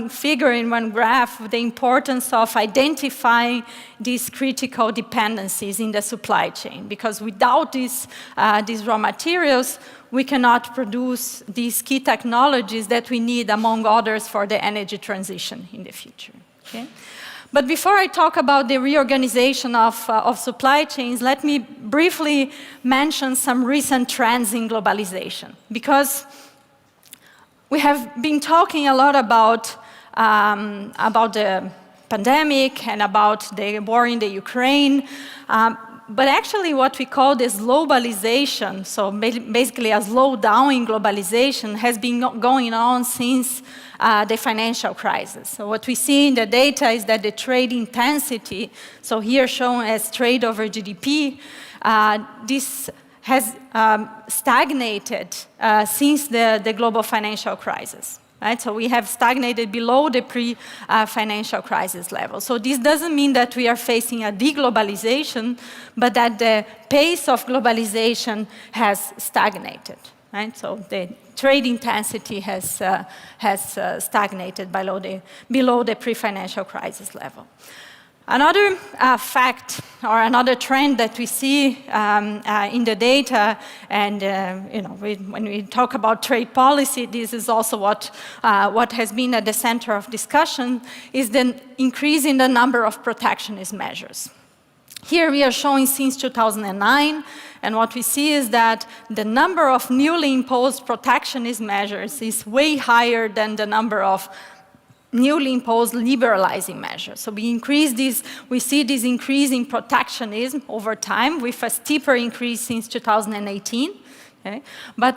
figure, in one graph, the importance of identifying these critical dependencies in the supply chain. Because without these raw materials, we cannot produce these key technologies that we need, among others, for the energy transition in the future. Okay? But before I talk about the reorganization of supply chains, let me briefly mention some recent trends in globalization. Because we have been talking a lot about the pandemic and about the war in the Ukraine. But actually what we call this globalization, so basically a slowdown in globalization, has been going on since the financial crisis. So what we see in the data is that the trade intensity, so here shown as trade over GDP, this has stagnated since the global financial crisis. Right? So we have stagnated below the pre-financial crisis level. So this doesn't mean that we are facing a deglobalization, but that the pace of globalization has stagnated. Right? So the trade intensity has stagnated below the pre-financial crisis level. Another fact or another trend that we see in the data, and when we talk about trade policy, this is also what has been at the center of discussion, is the increase in the number of protectionist measures. Here we are showing since 2009, and what we see is that the number of newly imposed protectionist measures is way higher than the number of newly imposed liberalizing measures. So we see this increase in protectionism over time with a steeper increase since 2018. Okay? But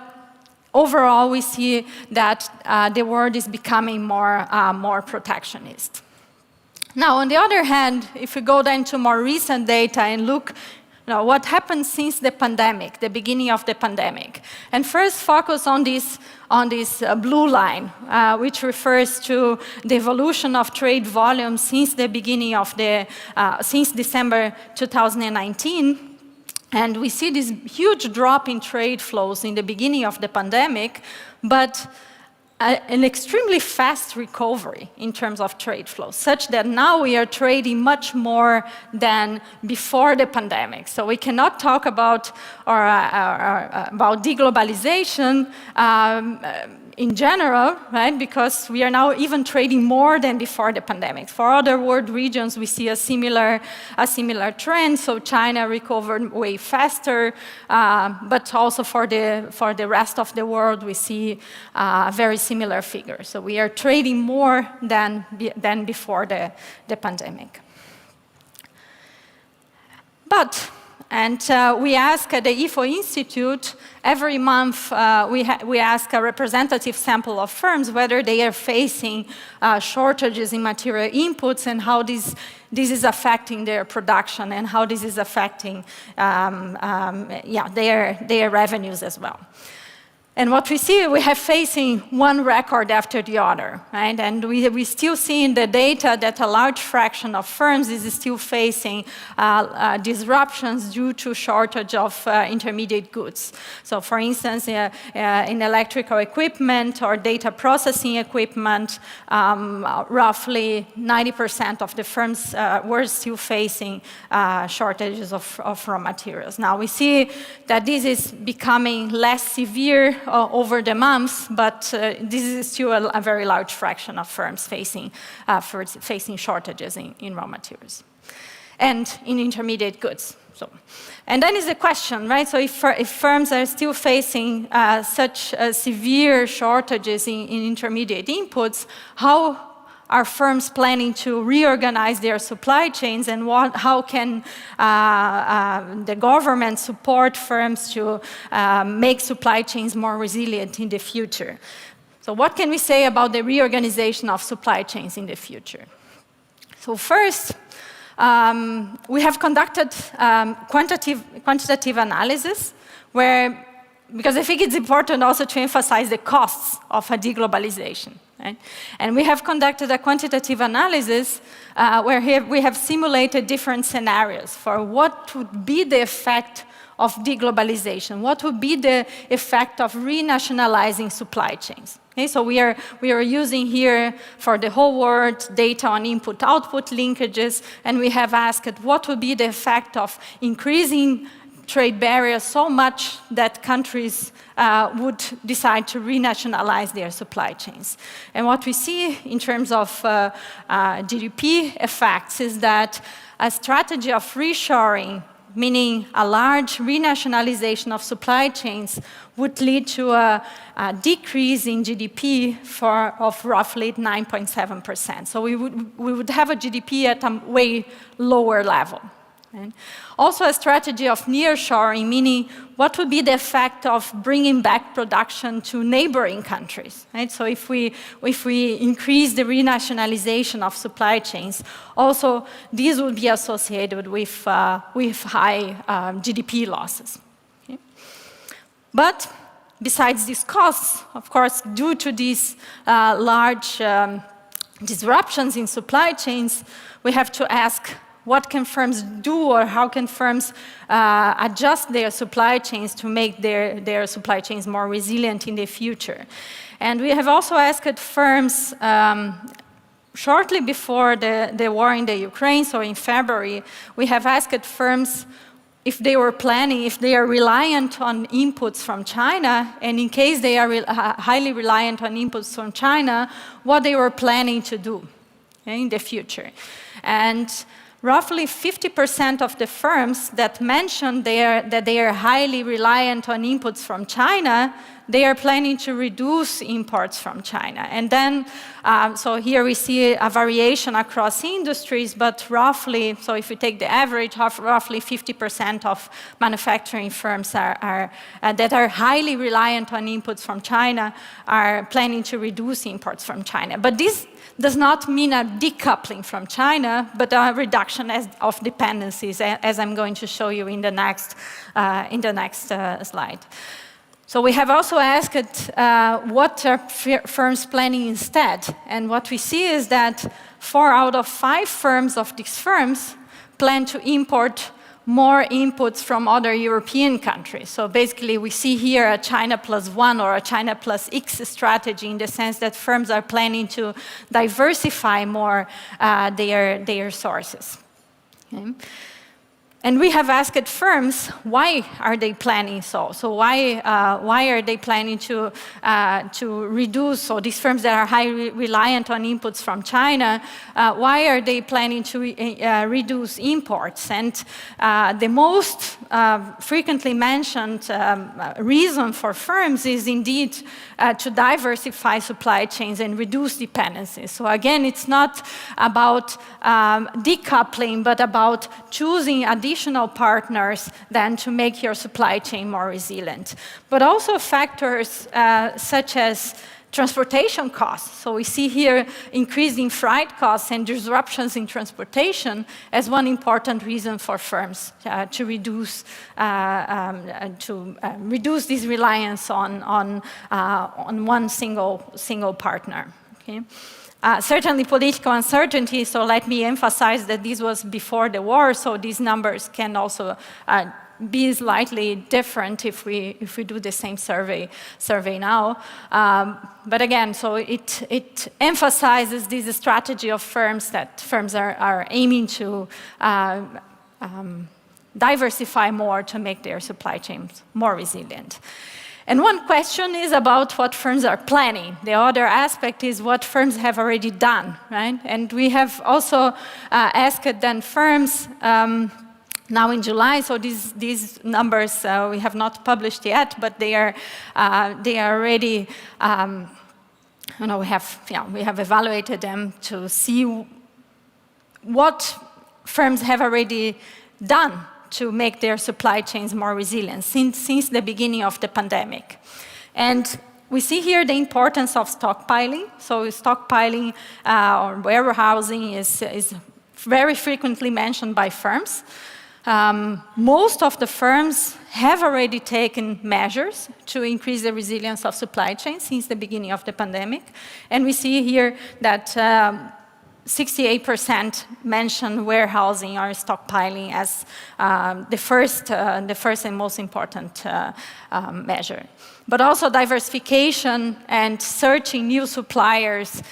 overall, we see that the world is becoming more protectionist. Now, on the other hand, if we go then to more recent data and look what happened since the pandemic, the beginning of the pandemic, and first focus on this blue line, which refers to the evolution of trade volume since the beginning of since December 2019. And we see this huge drop in trade flows in the beginning of the pandemic, but an extremely fast recovery in terms of trade flows, such that now we are trading much more than before the pandemic. So we cannot talk about deglobalization in general, right? Because we are now even trading more than before the pandemic. For other world regions, we see a similar trend. So China recovered way faster, but also for the rest of the world, we see very similar figures. So we are trading more than before the pandemic. But we ask at the IFA Institute, every month we ask a representative sample of firms whether they are facing shortages in material inputs and how this is affecting their production and how this is affecting their revenues as well. And what we see, we have facing one record after the other, right? And we still see in the data that a large fraction of firms is still facing disruptions due to shortage of intermediate goods. So for instance, in electrical equipment or data processing equipment, roughly 90% of the firms were still facing shortages of raw materials. Now we see that this is becoming less severe over the months, but this is still a very large fraction of firms facing shortages in raw materials and in intermediate goods. And then is the question, right? So if firms are still facing such severe shortages in intermediate inputs, how are firms planning to reorganize their supply chains, and how can the government support firms to make supply chains more resilient in the future? So what can we say about the reorganization of supply chains in the future? So first, we have conducted quantitative analysis where because I think it's important also to emphasize the costs of a deglobalization. Right? And we have conducted a quantitative analysis where we have simulated different scenarios for what would be the effect of deglobalization, what would be the effect of renationalizing supply chains. Okay, so we are using here for the whole world data on input-output linkages, and we have asked what would be the effect of increasing trade barriers so much that countries would decide to renationalize their supply chains. And what we see in terms of GDP effects is that a strategy of reshoring, meaning a large renationalization of supply chains, would lead to a decrease in GDP of roughly 9.7%. So we would have a GDP at a way lower level. Right? Also a strategy of nearshoring, meaning what would be the effect of bringing back production to neighboring countries. Right? So if we increase the renationalization of supply chains, also these would be associated with high GDP losses. Okay? But besides these costs, of course, due to these large disruptions in supply chains, we have to ask, what can firms do, or how can firms adjust their supply chains to make their supply chains more resilient in the future? And we have also asked firms, shortly before the war in the Ukraine, so in February, we have asked firms if they were planning, if they are reliant on inputs from China, and in case they are highly reliant on inputs from China, what they were planning to do in the future. And roughly 50% of the firms that mentioned that they are highly reliant on inputs from China, they are planning to reduce imports from China. And then, so here we see a variation across industries, but roughly, so if you take the average, roughly 50% of manufacturing firms that are highly reliant on inputs from China are planning to reduce imports from China. But this does not mean a decoupling from China, but a reduction of dependencies, as I'm going to show you in the next slide. So we have also asked what are firms planning instead, and what we see is that 4 out of 5 firms of these firms plan to import more inputs from other European countries. So basically we see here a China plus 1 or a China plus X strategy, in the sense that firms are planning to diversify more their sources. Okay. And we have asked firms, why are they planning so? So why are they planning to reduce, so these firms that are highly reliant on inputs from China, why are they planning to reduce imports? And the most frequently mentioned reason for firms is indeed to diversify supply chains and reduce dependencies. So again, it's not about decoupling, but about choosing additional partners then to make your supply chain more resilient. But also factors such as transportation costs. So we see here increasing freight costs and disruptions in transportation as one important reason for firms to reduce this reliance on one single partner. Okay? Certainly political uncertainty, so let me emphasize that this was before the war, so these numbers can also be slightly different if we do the same survey now. But again, so it emphasizes this strategy of firms, that firms are aiming to diversify more to make their supply chains more resilient. And one question is about what firms are planning. The other aspect is what firms have already done, right? And we have also asked then firms now in July, so these numbers we have not published yet, but they are already, we have evaluated them to see what firms have already done to make their supply chains more resilient since the beginning of the pandemic. And we see here the importance of stockpiling. So stockpiling or warehousing is very frequently mentioned by firms. Most of the firms have already taken measures to increase the resilience of supply chains since the beginning of the pandemic. And we see here that 68% mention warehousing or stockpiling as the first and most important measure. But also diversification and searching new suppliers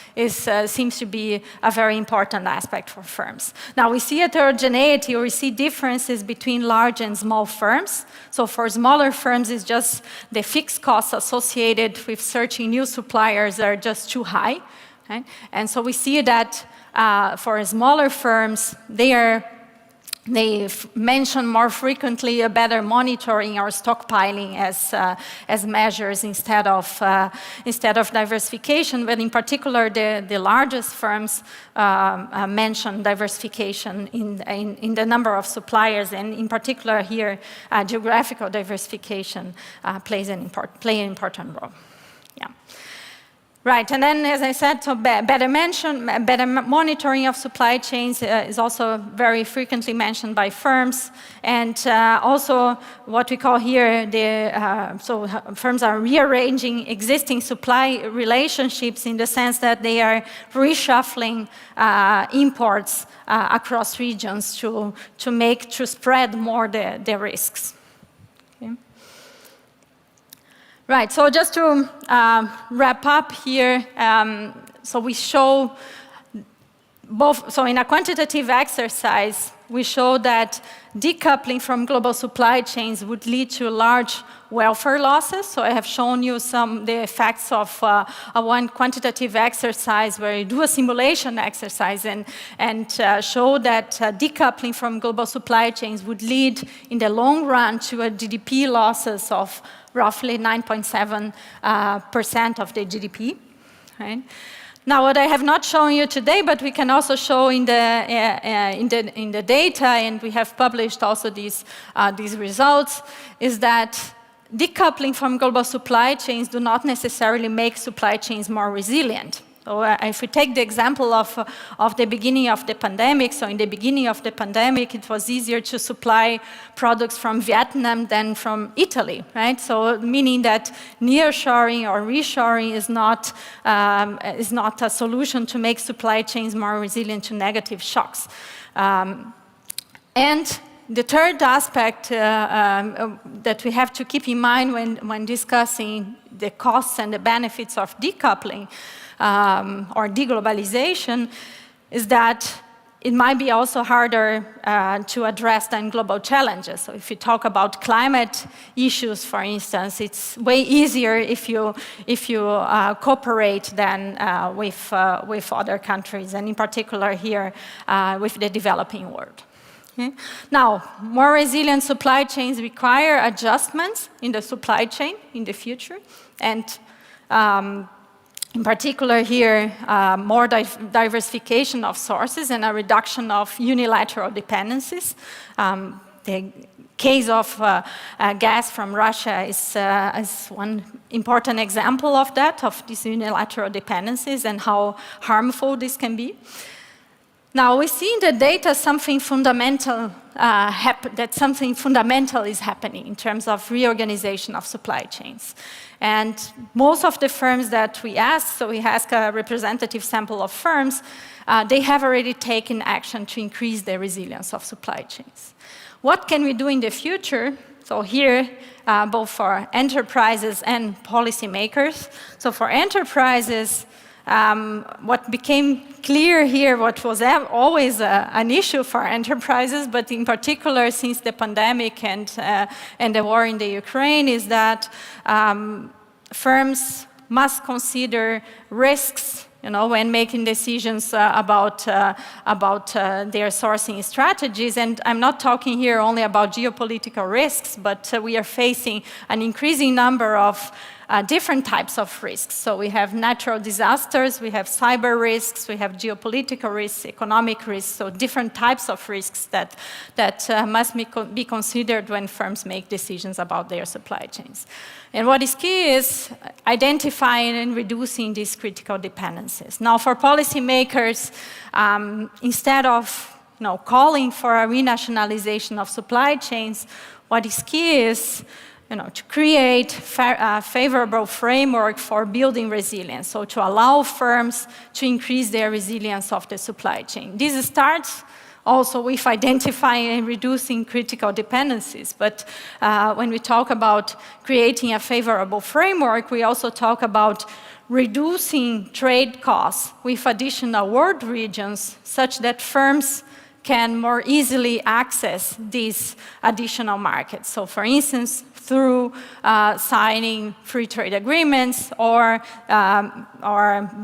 seems to be a very important aspect for firms. Now we see heterogeneity, or we see differences between large and small firms. So for smaller firms, it's just the fixed costs associated with searching new suppliers are just too high. Right? And so we see that for smaller firms, they mention more frequently a better monitoring or stockpiling as measures instead of diversification. But in particular, the largest firms mention diversification in the number of suppliers, and in particular here, geographical diversification play an important role. Yeah. Right, and then, as I said, so better monitoring of supply chains is also very frequently mentioned by firms, and also what we call here so firms are rearranging existing supply relationships in the sense that they are reshuffling imports across regions to spread more the risks. Okay. Right, so just to wrap up here, so we show both, so in a quantitative exercise, we show that decoupling from global supply chains would lead to large welfare losses. So I have shown you the effects of one quantitative exercise where you do a simulation exercise and show that decoupling from global supply chains would lead in the long run to a GDP losses of roughly 9.7% of the GDP. Right? Now, what I have not shown you today, but we can also show in the data, and we have published also these results, is that decoupling from global supply chains do not necessarily make supply chains more resilient. So if we take the example of the beginning of the pandemic, so in the beginning of the pandemic, it was easier to supply products from Vietnam than from Italy, right? So meaning that nearshoring or reshoring is not a solution to make supply chains more resilient to negative shocks. And the third aspect that we have to keep in mind when discussing the costs and the benefits of decoupling or deglobalization is that it might be also harder to address than global challenges. So if you talk about climate issues, for instance, it's way easier if you cooperate than with other countries, and in particular here with the developing world. Okay. Now, more resilient supply chains require adjustments in the supply chain in the future, and in particular here, more diversification of sources and a reduction of unilateral dependencies. The case of gas from Russia is one important example of that, of these unilateral dependencies and how harmful this can be. Now, we see in the data something fundamental, that something fundamental is happening in terms of reorganization of supply chains. And most of the firms that we asked, so we asked a representative sample of firms, they have already taken action to increase the resilience of supply chains. What can we do in the future? So here, both for enterprises and policymakers. So for enterprises, what became clear here, what was always an issue for enterprises, but in particular since the pandemic and the war in the Ukraine, is that firms must consider risks, when making decisions about their sourcing strategies. And I'm not talking here only about geopolitical risks, but we are facing an increasing number of different types of risks. So we have natural disasters, we have cyber risks, we have geopolitical risks, economic risks, so different types of risks that must be considered when firms make decisions about their supply chains. And what is key is identifying and reducing these critical dependencies. Now, for policymakers, instead of calling for a renationalization of supply chains, what is key is to create a favorable framework for building resilience, so to allow firms to increase their resilience of the supply chain. This starts also with identifying and reducing critical dependencies. But when we talk about creating a favorable framework, we also talk about reducing trade costs with additional world regions such that firms can more easily access these additional markets. So for instance, through signing free trade agreements or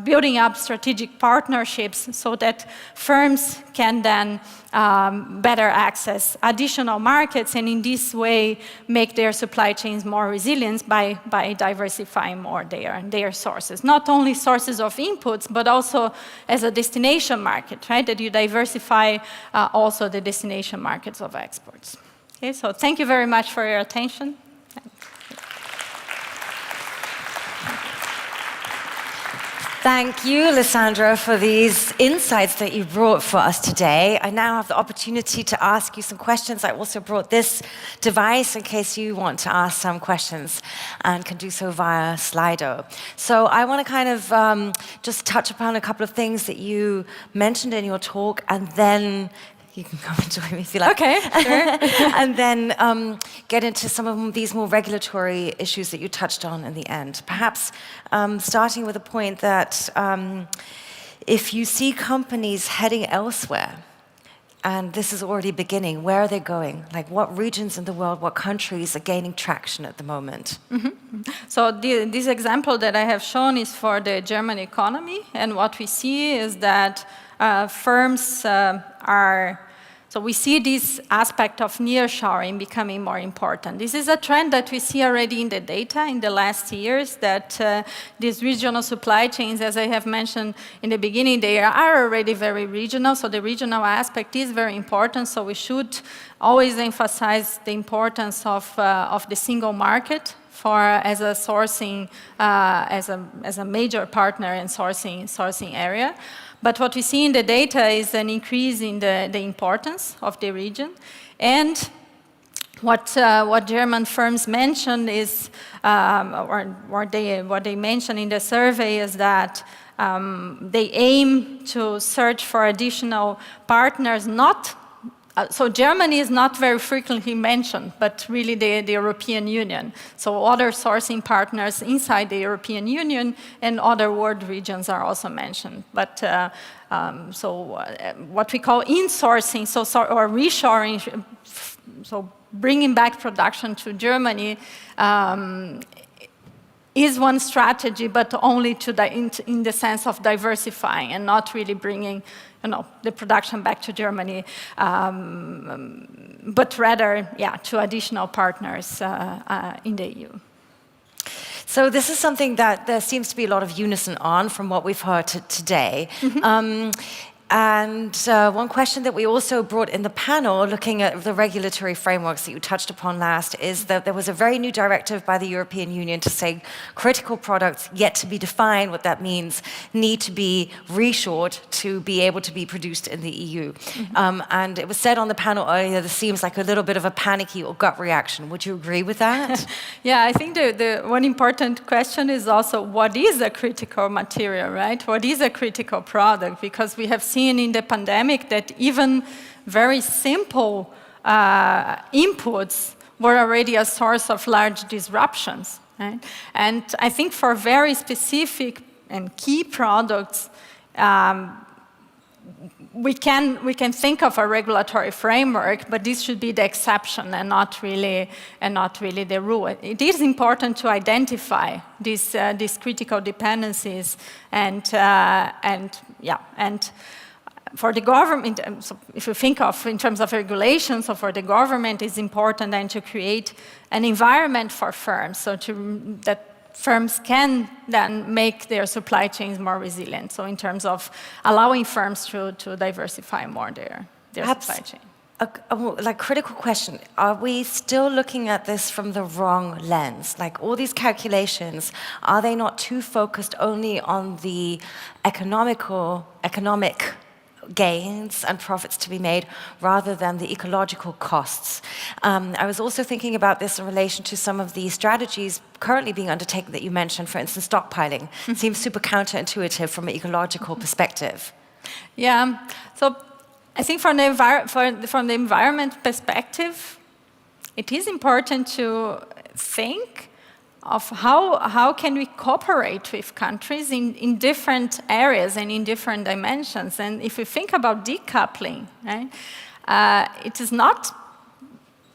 building up strategic partnerships so that firms can then better access additional markets and in this way make their supply chains more resilient by diversifying more their sources. Not only sources of inputs, but also as a destination market, right? That you diversify also the destination markets of exports. Okay, so thank you very much for your attention. Thank you, Lissandra, for these insights that you brought for us today. I now have the opportunity to ask you some questions. I also brought this device in case you want to ask some questions and can do so via Slido. So I want to kind of just touch upon a couple of things that you mentioned in your talk and then you can come and join me if you like. Okay, sure. And then get into some of these more regulatory issues that you touched on in the end. Perhaps starting with a point that if you see companies heading elsewhere, and this is already beginning, where are they going? Like what regions in the world, what countries are gaining traction at the moment? Mm-hmm. So this example that I have shown is for the German economy, and what we see is that firms so we see this aspect of nearshoring becoming more important. This is a trend that we see already in the data in the last years, that these regional supply chains, as I have mentioned in the beginning, they are already very regional, so the regional aspect is very important, so we should always emphasize the importance of the single market as a sourcing, as a major partner in sourcing area. But what we see in the data is an increase in the importance of the region. And what German firms mention is, what they mention in the survey is that they aim to search for additional partners, so Germany is not very frequently mentioned, but really the European Union. So other sourcing partners inside the European Union and other world regions are also mentioned. But what we call insourcing, or reshoring, so bringing back production to Germany, is one strategy, but only in the sense of diversifying and not really bringing the production back to Germany, but rather, to additional partners in the EU. So this is something that there seems to be a lot of unison on from what we've heard today. Mm-hmm. And one question that we also brought in the panel, looking at the regulatory frameworks that you touched upon last, is that there was a very new directive by the European Union to say critical products, yet to be defined what that means, need to be reshored to be able to be produced in the EU. Mm-hmm. And it was said on the panel earlier, this seems like a little bit of a panicky or gut reaction. Would you agree with that? Yeah, I think the one important question is also, what is a critical material, right? What is a critical product? Because we have seen in the pandemic that even very simple inputs were already a source of large disruptions. Right? And I think for very specific and key products, we can think of a regulatory framework, but this should be the exception and not really the rule. It is important to identify these critical dependencies and for the government, so if you think of in terms of regulation, so for the government, it's important then to create an environment for firms, so that firms can then make their supply chains more resilient. So in terms of allowing firms to diversify more their supply chain. A critical question, are we still looking at this from the wrong lens? Like all these calculations, are they not too focused only on the economic gains and profits to be made rather than the ecological costs. I was also thinking about this in relation to some of the strategies currently being undertaken that you mentioned, for instance, stockpiling. It seems super counterintuitive from an ecological perspective. Yeah, so I think from the environment perspective, it is important to think of how can we cooperate with countries in different areas and in different dimensions. And if we think about decoupling, right, it is not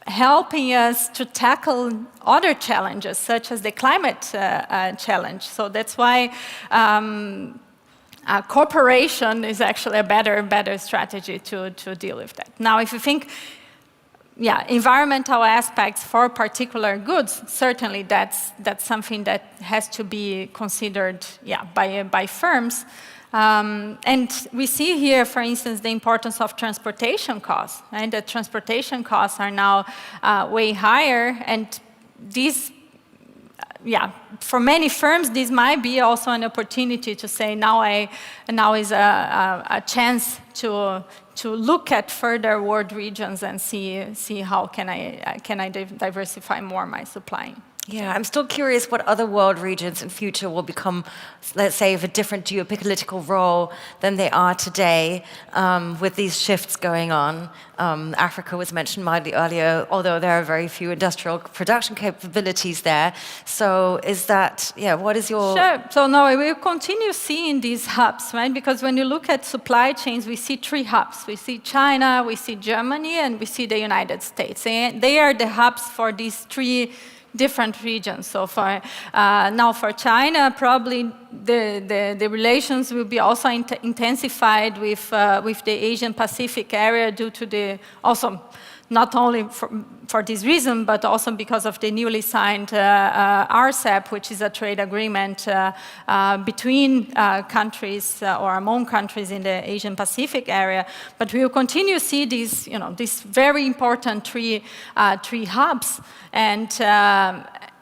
helping us to tackle other challenges, such as the climate challenge. So that's why cooperation is actually a better strategy to deal with that. Now, if you think, environmental aspects for particular goods, certainly that's something that has to be considered, by firms. And we see here, for instance, the importance of transportation costs. Right? The transportation costs are now way higher, and these, for many firms, this might be also an opportunity to say, now is a chance to look at further world regions and see how can I diversify more my supply. Yeah, I'm still curious what other world regions in future will become, let's say, of a different geopolitical role than they are today with these shifts going on. Africa was mentioned mildly earlier, although there are very few industrial production capabilities there. So is that, what is your... Sure. So no, we will continue seeing these hubs, right? Because when you look at supply chains, we see 3 hubs. We see China, we see Germany, and we see the United States. And they are the hubs for these 3 different regions. So for now for China, probably the relations will be also intensified with the Asian Pacific area due to the also not only for this reason, but also because of the newly signed RCEP, which is a trade agreement between countries or among countries in the Asian Pacific area. But we will continue to see these, these very important three hubs.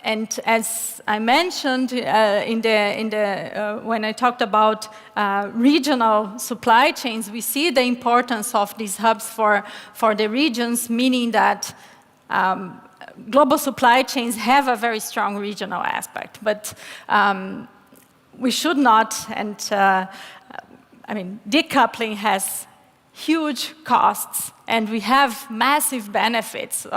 And as I mentioned when I talked about regional supply chains, we see the importance of these hubs for the regions, meaning that global supply chains have a very strong regional aspect. But we should not, and decoupling has huge costs, and we have massive benefits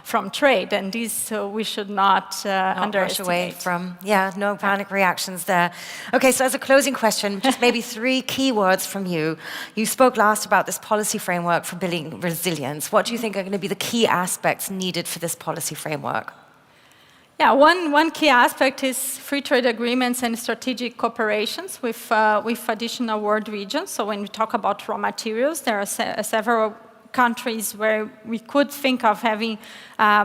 from trade, and these we should not underestimate. Rush away from. No panic reactions there. Okay, so as a closing question, just maybe 3 key words from you. You spoke last about this policy framework for building resilience. What do you think are going to be the key aspects needed for this policy framework? Yeah, one key aspect is free trade agreements and strategic cooperations with additional world regions. So when we talk about raw materials, there are several countries where we could think of having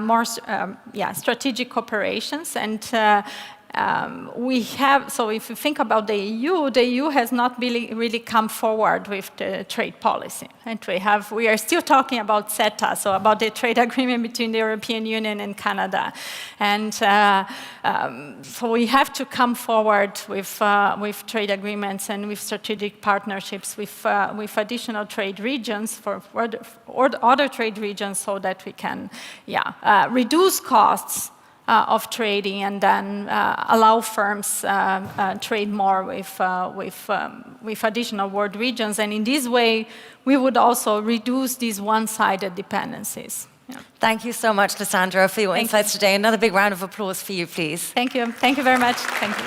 more strategic cooperations. And we have, so if you think about the EU has not really come forward with the trade policy. And we are still talking about CETA, so about the trade agreement between the European Union and Canada. And so we have to come forward with trade agreements and with strategic partnerships with additional trade regions for other trade regions, so that we can reduce costs of trading, and then allow firms trade more with additional world regions. And in this way, we would also reduce these one-sided dependencies. Yeah. Thank you so much, Lissandra, for your insights today. Another big round of applause for you, please. Thank you. Thank you very much. Thank you.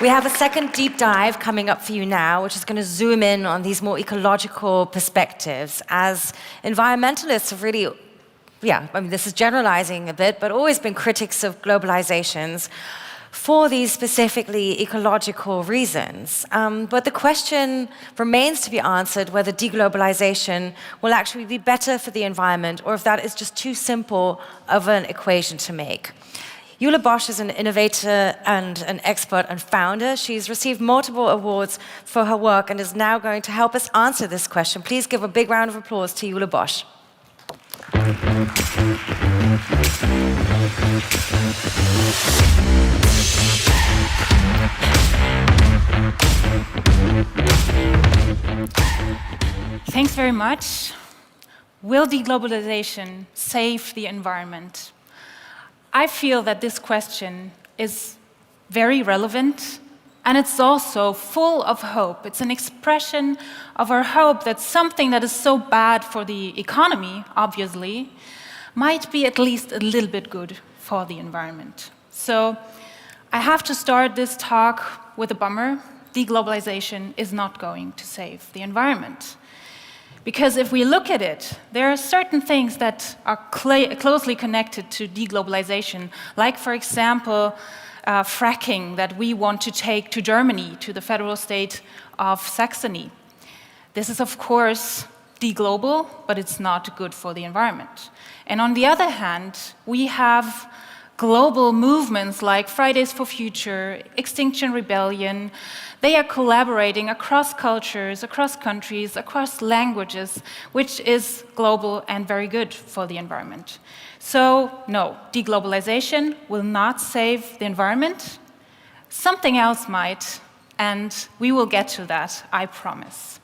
We have a second deep dive coming up for you now, which is going to zoom in on these more ecological perspectives. As environmentalists have really this is generalizing a bit, but always been critics of globalizations for these specifically ecological reasons. But the question remains to be answered whether deglobalization will actually be better for the environment, or if that is just too simple of an equation to make. Miele is an innovator and an expert and founder. She's received multiple awards for her work and is now going to help us answer this question. Please give a big round of applause to Miele. Thanks very much. Will deglobalization save the environment? I feel that this question is very relevant, and it's also full of hope. It's an expression of our hope that something that is so bad for the economy, obviously, might be at least a little bit good for the environment. So I have to start this talk with a bummer. Deglobalization is not going to save the environment. Because if we look at it, there are certain things that are closely connected to deglobalization, like, for example, fracking that we want to take to Germany, to the federal state of Saxony. This is, of course, deglobal, but it's not good for the environment. And on the other hand, we have global movements like Fridays for Future, Extinction Rebellion. They are collaborating across cultures, across countries, across languages, which is global and very good for the environment. So, no, deglobalization will not save the environment. Something else might, and we will get to that, I promise.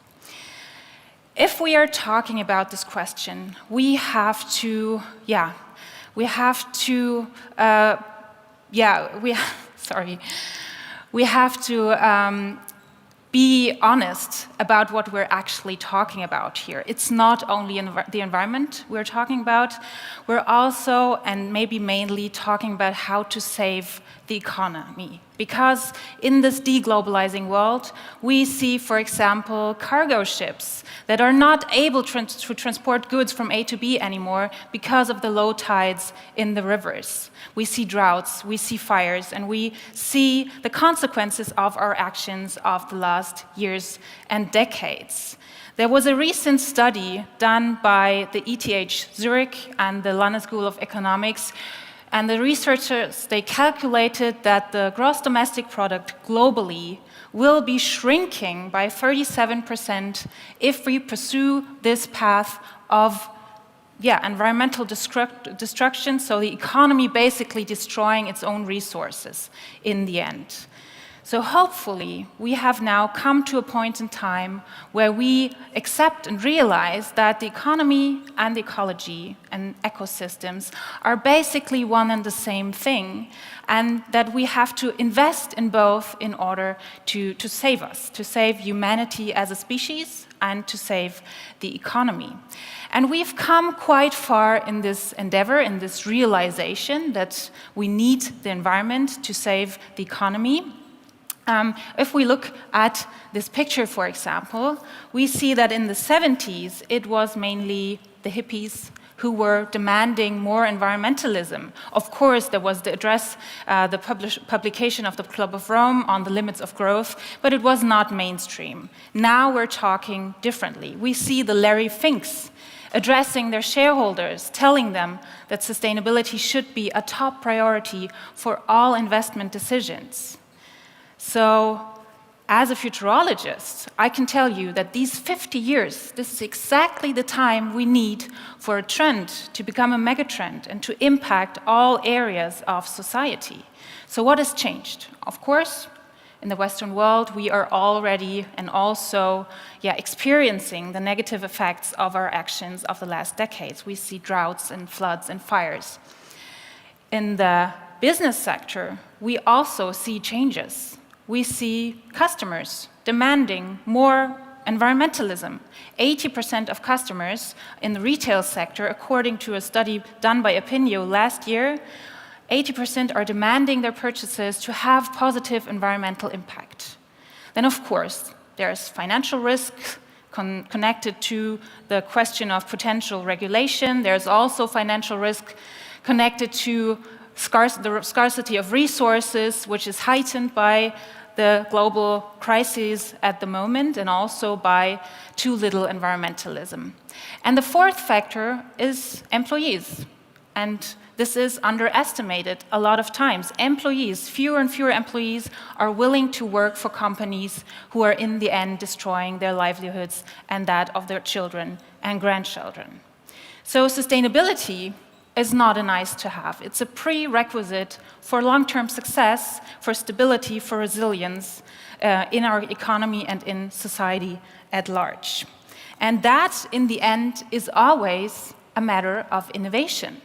If we are talking about this question, we have to, be honest about what we're actually talking about here. It's not only the environment we're talking about, we're also, and maybe mainly, talking about how to save the economy. Because in this deglobalizing world, we see, for example, cargo ships that are not able to transport goods from A to B anymore because of the low tides in the rivers. We see droughts, we see fires, and we see the consequences of our actions of the last years and decades. There was a recent study done by the ETH Zurich and the London School of Economics, and the researchers, they calculated that the gross domestic product globally will be shrinking by 37% if we pursue this path of environmental destruction, so the economy basically destroying its own resources in the end. So hopefully, we have now come to a point in time where we accept and realize that the economy and the ecology and ecosystems are basically one and the same thing, and that we have to invest in both in order to save us, to save humanity as a species, and to save the economy. And we've come quite far in this endeavor, in this realization that we need the environment to save the economy. If we look at this picture, for example, we see that in the 70s, it was mainly the hippies who were demanding more environmentalism. Of course, there was the address, the publication of the Club of Rome on the limits of growth, but it was not mainstream. Now we're talking differently. We see the Larry Finks addressing their shareholders, telling them that sustainability should be a top priority for all investment decisions. So, as a futurologist, I can tell you that these 50 years, this is exactly the time we need for a trend to become a megatrend and to impact all areas of society. So what has changed? Of course, in the Western world, we are already and also experiencing the negative effects of our actions of the last decades. We see droughts and floods and fires. In the business sector, we also see changes. We see customers demanding more environmentalism. 80% of customers in the retail sector, according to a study done by Opinio last year, 80% are demanding their purchases to have positive environmental impact. Then, of course, there's financial risk connected to the question of potential regulation. There's also financial risk connected to the scarcity of resources, which is heightened by the global crises at the moment, and also by too little environmentalism. And the fourth factor is employees. And this is underestimated a lot of times. Employees, fewer and fewer employees are willing to work for companies who are in the end destroying their livelihoods and that of their children and grandchildren. So sustainability is not a nice to have. It's a prerequisite for long-term success, for stability, for resilience in our economy and in society at large. And that, in the end, is always a matter of innovation.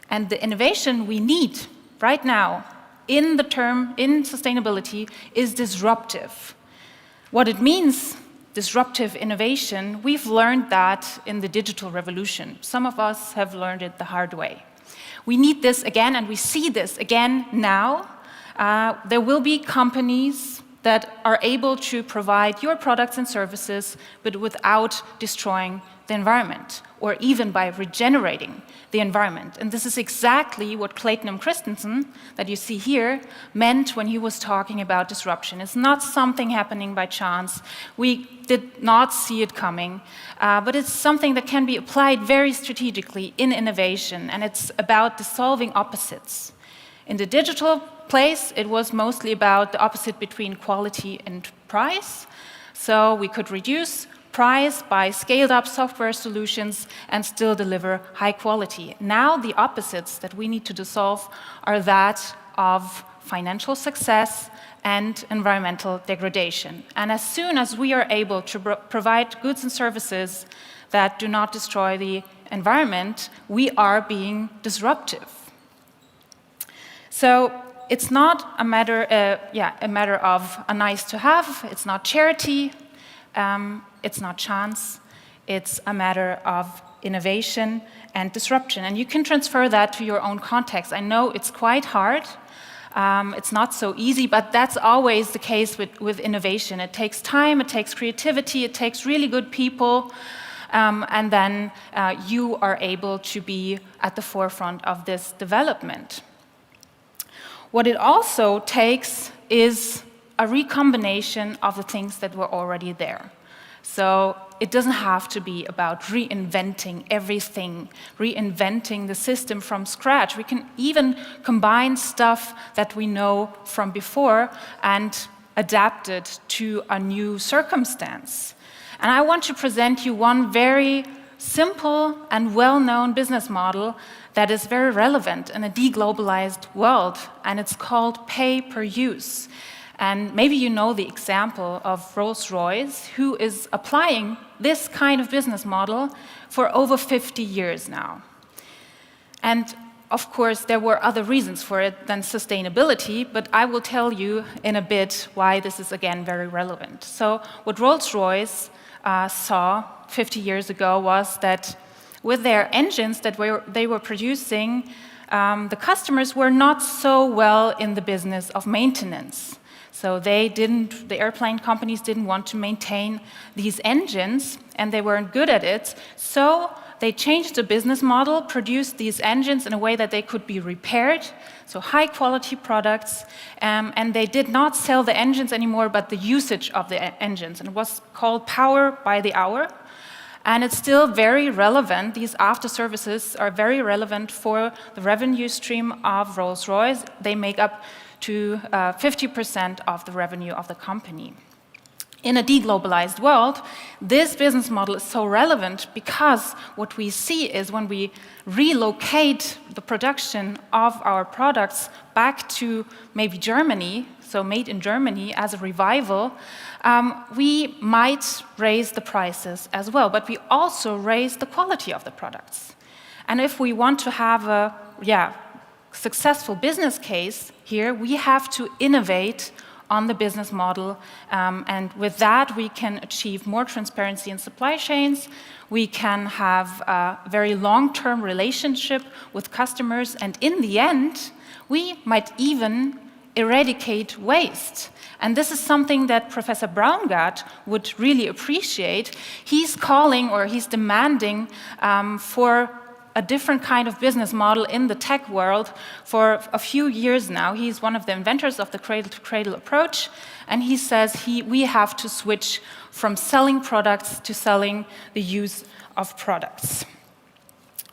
And the innovation we need right now in sustainability is disruptive. What it means, disruptive innovation, we've learned that in the digital revolution. Some of us have learned it the hard way. We need this again, and we see this again now. There will be companies that are able to provide your products and services, but without destroying the environment, or even by regenerating the environment. And this is exactly what Clayton M. Christensen, that you see here, meant when he was talking about disruption. It's not something happening by chance. We did not see it coming, but it's something that can be applied very strategically in innovation, and it's about dissolving opposites. In the digital place, it was mostly about the opposite between quality and price. So we could reduce price by scaled-up software solutions and still deliver high quality. Now the opposites that we need to dissolve are that of financial success and environmental degradation. And as soon as we are able to provide goods and services that do not destroy the environment, we are being disruptive. So it's not a matter of a nice to have. It's not charity. It's not chance. It's a matter of innovation and disruption. And you can transfer that to your own context. I know it's quite hard. It's not so easy, but that's always the case with innovation. It takes time, it takes creativity, it takes really good people, and then you are able to be at the forefront of this development. What it also takes is a recombination of the things that were already there. So it doesn't have to be about reinventing everything, reinventing the system from scratch. We can even combine stuff that we know from before and adapt it to a new circumstance. And I want to present you one very simple and well-known business model that is very relevant in a deglobalized world, and it's called pay-per-use. And maybe you know the example of Rolls-Royce, who is applying this kind of business model for over 50 years now. And of course, there were other reasons for it than sustainability, but I will tell you in a bit why this is, again, very relevant. So what Rolls-Royce saw 50 years ago was that with their engines that they were producing, the customers were not so well in the business of maintenance. So the airplane companies didn't want to maintain these engines, and they weren't good at it. So they changed the business model, produced these engines in a way that they could be repaired, so high-quality products, and they did not sell the engines anymore, but the usage of the engines. And it was called power by the hour. And it's still very relevant. These after-services are very relevant for the revenue stream of Rolls-Royce. They make up to 50% of the revenue of the company. In a deglobalized world, this business model is so relevant because what we see is when we relocate the production of our products back to maybe Germany, so made in Germany as a revival, we might raise the prices as well, but we also raise the quality of the products. And if we want to have a successful business case here, we have to innovate on the business model, and with that we can achieve more transparency in supply chains, we can have a very long-term relationship with customers, and in the end, we might even eradicate waste. And this is something that Professor Braungart would really appreciate. He's calling, or he's demanding for a different kind of business model in the tech world for a few years now. He's one of the inventors of the cradle-to-cradle approach, and he says we have to switch from selling products to selling the use of products.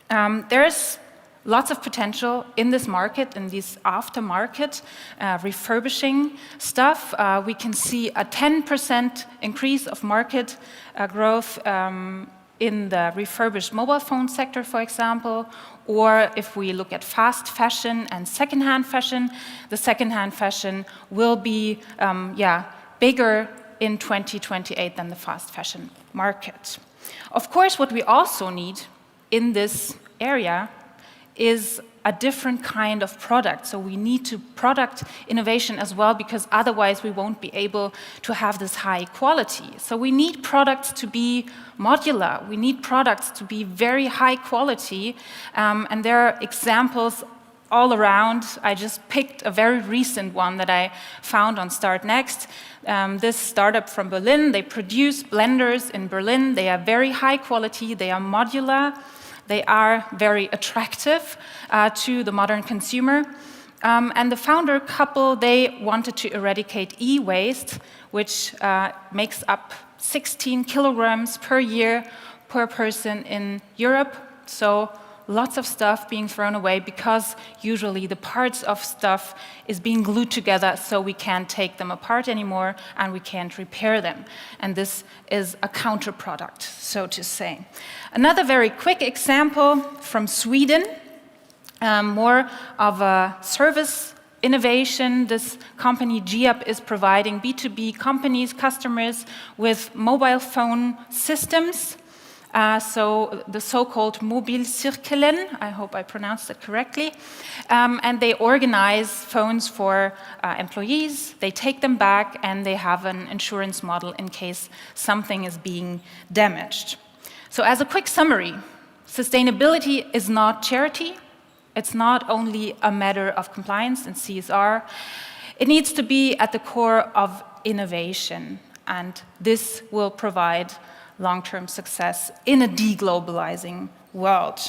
There's lots of potential in this market, in this aftermarket refurbishing stuff. We can see a 10% increase of market growth in the refurbished mobile phone sector, for example, or if we look at fast fashion and secondhand fashion, the secondhand fashion will be bigger in 2028 than the fast fashion market. Of course, what we also need in this area is a different kind of product. So we need to product innovation as well, because otherwise we won't be able to have this high quality. So we need products to be modular. We need products to be very high quality. And there are examples all around. I just picked a very recent one that I found on Start Next. This startup from Berlin, they produce blenders in Berlin. They are very high quality. They are modular. They are very attractive to the modern consumer. And the founder couple, they wanted to eradicate e-waste, which makes up 16 kilograms per year per person in Europe. So lots of stuff being thrown away because usually the parts of stuff is being glued together, so we can't take them apart anymore and we can't repair them. And this is a counter product, so to say. Another very quick example from Sweden, more of a service innovation. This company GIAP is providing B2B companies, customers with mobile phone systems. So the so-called Mobilcirkelen, I hope I pronounced that correctly, and they organize phones for employees, they take them back, and they have an insurance model in case something is being damaged. So as a quick summary, sustainability is not charity. It's not only a matter of compliance and CSR. It needs to be at the core of innovation, and this will provide long-term success in a deglobalizing world.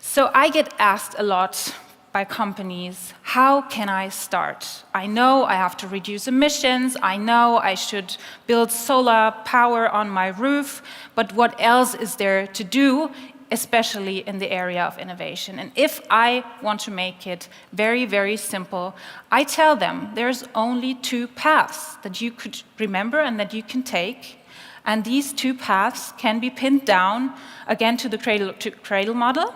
So I get asked a lot by companies, how can I start? I know I have to reduce emissions, I know I should build solar power on my roof, but what else is there to do, especially in the area of innovation? And if I want to make it very, very simple, I tell them there's only two paths that you could remember and that you can take. And these two paths can be pinned down, again, to the cradle model.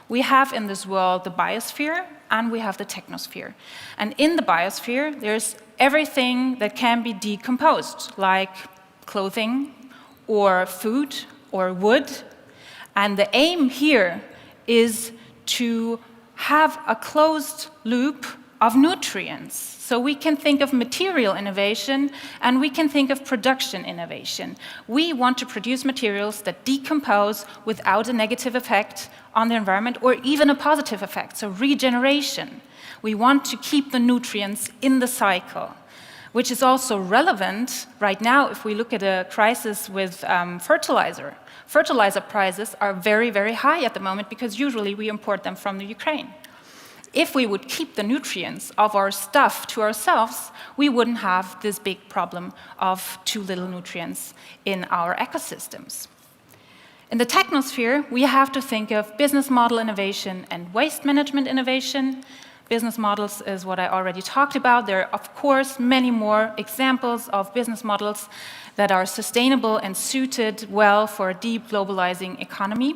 We have in this world the biosphere, and we have the technosphere. And in the biosphere, there's everything that can be decomposed, like clothing, or food, or wood. And the aim here is to have a closed loop of nutrients. So we can think of material innovation, and we can think of production innovation. We want to produce materials that decompose without a negative effect on the environment, or even a positive effect, so regeneration. We want to keep the nutrients in the cycle, which is also relevant right now if we look at a crisis with fertilizer. Fertilizer prices are very, very high at the moment because usually we import them from the Ukraine. If we would keep the nutrients of our stuff to ourselves, we wouldn't have this big problem of too little nutrients in our ecosystems. In the technosphere, we have to think of business model innovation and waste management innovation. Business models is what I already talked about. There are, of course, many more examples of business models that are sustainable and suited well for a deep globalizing economy.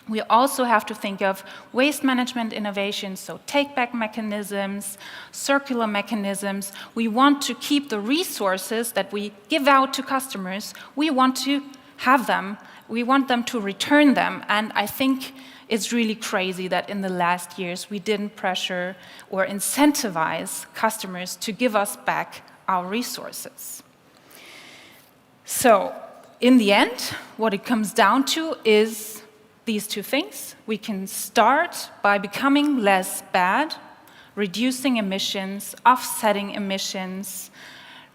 We also have to think of waste management innovations, so take-back mechanisms, circular mechanisms. We want to keep the resources that we give out to customers. We want to have them. We want them to return them. And I think it's really crazy that in the last years we didn't pressure or incentivize customers to give us back our resources. So in the end, what it comes down to is these two things. We can start by becoming less bad, reducing emissions, offsetting emissions,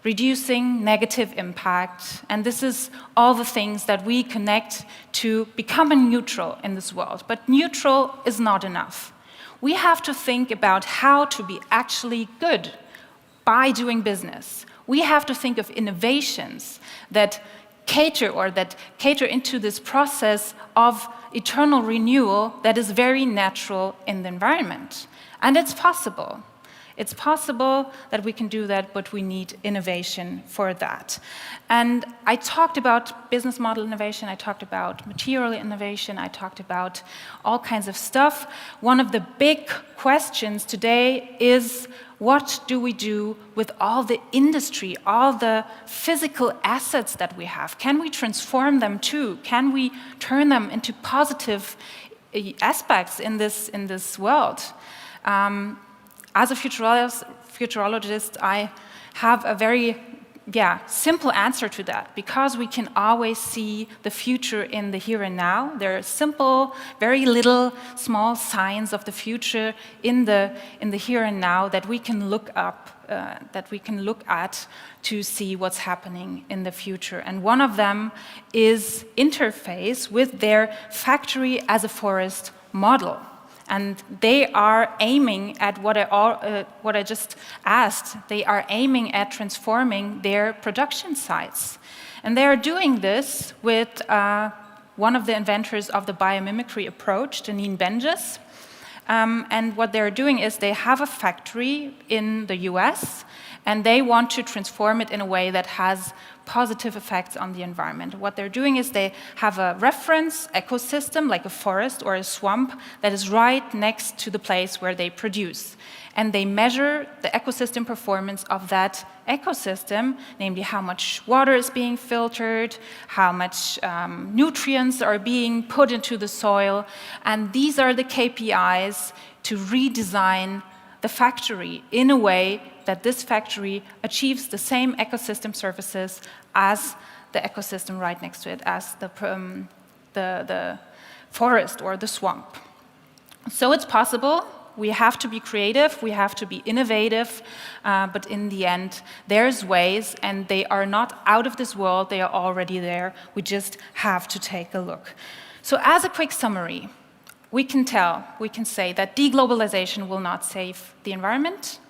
reducing negative impact, and this is all the things that we connect to becoming neutral in this world. But neutral is not enough. We have to think about how to be actually good by doing business. We have to think of innovations that cater into this process of eternal renewal that is very natural in the environment. And it's possible. It's possible that we can do that, but we need innovation for that. And I talked about business model innovation, I talked about material innovation, I talked about all kinds of stuff. One of the big questions today is, what do we do with all the industry, all the physical assets that we have? Can we transform them too? Can we turn them into positive aspects in this world? As a futurologist, I have a very simple answer to that, because we can always see the future in the here and now. There are simple, very little, small signs of the future in the here and now that we can look up, that we can look at to see what's happening in the future. And one of them is interface with their factory as a forest model. And they are aiming at what I just asked. They are aiming at transforming their production sites. And they are doing this with one of the inventors of the biomimicry approach, Janine Benjes. And what they're doing is they have a factory in the US, and they want to transform it in a way that has positive effects on the environment. What they're doing is they have a reference ecosystem, like a forest or a swamp, that is right next to the place where they produce. And they measure the ecosystem performance of that ecosystem, namely how much water is being filtered, how much nutrients are being put into the soil. And these are the KPIs to redesign the factory in a way that this factory achieves the same ecosystem services as the ecosystem right next to it, as the forest or the swamp. So it's possible. We have to be creative, we have to be innovative, but in the end, there's ways, and they are not out of this world, they are already there. We just have to take a look. So as a quick summary, we can say that deglobalization will not save the environment,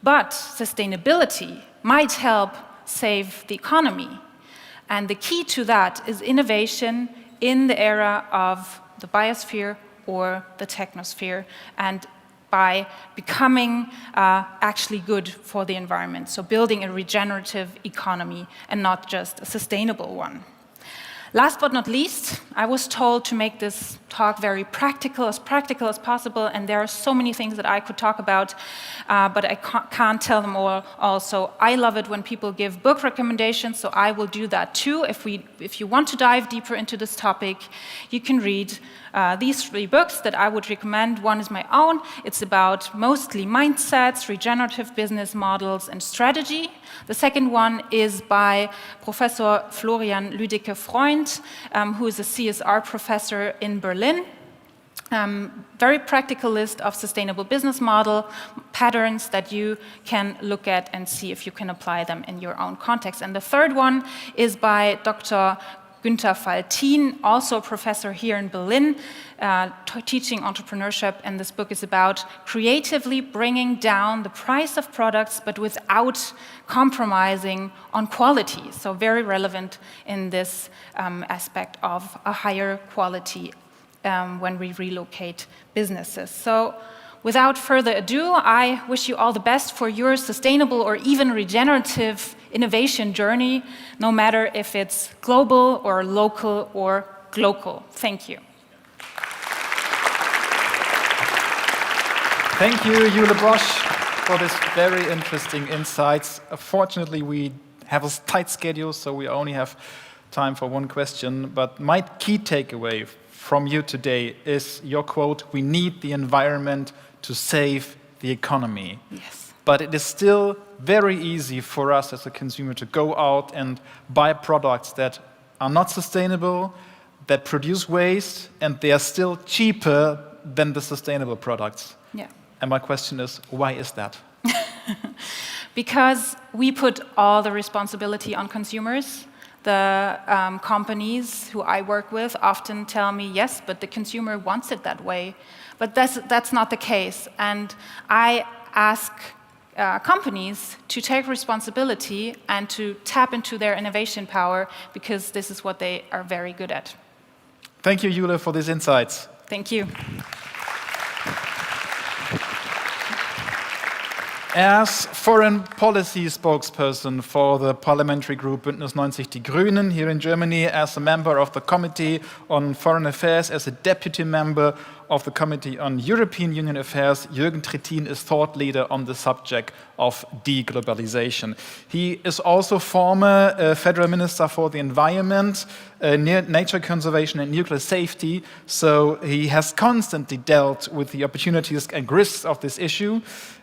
but sustainability might help save the economy. And the key to that is innovation in the era of the biosphere or the technosphere, and by becoming actually good for the environment. So building a regenerative economy and not just a sustainable one. Last but not least, I was told to make this talk very practical as possible, and there are so many things that I could talk about, but I can't tell them all. Also, I love it when people give book recommendations, so I will do that too. If you want to dive deeper into this topic, you can read these 3 books that I would recommend. One is my own. It's about mostly mindsets, regenerative business models, and strategy. The second one is by Professor Florian Lüdecke-Freund, who is a CSR professor in Berlin. Very practical list of sustainable business model patterns that you can look at and see if you can apply them in your own context. And the third one is by Dr. Günther Faltin, also a professor here in Berlin, teaching entrepreneurship, and this book is about creatively bringing down the price of products, but without compromising on quality. So very relevant in this aspect of a higher quality when we relocate businesses. So without further ado, I wish you all the best for your sustainable or even regenerative innovation journey, no matter if it's global or local or glocal. Thank you. Thank you, Miele for this very interesting insights. Fortunately, we have a tight schedule, so we only have time for one question. But my key takeaway from you today is your quote, "We need the environment to save the economy." Yes. But it is still very easy for us as a consumer to go out and buy products that are not sustainable, that produce waste, and they are still cheaper than the sustainable products. Yeah. And my question is, why is that? Because we put all the responsibility on consumers. The companies who I work with often tell me, yes, but the consumer wants it that way. But that's not the case. And I ask companies to take responsibility and to tap into their innovation power, because this is what they are very good at. Thank you, Miele, for these insights. Thank you. As foreign policy spokesperson for the parliamentary group Bündnis 90 Die Grünen here in Germany, as a member of the Committee on Foreign Affairs, as a deputy member of the Committee on European Union Affairs, Jürgen Trittin is thought leader on the subject of deglobalization. He is also former federal minister for the environment, nature conservation and nuclear safety, so he has constantly dealt with the opportunities and risks of this issue.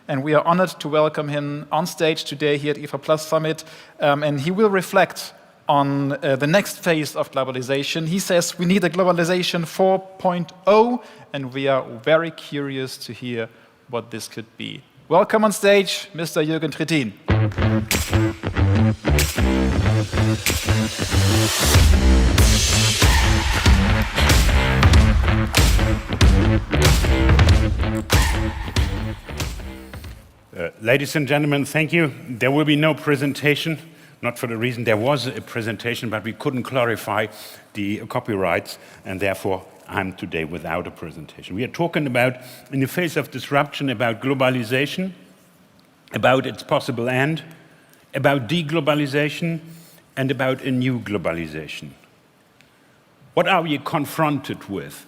And we are honored to welcome him on stage today here at IFA Plus Summit, and he will reflect on the next phase of globalization. He says we need a globalization 4.0, and we are very curious to hear what this could be. Welcome on stage, Mr. Jürgen Trittin. Ladies and gentlemen, thank you. There will be no presentation, not for the reason there was a presentation, but we couldn't clarify the copyrights, and therefore I'm today without a presentation. We are talking about, in the face of disruption, about globalization, about its possible end, about deglobalization, and about a new globalization. What are we confronted with?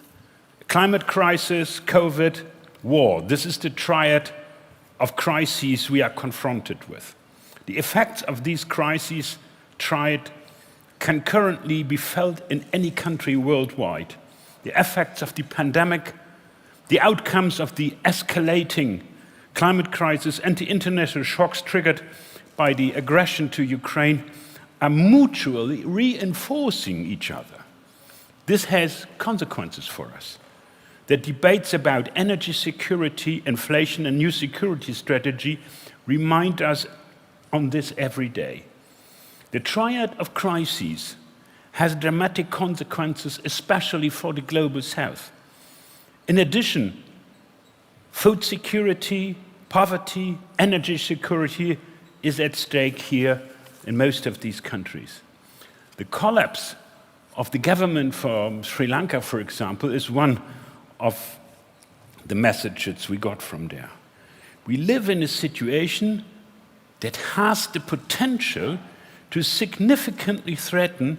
Climate crisis, COVID, war. This is the triad of crises we are confronted with. The effects of these crises triad can currently be felt in any country worldwide. The effects of the pandemic, the outcomes of the escalating climate crisis, and the international shocks triggered by the aggression to Ukraine are mutually reinforcing each other. This has consequences for us. The debates about energy security, inflation, and new security strategy remind us on this every day. The triad of crises has dramatic consequences, especially for the global south. In addition, food security, poverty, energy security is at stake here in most of these countries. The collapse of the government from Sri Lanka, for example, is one of the messages we got from there. We live in a situation that has the potential to significantly threaten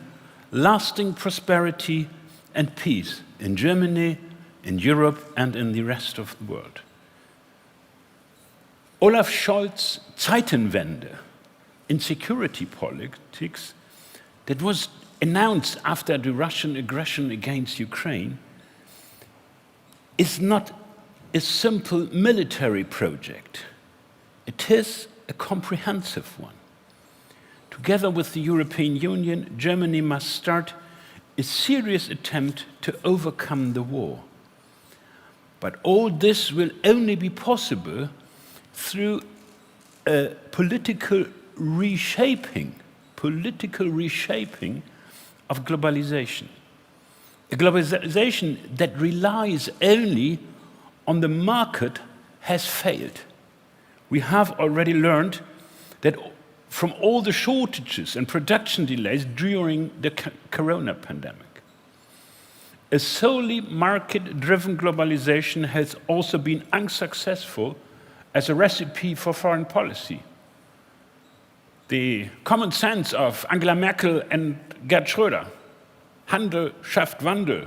lasting prosperity and peace in Germany, in Europe, and in the rest of the world. Olaf Scholz's Zeitenwende in security politics that was announced after the Russian aggression against Ukraine is not a simple military project. It is a comprehensive one. Together with the European Union, Germany must start a serious attempt to overcome the war. But all this will only be possible through a political reshaping of globalization. A globalization that relies only on the market has failed. We have already learned that from all the shortages and production delays during the corona pandemic. A solely market-driven globalization has also been unsuccessful as a recipe for foreign policy. The common sense of Angela Merkel and Gerd Schröder, Handel schafft Wandel,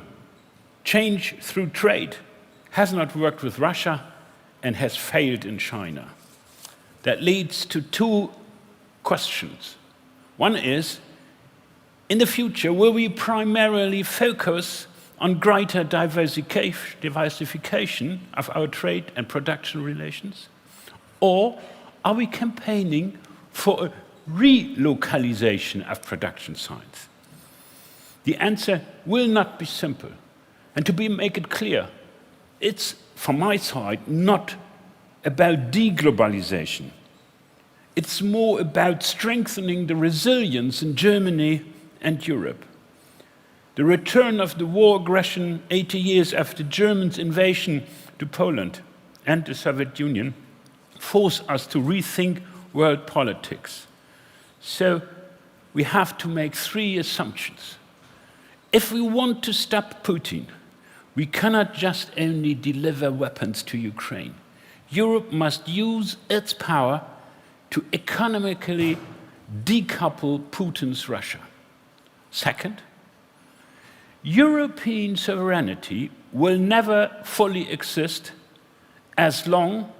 change through trade, has not worked with Russia and has failed in China. That leads to two questions. One is, in the future, will we primarily focus on greater diversification of our trade and production relations? Or are we campaigning for a relocalization of production sites? The answer will not be simple. And to make it clear, it's, from my side, not about deglobalization. It's more about strengthening the resilience in Germany and Europe. The return of the war aggression 80 years after Germany's invasion to Poland and the Soviet Union forced us to rethink world politics. So we have to make three assumptions. If we want to stop Putin, we cannot just only deliver weapons to Ukraine. Europe must use its power to economically decouple Putin's Russia. Second, European sovereignty will never fully exist as long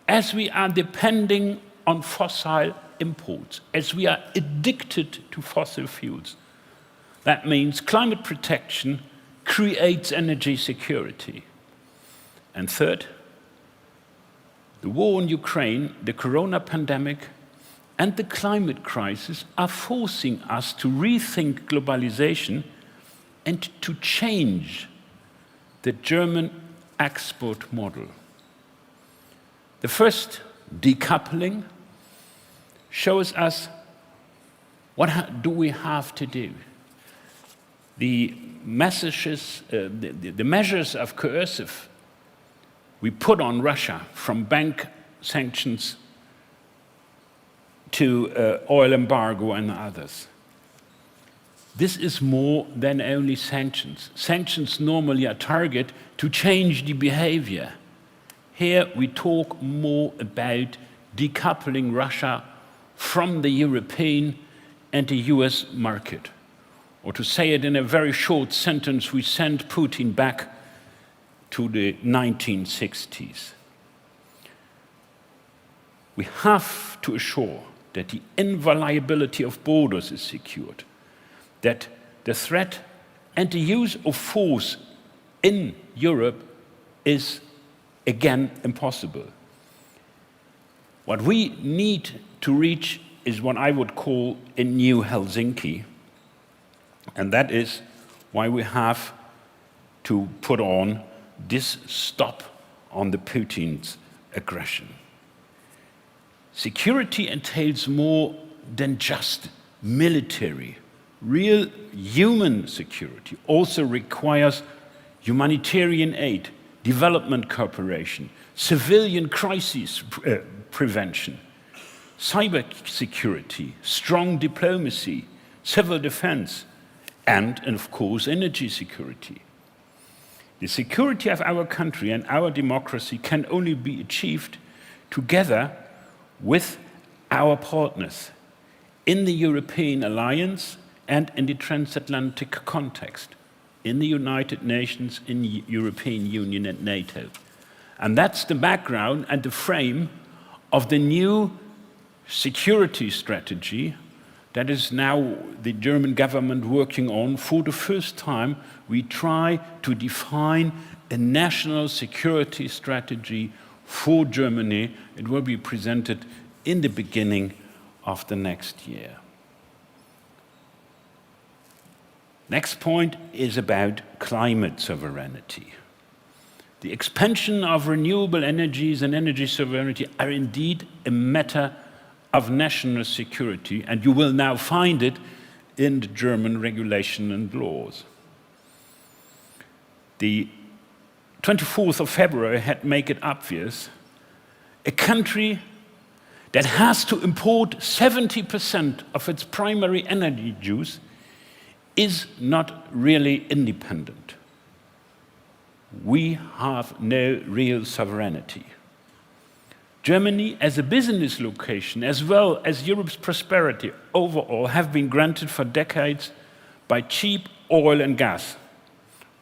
as we are depending on fossil imports, as we are addicted to fossil fuels. That means climate protection creates energy security. And third, the war in Ukraine, the corona pandemic, and the climate crisis are forcing us to rethink globalization and to change the German export model. The first, decoupling, shows us what do we have to do. The measures of coercive we put on Russia, from bank sanctions to oil embargo and others. This is more than only sanctions. Sanctions normally are targeted to change the behavior. Here we talk more about decoupling Russia from the European and the US market. Or to say it in a very short sentence, we send Putin back to the 1960s. We have to assure that the inviolability of borders is secured, that the threat and the use of force in Europe is again impossible. What we need to reach is what I would call a new Helsinki, and that is why we have to put on this stop on the Putin's aggression. Security entails more than just military. Real human security also requires humanitarian aid, development cooperation, civilian crisis prevention, cyber security, strong diplomacy, civil defense, and of course, energy security. The security of our country and our democracy can only be achieved together with our partners in the European alliance and in the transatlantic context, in the United Nations, in the European Union and NATO. And that's the background and the frame of the new security strategy that is now the German government working on. For the first time, we try to define a national security strategy for Germany. It will be presented in the beginning of the next year. Next point is about climate sovereignty. The expansion of renewable energies and energy sovereignty are indeed a matter of national security, and you will now find it in the German regulation and laws. The 24th of February had made it obvious a country that has to import 70% of its primary energy use is not really independent. We have no real sovereignty. Germany, as a business location, as well as Europe's prosperity overall, have been granted for decades by cheap oil and gas,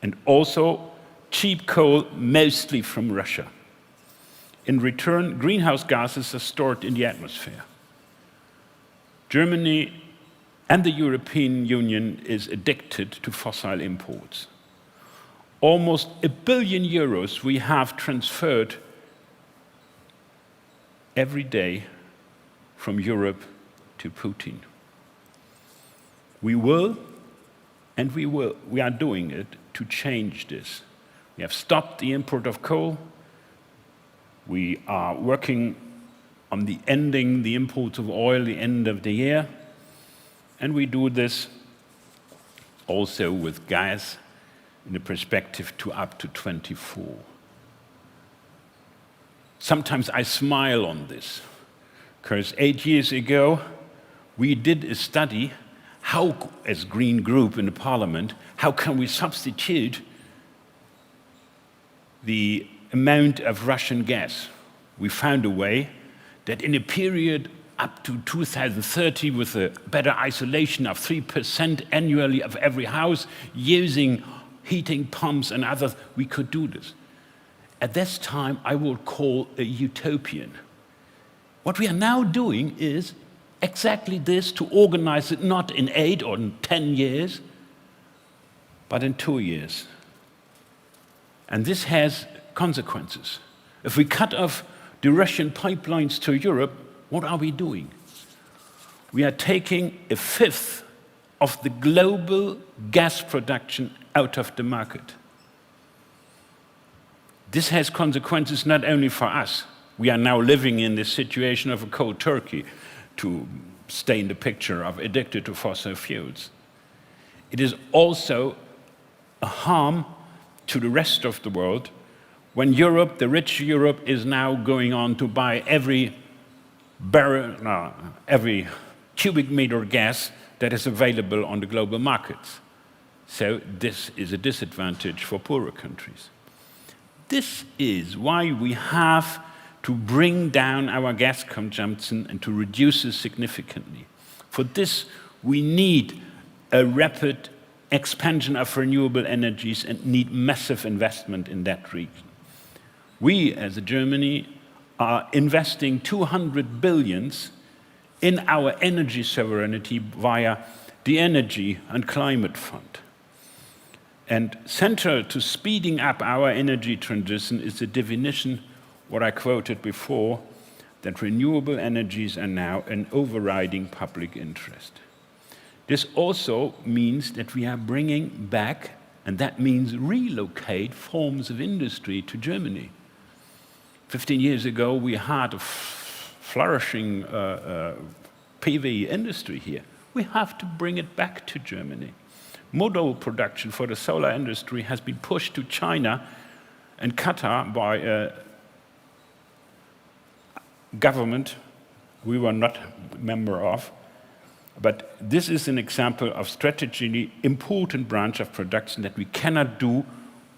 and also cheap coal, mostly from Russia. In return, greenhouse gases are stored in the atmosphere. Germany and the European Union is addicted to fossil imports. Almost €1 billion we have transferred every day from Europe to Putin. We are doing it to change this. We have stopped the import of coal. We are working on ending the imports of oil the end of the year. And we do this also with gas in the perspective to up to 24. Sometimes I smile on this, because 8 years ago, we did a study, how, as Green Group in the Parliament, how can we substitute the amount of Russian gas? we found a way that in a period up to 2030, with a better isolation of 3% annually of every house, using heating pumps and others, we could do this. At this time, I would call a utopian. What we are now doing is exactly this, to organize it not in 8 or 10 years, but in 2 years. And this has consequences. If we cut off the Russian pipelines to Europe, what are we doing? We are taking a fifth of the global gas production out of the market. This has consequences not only for us. We are now living in this situation of a cold turkey, to stay in the picture of addicted to fossil fuels. It is also a harm to the rest of the world when Europe, the rich Europe, is now going on to buy every cubic meter gas that is available on the global markets. So this is a disadvantage for poorer countries. This is why we have to bring down our gas consumption and to reduce it significantly. For this, we need a rapid expansion of renewable energies and need massive investment in that region. We, as Germany, are investing 200 billions in our energy sovereignty via the Energy and Climate Fund. And central to speeding up our energy transition is the definition, what I quoted before, that renewable energies are now an overriding public interest. This also means that we are bringing back, and that means relocate, forms of industry to Germany. 15 years ago, we had a flourishing PV industry here. We have to bring it back to Germany. Module production for the solar industry has been pushed to China and Qatar by a government we were not a member of. But this is an example of strategically important branch of production that we cannot do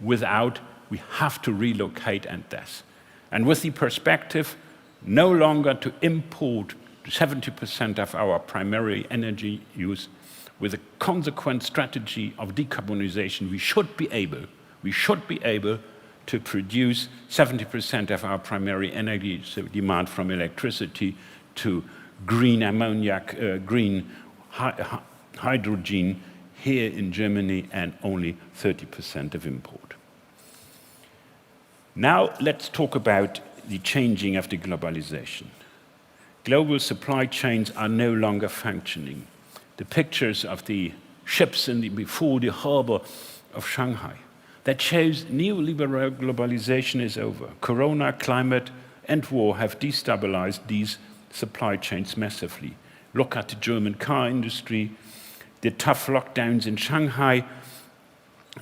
without, we have to relocate and this. And with the perspective no longer to import 70% of our primary energy use, with a consequent strategy of decarbonization, we should be able to produce 70% of our primary energy demand from electricity to green ammonia, green hydrogen here in Germany, and only 30% of import. Now let's talk about the changing of the globalization. Global supply chains are no longer functioning. The pictures of the ships before the harbor of Shanghai, that shows neoliberal globalization is over. Corona, climate, and war have destabilized these supply chains massively. Look at the German car industry, the tough lockdowns in Shanghai,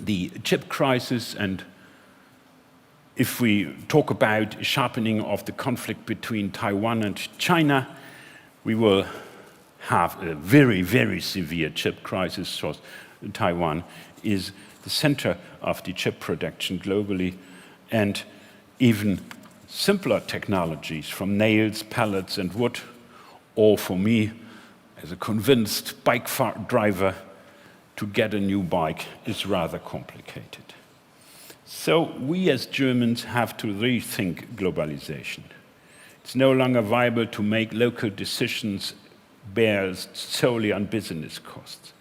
the chip crisis, and if we talk about sharpening of the conflict between Taiwan and China, we will have a very, very severe chip crisis. So Taiwan is the center of the chip production globally, and even simpler technologies from nails, pallets, and wood, or for me, as a convinced bike driver, to get a new bike is rather complicated. So we as Germans have to rethink globalization. It's no longer viable to make local decisions based solely on business costs.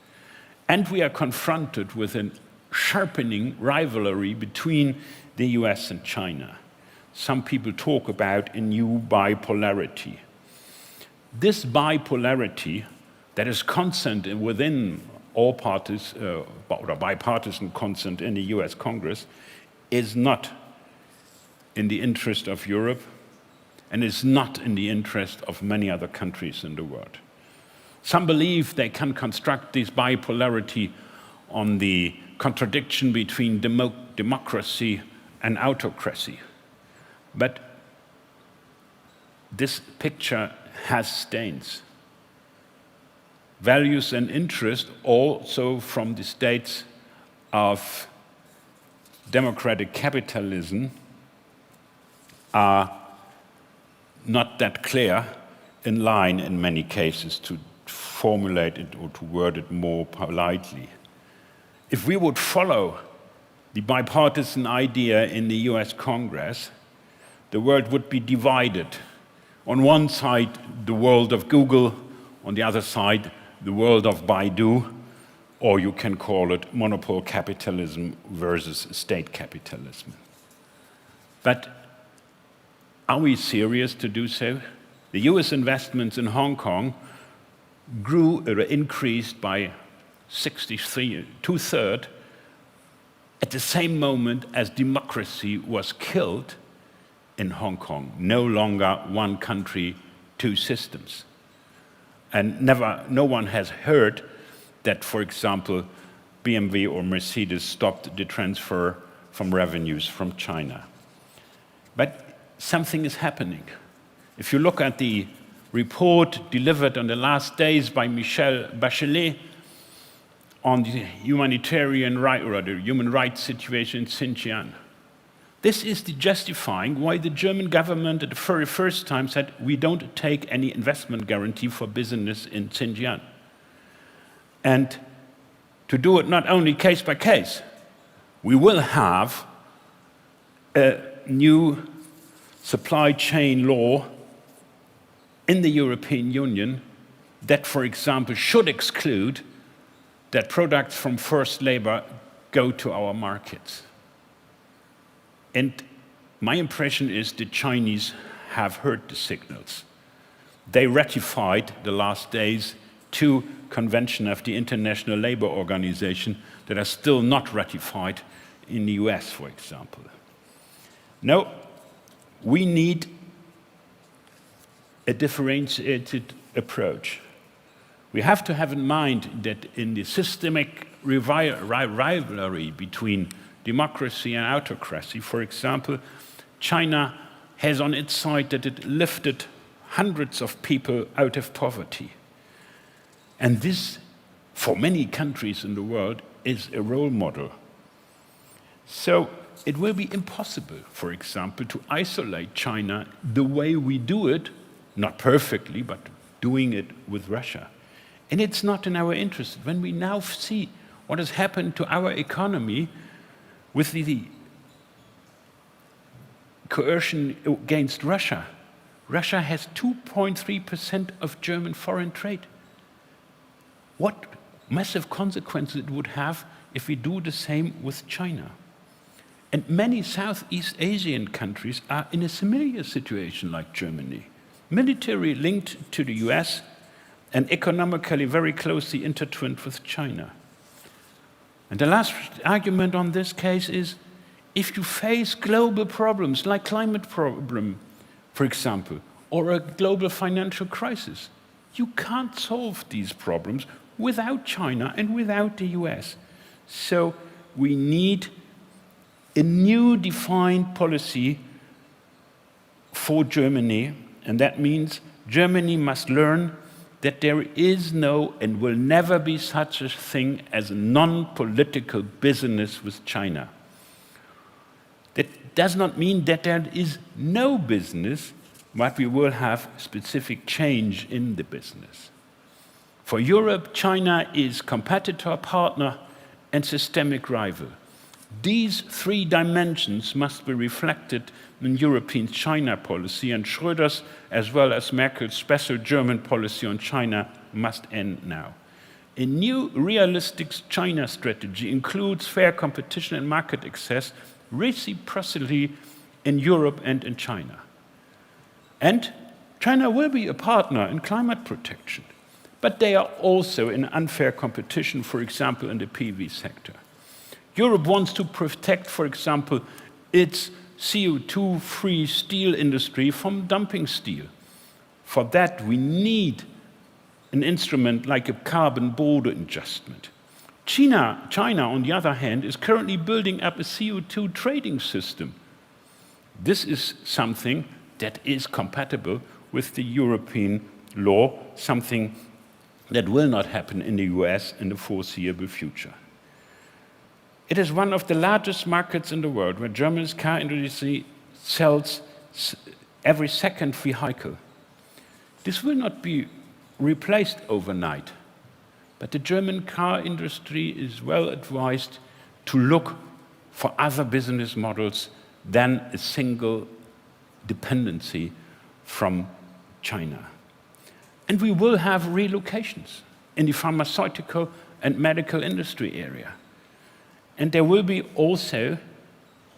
And we are confronted with a sharpening rivalry between the US and China. Some people talk about a new bipolarity. This bipolarity that is constant within all parties, or bipartisan consent in the US Congress, is not in the interest of Europe and is not in the interest of many other countries in the world. Some believe they can construct this bipolarity on the contradiction between democracy and autocracy. But this picture has stains. Values and interest also from the states of democratic capitalism are not that clear in line in many cases, to formulate it or to word it more politely. If we would follow the bipartisan idea in the US Congress, the world would be divided. On one side, the world of Google, on the other side, the world of Baidu, or you can call it monopole capitalism versus state capitalism. But are we serious to do so? The US investments in Hong Kong grew or increased by 63, two-thirds, at the same moment as democracy was killed in Hong Kong. No longer one country, two systems. And no one has heard that, for example, BMW or Mercedes stopped the transfer from revenues from China. But something is happening. If you look at the report delivered on the last days by Michelle Bachelet on the humanitarian right or the human rights situation in Xinjiang, this is the justifying why the German government at the very first time said we don't take any investment guarantee for business in Xinjiang. And to do it not only case by case, we will have a new supply chain law in the European Union that, for example, should exclude that products from forced labor go to our markets. And my impression is the Chinese have heard the signals. They ratified the last days 2 conventions of the International Labour Organization that are still not ratified in the US, for example. No, we need a differentiated approach. We have to have in mind that in the systemic rivalry between democracy and autocracy, for example, China has on its side that it lifted hundreds of people out of poverty. And this, for many countries in the world, is a role model. So it will be impossible, for example, to isolate China the way we do it, not perfectly, but doing it with Russia. And it's not in our interest. When we now see what has happened to our economy with the coercion against Russia, Russia has 2.3% of German foreign trade. What massive consequences it would have if we do the same with China. And many Southeast Asian countries are in a similar situation like Germany, military linked to the US and economically very closely intertwined with China. And the last argument on this case is, if you face global problems like climate problem, for example, or a global financial crisis, you can't solve these problems without China and without the US. So we need a new defined policy for Germany, and that means Germany must learn that there is no and will never be such a thing as a non-political business with China. That does not mean that there is no business, but we will have specific change in the business. For Europe, China is competitor, partner, and systemic rival. These 3 dimensions must be reflected in European China policy, and Schröder's as well as Merkel's special German policy on China must end now. A new realistic China strategy includes fair competition and market access reciprocally in Europe and in China. And China will be a partner in climate protection, but they are also in unfair competition, for example, in the PV sector. Europe wants to protect, for example, its CO2-free steel industry from dumping steel. For that, we need an instrument like a carbon border adjustment. China, on the other hand, is currently building up a CO2 trading system. This is something that is compatible with the European law, something that will not happen in the US in the foreseeable future. It is one of the largest markets in the world where Germany's car industry sells every second vehicle. This will not be replaced overnight, but the German car industry is well advised to look for other business models than a single dependency from China. And we will have relocations in the pharmaceutical and medical industry area. And there will be also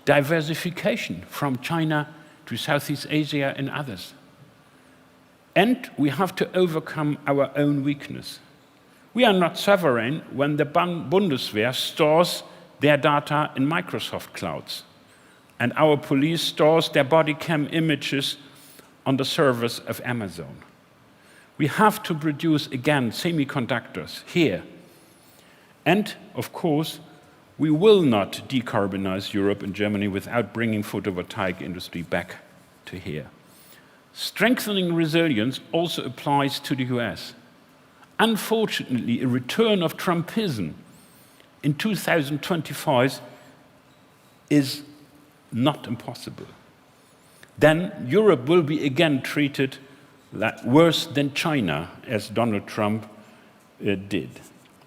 diversification from China to Southeast Asia and others. And we have to overcome our own weakness. We are not sovereign when the Bundeswehr stores their data in Microsoft clouds, and our police stores their body cam images on the servers of Amazon. We have to produce, again, semiconductors here. And, of course, we will not decarbonize Europe and Germany without bringing photovoltaic industry back to here. Strengthening resilience also applies to the US. Unfortunately, a return of Trumpism in 2025 is not impossible. Then Europe will be again treated worse than China, as Donald Trump did.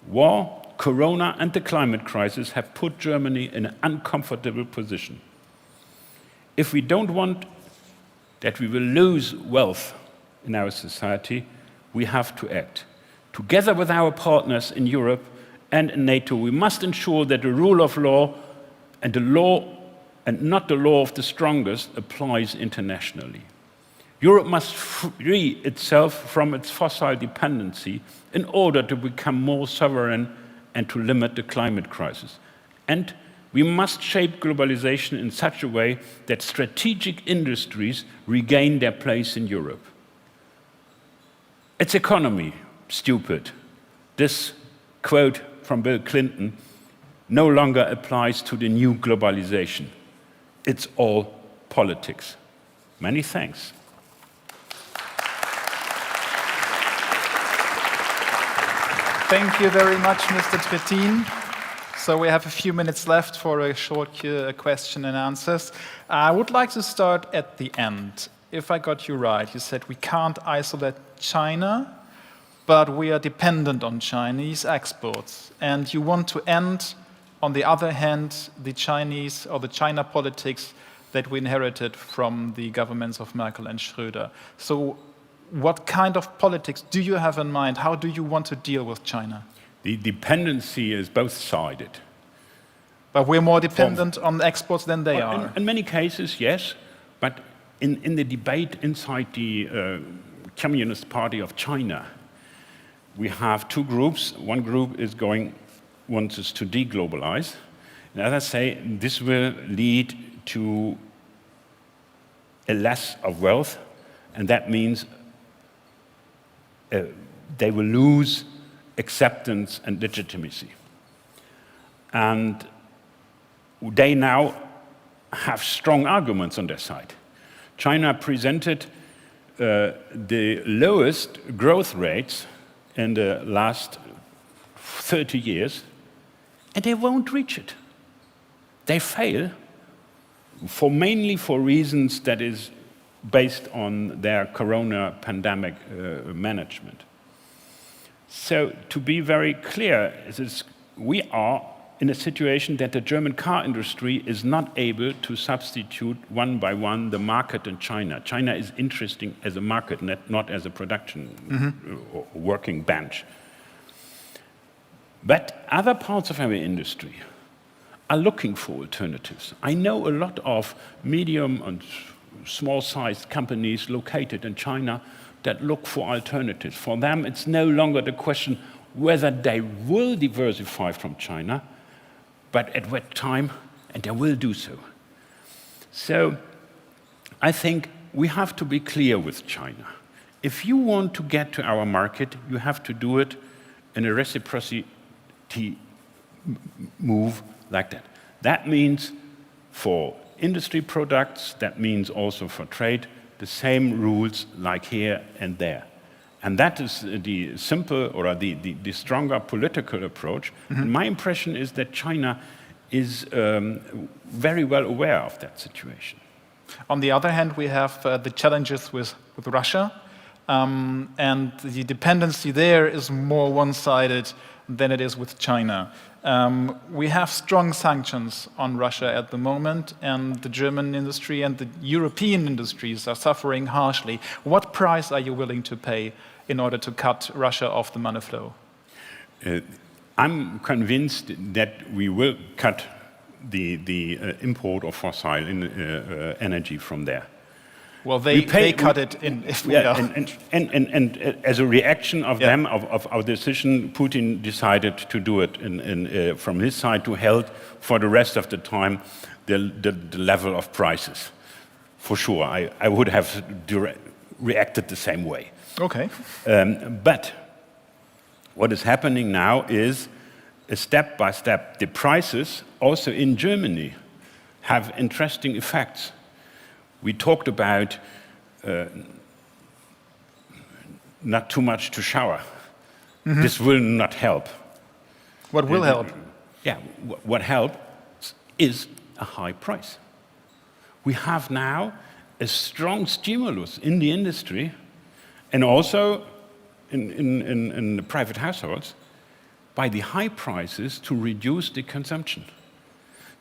War, Corona, and the climate crisis have put Germany in an uncomfortable position. If we don't want that we will lose wealth in our society, we have to act. Together with our partners in Europe and in NATO, we must ensure that the rule of law and not the law of the strongest applies internationally. Europe must free itself from its fossil dependency in order to become more sovereign and to limit the climate crisis. And we must shape globalization in such a way that strategic industries regain their place in Europe. It's economy, stupid. This quote from Bill Clinton no longer applies to the new globalization. It's all politics. Many thanks. Thank you very much, Mr. Trittin. So we have a few minutes left for a short question and answers. I would like to start at the end. If I got you right, you said we can't isolate China, but we are dependent on Chinese exports. And you want to end, on the other hand, the Chinese or the China politics that we inherited from the governments of Merkel and Schröder. So what kind of politics do you have in mind? How do you want to deal with China? The dependency is both-sided. But we're more dependent on exports than they are. In many cases, yes. But in the debate inside the Communist Party of China, we have two groups. One group wants us to deglobalize. And others say this will lead to a less of wealth, and that means they will lose acceptance and legitimacy. And they now have strong arguments on their side. China presented the lowest growth rates in the last 30 years, and they won't reach it. They fail mainly for reasons that is based on their corona pandemic management. So to be very clear, we are in a situation that the German car industry is not able to substitute one by one the market in China. China is interesting as a market, not as a production or working bench. But other parts of our industry are looking for alternatives. I know a lot of medium and small-sized companies located in China that look for alternatives. For them, it's no longer the question whether they will diversify from China, but at what time, and they will do so. So I think we have to be clear with China. If you want to get to our market, you have to do it in a reciprocity move like that. That means for industry products, that means also for trade, the same rules like here and there. And that is the simple or the stronger political approach. And my impression is that China is very well aware of that situation. On the other hand, we have the challenges with Russia, and the dependency there is more one-sided than it is with China. We have strong sanctions on Russia at the moment, and the German industry and the European industries are suffering harshly. What price are you willing to pay in order to cut Russia off the money flow? I'm convinced that we will cut the import of fossil energy from there. Well, they cut it in if we are. And as a reaction of them, of our decision, Putin decided to do it from his side to hold for the rest of the time the level of prices. For sure, I would have reacted the same way. Okay. But what is happening now is, step by step, the prices also in Germany have interesting effects. We talked about not too much to shower. Mm-hmm. This will not help. What will help? Yeah, what helps is a high price. We have now a strong stimulus in the industry and also in the private households by the high prices to reduce the consumption.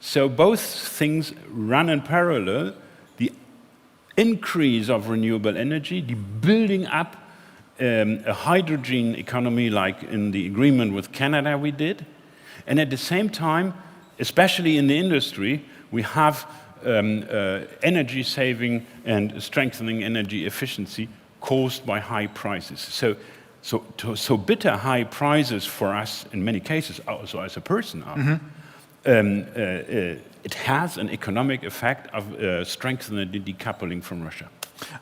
So both things run in parallel. The increase of renewable energy, the building up a hydrogen economy like in the agreement with Canada we did, and at the same time, especially in the industry, we have energy saving and strengthening energy efficiency caused by high prices. So bitter high prices for us, in many cases, also as a person, it has an economic effect of strengthening the decoupling from Russia.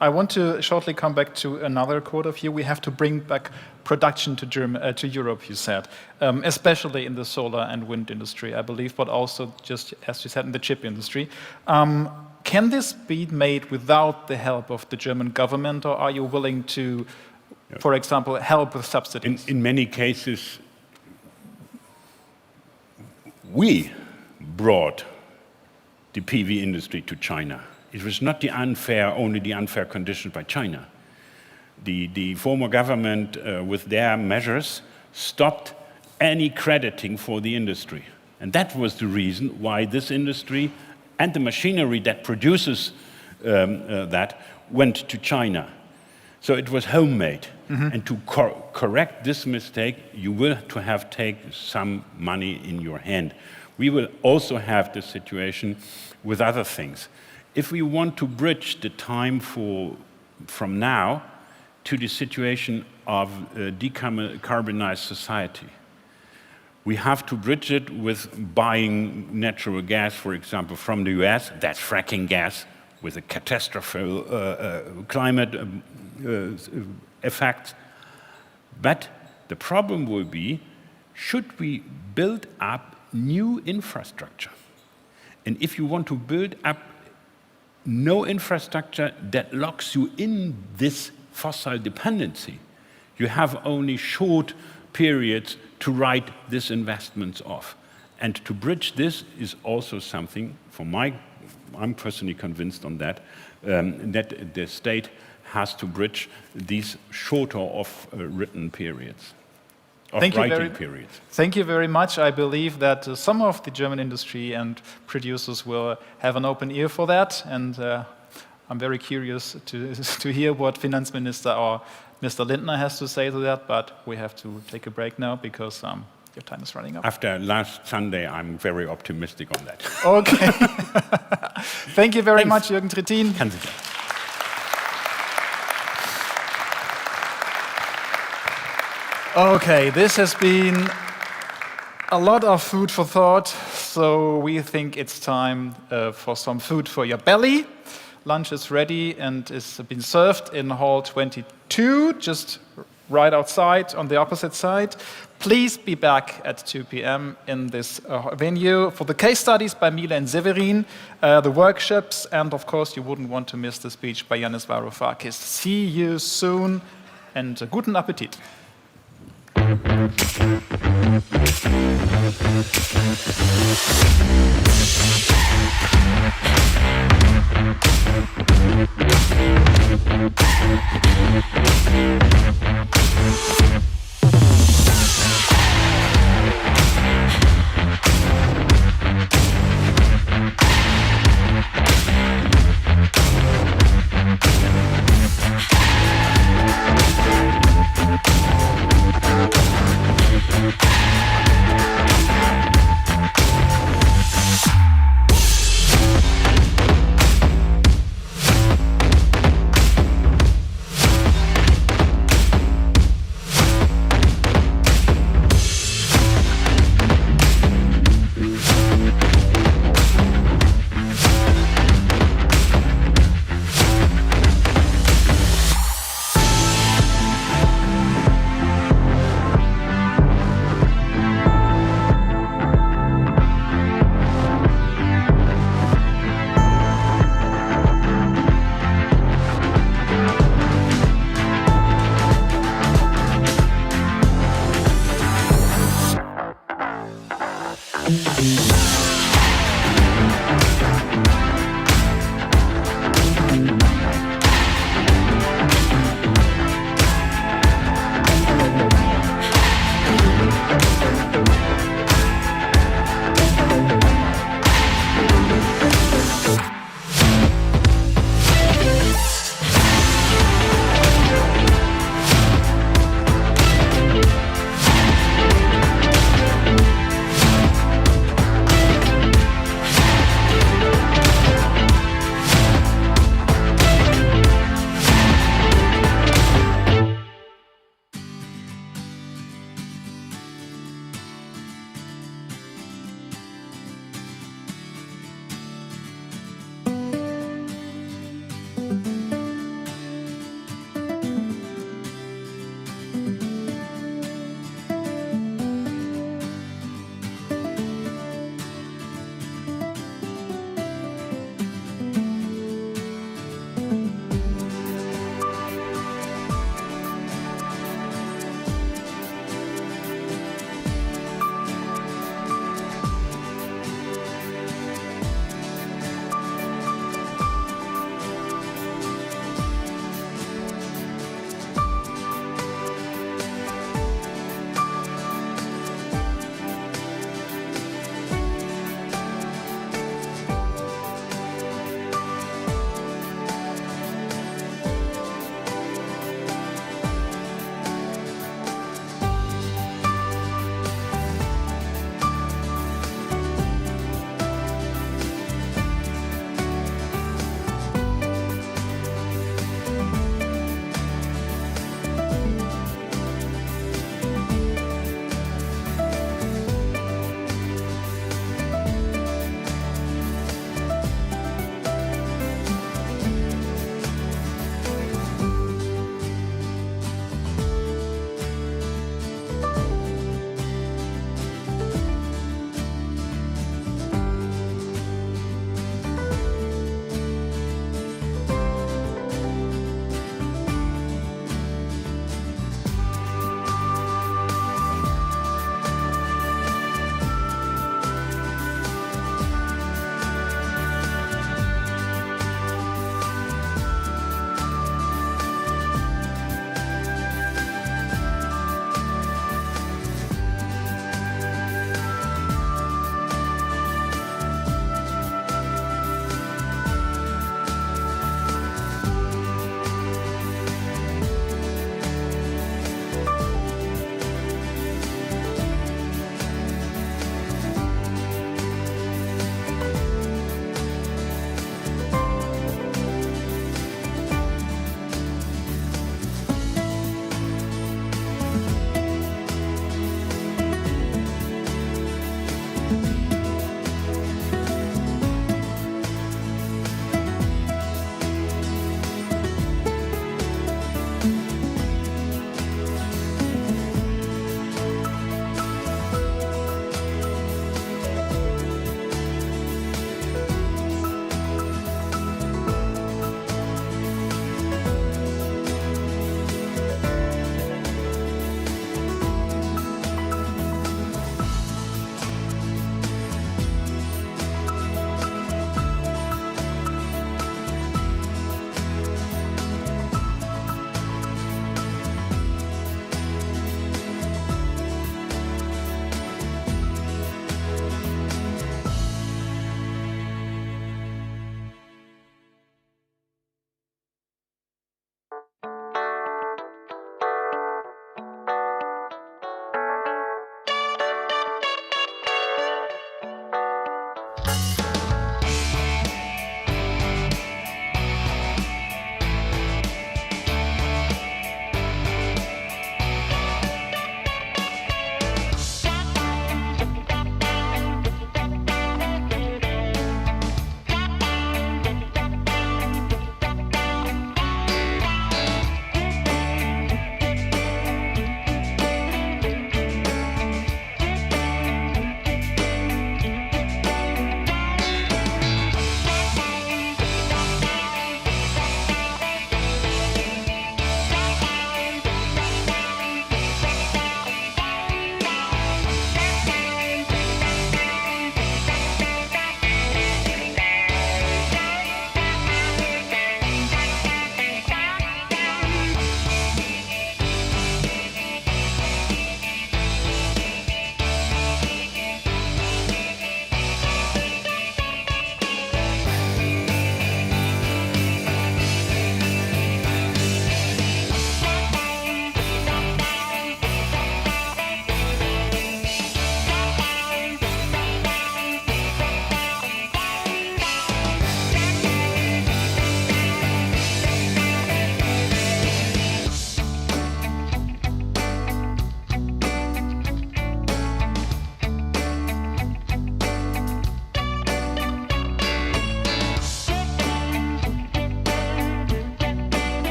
I want to shortly come back to another quote of you. We have to bring back production to Europe, you said, especially in the solar and wind industry, I believe, but also, just as you said, in the chip industry. Can this be made without the help of the German government, or are you willing to, for example, help with subsidies? In many cases, we brought the PV industry to China. It was not only the unfair conditions by China. The former government, with their measures, stopped any crediting for the industry. And that was the reason why this industry and the machinery that produces that went to China. So it was homemade. Mm-hmm. And to correct this mistake, you will have to take some money in your hand. We will also have the situation with other things. If we want to bridge the time from now to the situation of a decarbonized society, we have to bridge it with buying natural gas, for example, from the US. That's fracking gas with a catastrophic climate effect. But the problem will be, should we build up new infrastructure? And if you want to build up no infrastructure that locks you in this fossil dependency, you have only short periods to write these investments off. And to bridge this is also something, I'm personally convinced on that, that the state has to bridge these shorter of written periods. Thank you very much. I believe that some of the German industry and producers will have an open ear for that, and I'm very curious to hear what Finanzminister or Mr. Lindner has to say to that, but we have to take a break now because your time is running up. After last Sunday, I'm very optimistic on that. Okay. Thank you very much, Jürgen Trittin. Okay, this has been a lot of food for thought, so we think it's time for some food for your belly. Lunch is ready and is been served in Hall 22, just right outside on the opposite side. Please be back at 2 p.m. in this venue for the case studies by Miele and Severin, the workshops, and of course you wouldn't want to miss the speech by Yanis Varoufakis. See you soon and guten Appetit.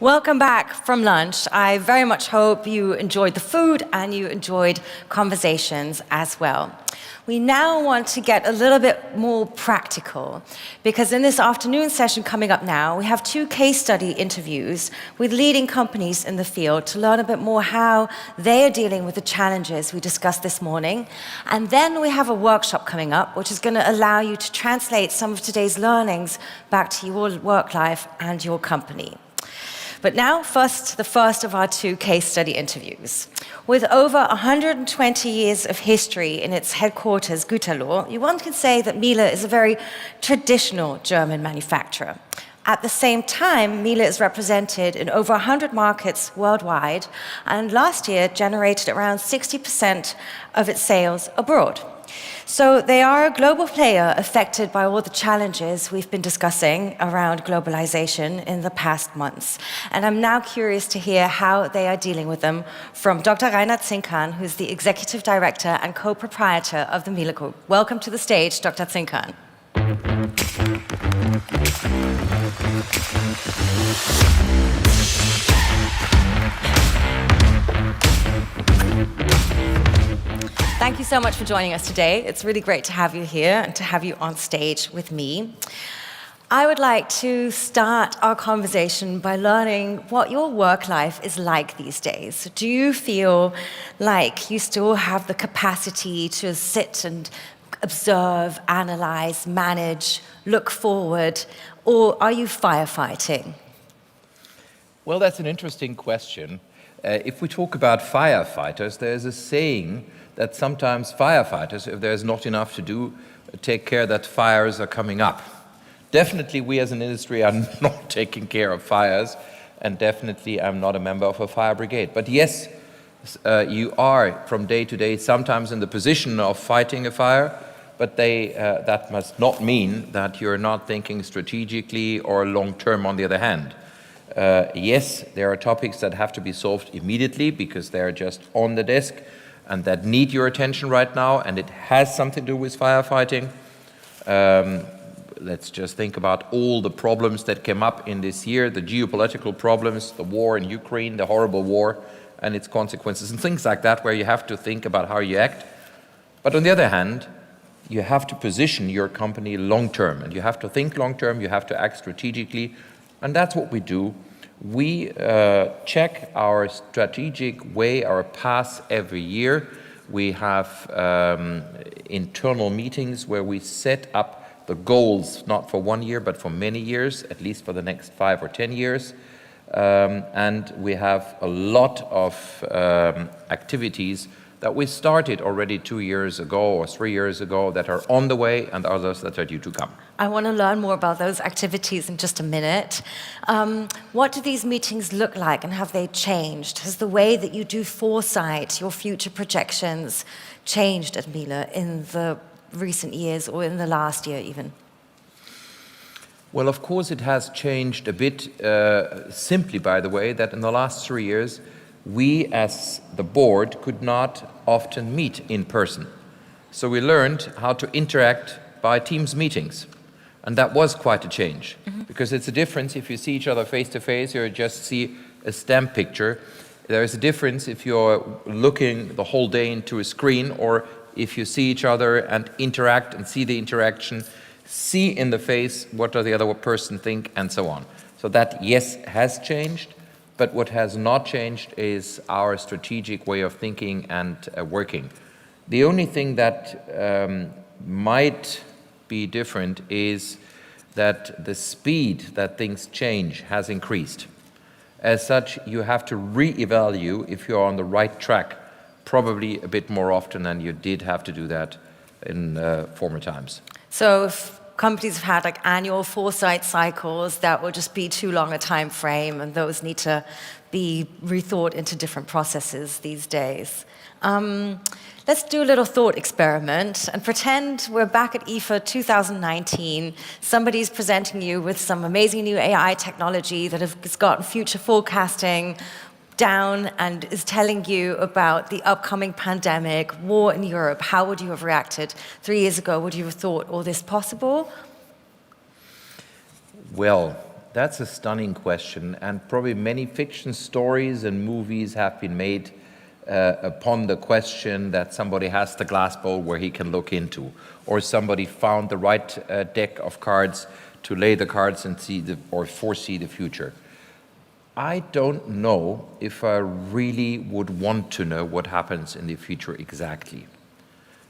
Welcome back from lunch. I very much hope you enjoyed the food and you enjoyed conversations as well. We now want to get a little bit more practical, because in this afternoon session coming up now, we have 2 case study interviews with leading companies in the field to learn a bit more how they are dealing with the challenges we discussed this morning. And then we have a workshop coming up, which is going to allow you to translate some of today's learnings back to your work life and your company. But now, first, the first of our 2 case study interviews. With over 120 years of history in its headquarters, Gütersloh, one can say that Miele is a very traditional German manufacturer. At the same time, Miele is represented in over 100 markets worldwide, and last year generated around 60% of its sales abroad. So they are a global player affected by all the challenges we've been discussing around globalization in the past months. And I'm now curious to hear how they are dealing with them from Dr. Reinhard Zinkhan, who's the Executive Director and Co-Proprietor of the Miele Group. Welcome to the stage, Dr. Zinkhan. Thank you so much for joining us today. It's really great to have you here and to have you on stage with me. I would like to start our conversation by learning what your work life is like these days. Do you feel like you still have the capacity to sit and observe, analyze, manage, look forward, or are you firefighting? Well, that's an interesting question. If we talk about firefighters, there's a saying that sometimes firefighters, if there's not enough to do, take care that fires are coming up. Definitely we as an industry are not taking care of fires, and definitely I'm not a member of a fire brigade. But yes, you are from day to day sometimes in the position of fighting a fire, but that must not mean that you're not thinking strategically or long-term on the other hand. Yes, there are topics that have to be solved immediately because they're just on the desk and that need your attention right now, and it has something to do with firefighting. Let's just think about all the problems that came up in this year, the geopolitical problems, the war in Ukraine, the horrible war and its consequences, and things like that, where you have to think about how you act. But on the other hand, you have to position your company long-term, and you have to think long-term, you have to act strategically, and that's what we do. We check our strategic way, our path every year. We have internal meetings where we set up the goals, not for 1 year, but for many years, at least for the next 5 or 10 years. And we have a lot of activities that we started already 2 years ago or 3 years ago that are on the way, and others that are due to come. I want to learn more about those activities in just a minute. What do these meetings look like, and have they changed? Has the way that you do foresight, your future projections, changed at Miele in the recent years or in the last year even? Well, of course it has changed a bit, simply by the way that in the last 3 years we as the board could not often meet in person. So we learned how to interact by Teams meetings. And that was quite a change, because it's a difference if you see each other face to face or you just see a stamp picture. There is a difference if you're looking the whole day into a screen, or if you see each other and interact and see the interaction, see in the face what does the other person think, and so on. So that, yes, has changed, but what has not changed is our strategic way of thinking and working. The only thing that might be different is that the speed that things change has increased. As such, you have to re-evaluate if you're on the right track, probably a bit more often than you did have to do that in former times. So if companies have had like annual foresight cycles, that will just be too long a time frame, and those need to be rethought into different processes these days. Let's do a little thought experiment and pretend we're back at IFA 2019. Somebody's presenting you with some amazing new AI technology that has gotten future forecasting down and is telling you about the upcoming pandemic, war in Europe. How would you have reacted 3 years ago? Would you have thought all this possible? Well, That's a stunning question, and probably many fiction stories and movies have been made upon the question that somebody has the glass bowl where he can look into, or somebody found the right deck of cards to lay the cards and foresee the future. I don't know if I really would want to know what happens in the future exactly.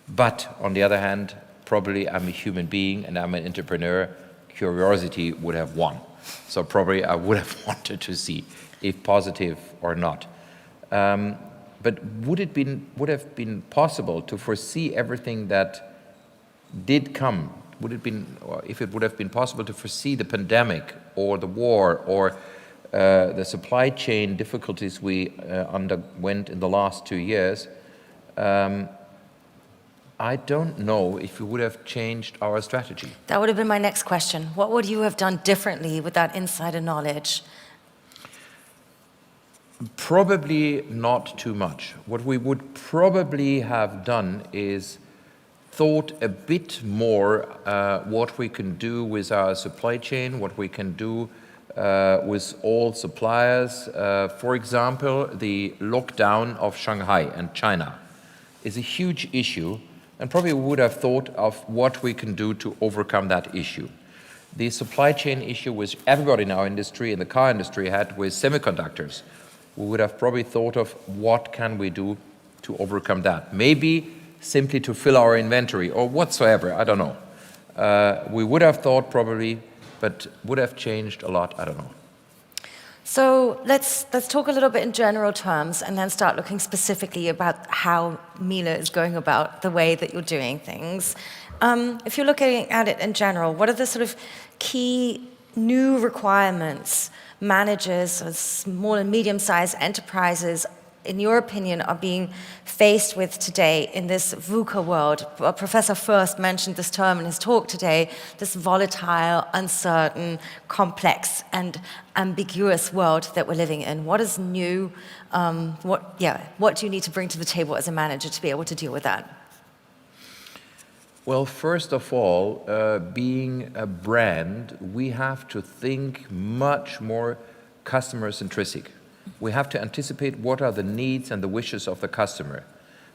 But on the other hand, probably I'm a human being and I'm an entrepreneur. Curiosity would have won. So probably I would have wanted to see if positive or not. But would have been possible to foresee everything that did come? If it would have been possible to foresee the pandemic or the war or the supply chain difficulties we underwent in the last 2 years, I don't know if we would have changed our strategy. That would have been my next question. What would you have done differently with that insider knowledge? Probably not too much. What we would probably have done is thought a bit more what we can do with our supply chain, what we can do with all suppliers. For example, the lockdown of Shanghai and China is a huge issue, and probably would have thought of what we can do to overcome that issue. The supply chain issue which everybody in our industry, in the car industry, had with semiconductors. We would have probably thought of what can we do to overcome that. Maybe simply to fill our inventory or whatsoever, I don't know. We would have thought probably, but would have changed a lot, I don't know. So let's talk a little bit in general terms and then start looking specifically about how Miele is going about the way that you're doing things. If you're looking at it in general, what are the sort of key new requirements managers of small and medium-sized enterprises, in your opinion, are being faced with today in this VUCA world? Professor Furst mentioned this term in his talk today, this volatile, uncertain, complex, and ambiguous world that we're living in. What is new? What do you need to bring to the table as a manager to be able to deal with that? Well, first of all, being a brand, we have to think much more customer-centric. We have to anticipate what are the needs and the wishes of the customer.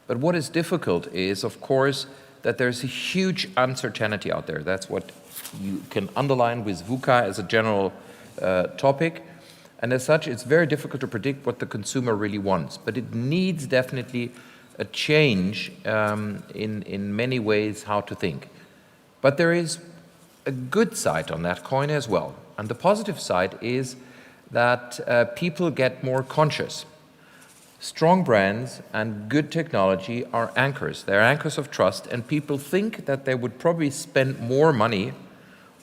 But what is difficult is, of course, that there's a huge uncertainty out there. That's what you can underline with VUCA as a general topic. And as such, it's very difficult to predict what the consumer really wants. But it needs definitely a change in many ways how to think. But there is a good side on that coin as well. And the positive side is that people get more conscious. Strong brands and good technology are anchors. They're anchors of trust, and people think that they would probably spend more money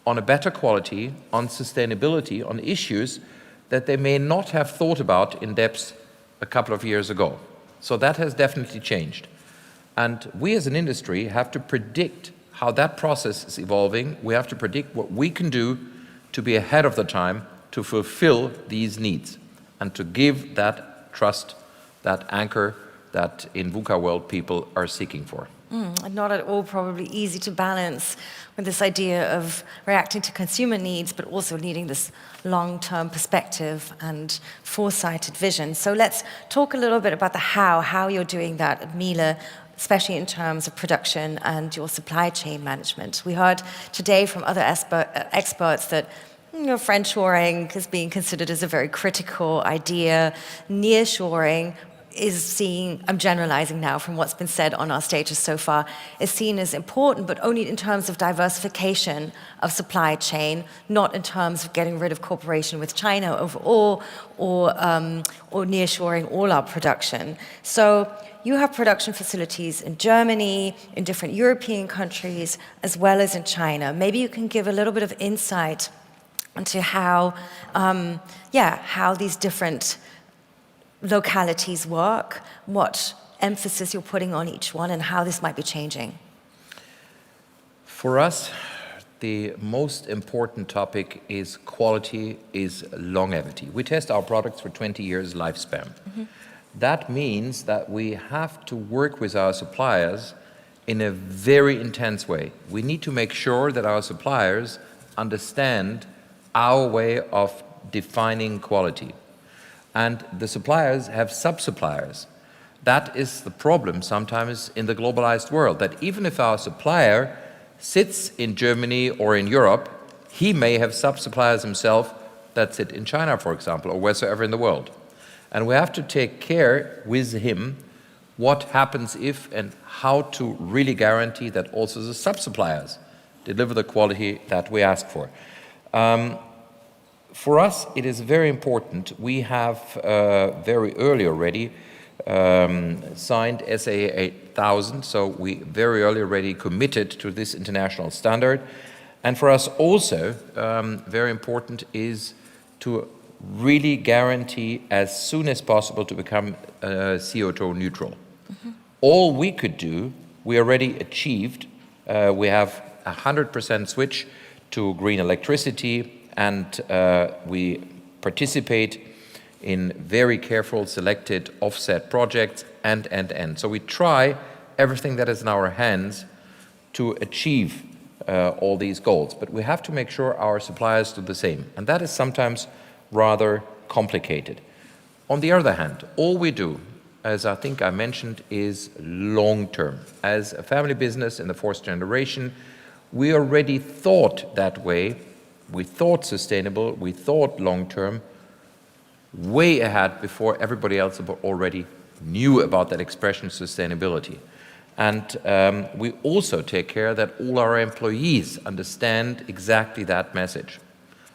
on a better quality, on sustainability, on issues that they may not have thought about in depth a couple of years ago. So that has definitely changed. And we as an industry have to predict how that process is evolving. We have to predict what we can do to be ahead of the time to fulfill these needs and to give that trust, that anchor that in VUCA world people are seeking for. Not at all probably easy to balance with this idea of reacting to consumer needs, but also needing this long-term perspective and foresighted vision. So let's talk a little bit about the how you're doing that at Miele, especially in terms of production and your supply chain management. We heard today from other experts that friendshoring is being considered as a very critical idea. Nearshoring is seen, I'm generalizing now from what's been said on our stages so far, is seen as important, but only in terms of diversification of supply chain, not in terms of getting rid of cooperation with China overall or nearshoring all our production. So you have production facilities in Germany, in different European countries, as well as in China. Maybe you can give a little bit of insight into how these different localities work, what emphasis you're putting on each one, and how this might be changing. For us, the most important topic is quality, is longevity. We test our products for 20 years lifespan. That means that we have to work with our suppliers in a very intense way. We need to make sure that our suppliers understand our way of defining quality. And the suppliers have sub-suppliers. That is the problem sometimes in the globalized world, that even if our supplier sits in Germany or in Europe, he may have sub-suppliers himself that sit in China, for example, or wheresoever in the world. And we have to take care with him what happens if and how to really guarantee that also the sub-suppliers deliver the quality that we ask for. For us, it is very important. We have very early already signed SA 8000, so we very early already committed to this international standard. And for us also, very important is to really guarantee as soon as possible to become CO2 neutral. Mm-hmm. All we could do, we already achieved. We have 100% switch to green electricity, and we participate in very careful selected offset projects and. So we try everything that is in our hands to achieve all these goals. But we have to make sure our suppliers do the same. And that is sometimes rather complicated. On the other hand, all we do, as I think I mentioned, is long-term. As a family business in the fourth generation, we already thought that way. We thought sustainable, we thought long-term, way ahead before everybody else already knew about that expression, sustainability. And we also take care that all our employees understand exactly that message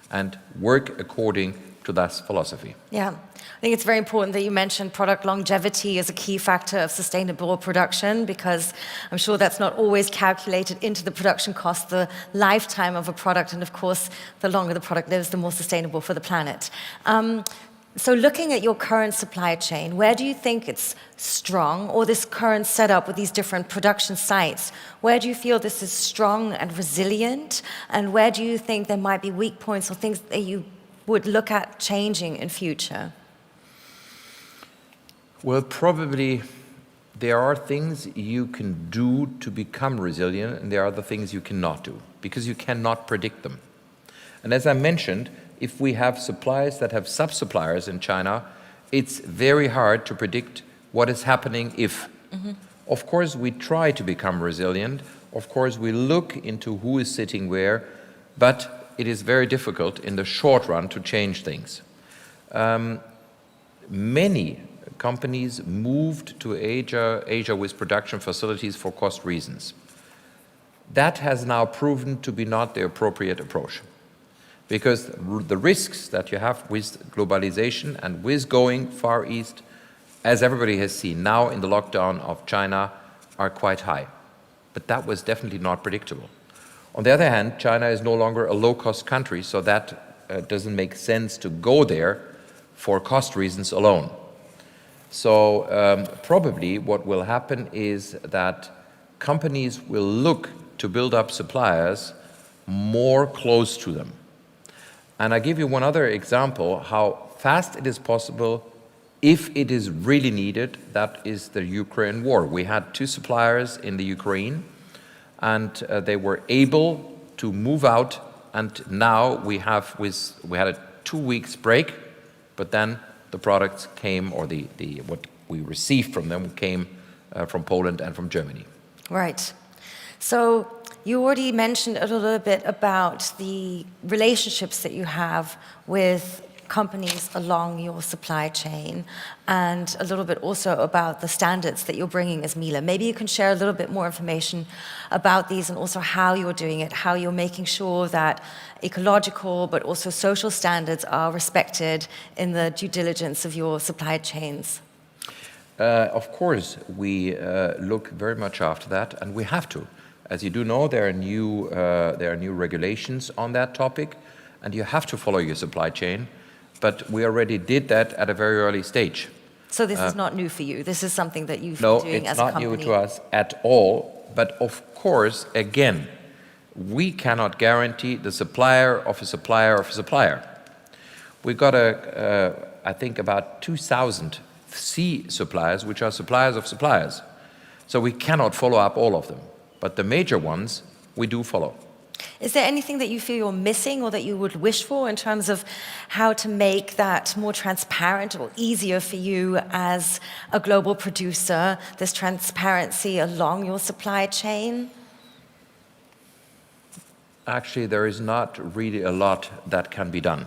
and work according to that philosophy. Yeah, I think it's very important that you mentioned product longevity as a key factor of sustainable production, because I'm sure that's not always calculated into the production cost, the lifetime of a product, and of course, the longer the product lives, the more sustainable for the planet. So looking at your current supply chain, where do you think it's strong, or this current setup with these different production sites, where do you feel this is strong and resilient, and where do you think there might be weak points or things that you would look at changing in future? Well, probably there are things you can do to become resilient, and there are other things you cannot do, because you cannot predict them. And as I mentioned, if we have suppliers that have sub-suppliers in China, it's very hard to predict what is happening if. Mm-hmm. Of course, we try to become resilient. Of course, we look into who is sitting where, but it is very difficult in the short run to change things. Many companies moved to Asia with production facilities for cost reasons. That has now proven to be not the appropriate approach, because the risks that you have with globalization and with going Far East, as everybody has seen now in the lockdown of China, are quite high. But that was definitely not predictable. On the other hand, China is no longer a low-cost country, so that doesn't make sense to go there for cost reasons alone. So probably what will happen is that companies will look to build up suppliers more close to them. And I give you one other example, how fast it is possible if it is really needed. That is the Ukraine war. We had 2 suppliers in the Ukraine, and they were able to move out, and now we had a 2 weeks break, but then the products came, or what we received from them came from Poland and from Germany. Right. So you already mentioned a little bit about the relationships that you have with companies along your supply chain, and a little bit also about the standards that you're bringing as Miele. Maybe you can share a little bit more information about these, and also how you're doing it, how you're making sure that ecological but also social standards are respected in the due diligence of your supply chains. Of course, we look very much after that, and we have to. As you do know, there are new regulations on that topic, and you have to follow your supply chain. But we already did that at a very early stage. So this is not new for you? This is something that you've been doing as a company? No, it's not new to us at all. But of course, again, we cannot guarantee the supplier of a supplier of a supplier. We got I think about 2,000 C suppliers, which are suppliers of suppliers. So we cannot follow up all of them. But the major ones, we do follow. Is there anything that you feel you're missing or that you would wish for in terms of how to make that more transparent or easier for you as a global producer, this transparency along your supply chain? Actually, there is not really a lot that can be done.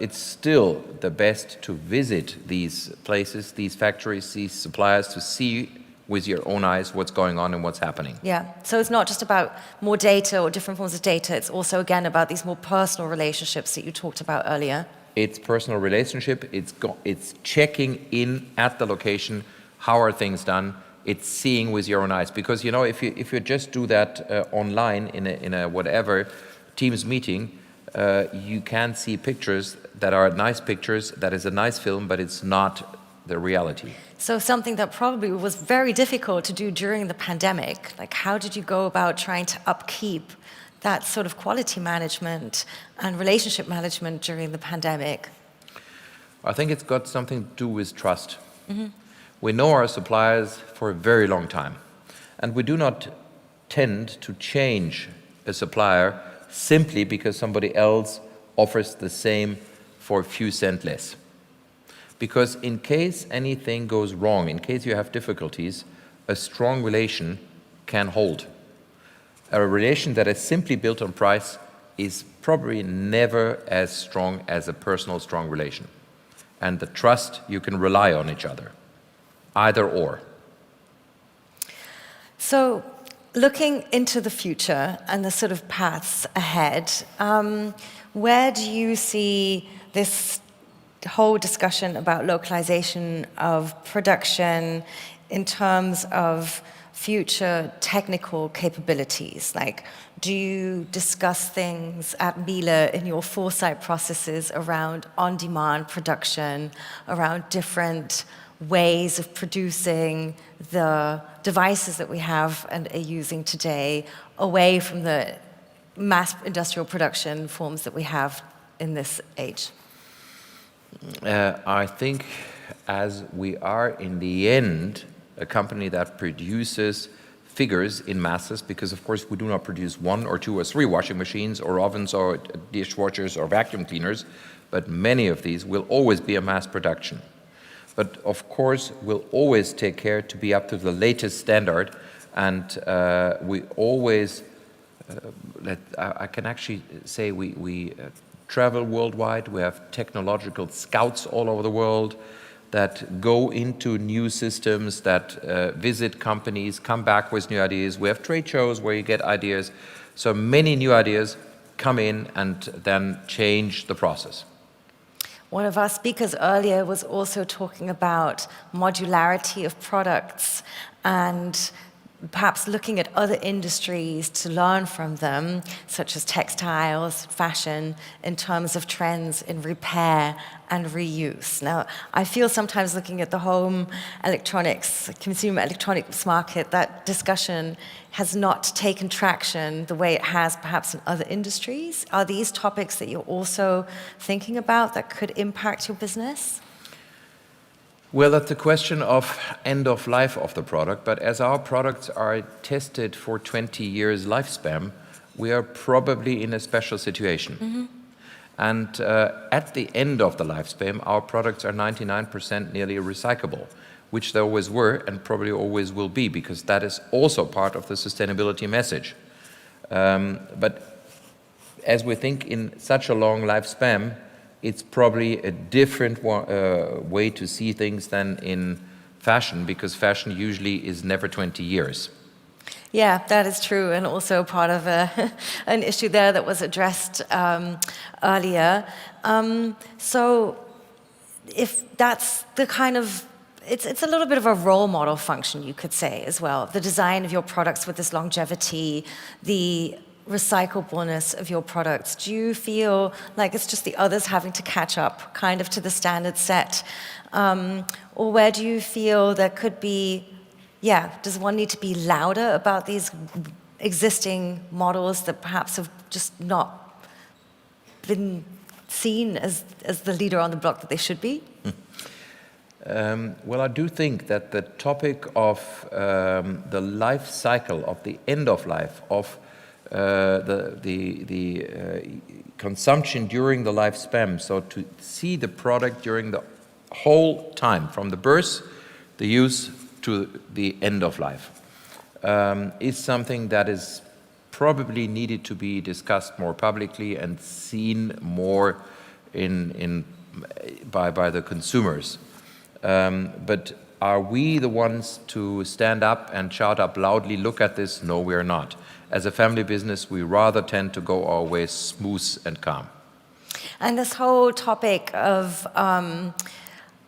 It's still the best to visit these places, these factories, these suppliers, to see with your own eyes what's going on and what's happening. Yeah, so it's not just about more data or different forms of data, it's also, again, about these more personal relationships that you talked about earlier. It's personal relationship, it's checking in at the location, how are things done, it's seeing with your own eyes. Because, you know, if you just do that online in a whatever Teams meeting, you can see pictures that are nice pictures, that is a nice film, but it's not the reality. So something that probably was very difficult to do during the pandemic, like how did you go about trying to upkeep that sort of quality management and relationship management during the pandemic? I think it's got something to do with trust. Mm-hmm. We know our suppliers for a very long time, and we do not tend to change a supplier simply because somebody else offers the same for a few cents less. Because in case anything goes wrong, in case you have difficulties, a strong relation can hold. A relation that is simply built on price is probably never as strong as a personal strong relation. And the trust, you can rely on each other, either or. So, looking into the future and the sort of paths ahead, where do you see this whole discussion about localization of production in terms of future technical capabilities? Like, do you discuss things at Miele in your foresight processes around on-demand production, around different ways of producing the devices that we have and are using today, away from the mass industrial production forms that we have in this age? I think as we are in the end a company that produces figures in masses, because of course we do not produce 1 or 2 or 3 washing machines or ovens or dishwashers or vacuum cleaners, but many of these will always be a mass production. But of course we'll always take care to be up to the latest standard, and we always, I can actually say we travel worldwide. We have technological scouts all over the world that go into new systems, that visit companies, come back with new ideas. We have trade shows where you get ideas. So many new ideas come in and then change the process. One of our speakers earlier was also talking about modularity of products and perhaps looking at other industries to learn from them, such as textiles, fashion, in terms of trends in repair and reuse. Now, I feel sometimes looking at the home electronics, consumer electronics market, that discussion has not taken traction the way it has perhaps in other industries. Are these topics that you're also thinking about that could impact your business? Well, that's a question of end of life of the product, but as our products are tested for 20 years lifespan, we are probably in a special situation. Mm-hmm. And at the end of the lifespan, our products are 99% nearly recyclable, which they always were and probably always will be, because that is also part of the sustainability message. But as we think in such a long lifespan, it's probably a different way to see things than in fashion, because fashion usually is never 20 years. Yeah, that is true, and also part of an issue there that was addressed earlier. So if that's the kind of, it's a little bit of a role model function, you could say, as well. The design of your products with this longevity, the recyclableness of your products. Do you feel like it's just the others having to catch up kind of to the standard set? Or where do you feel there could be, does one need to be louder about these existing models that perhaps have just not been seen as the leader on the block that they should be? Well, I do think that the topic of the life cycle, of the end of life, of consumption during the lifespan, so to see the product during the whole time, from the birth, the use, to the end of life, is something that is probably needed to be discussed more publicly and seen more by the consumers. But are we the ones to stand up and shout up loudly, look at this? No, we are not. As a family business, we rather tend to go our way smooth and calm. And this whole topic of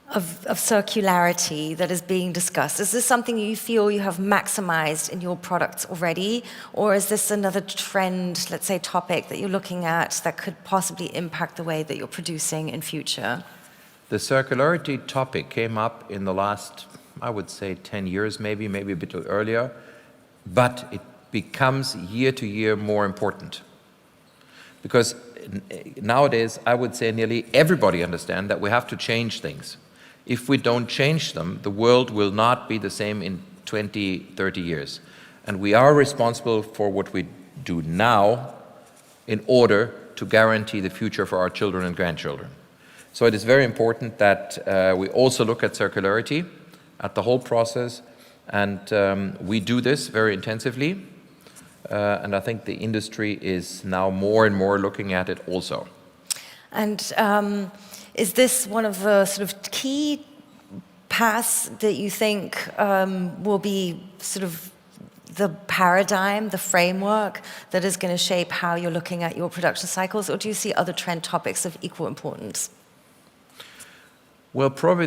circularity that is being discussed, is this something you feel you have maximized in your products already? Or is this another trend, let's say, topic that you're looking at that could possibly impact the way that you're producing in future? The circularity topic came up in the last, I would say, 10 years, maybe a bit earlier, but it becomes year to year more important. Because nowadays, I would say nearly everybody understands that we have to change things. If we don't change them, the world will not be the same in 20, 30 years. And we are responsible for what we do now in order to guarantee the future for our children and grandchildren. So it is very important that we also look at circularity, at the whole process, and we do this very intensively. And I think the industry is now more and more looking at it also. And is this one of the sort of key paths that you think will be sort of the paradigm, the framework that is going to shape how you're looking at your production cycles, or do you see other trend topics of equal importance? Well, probably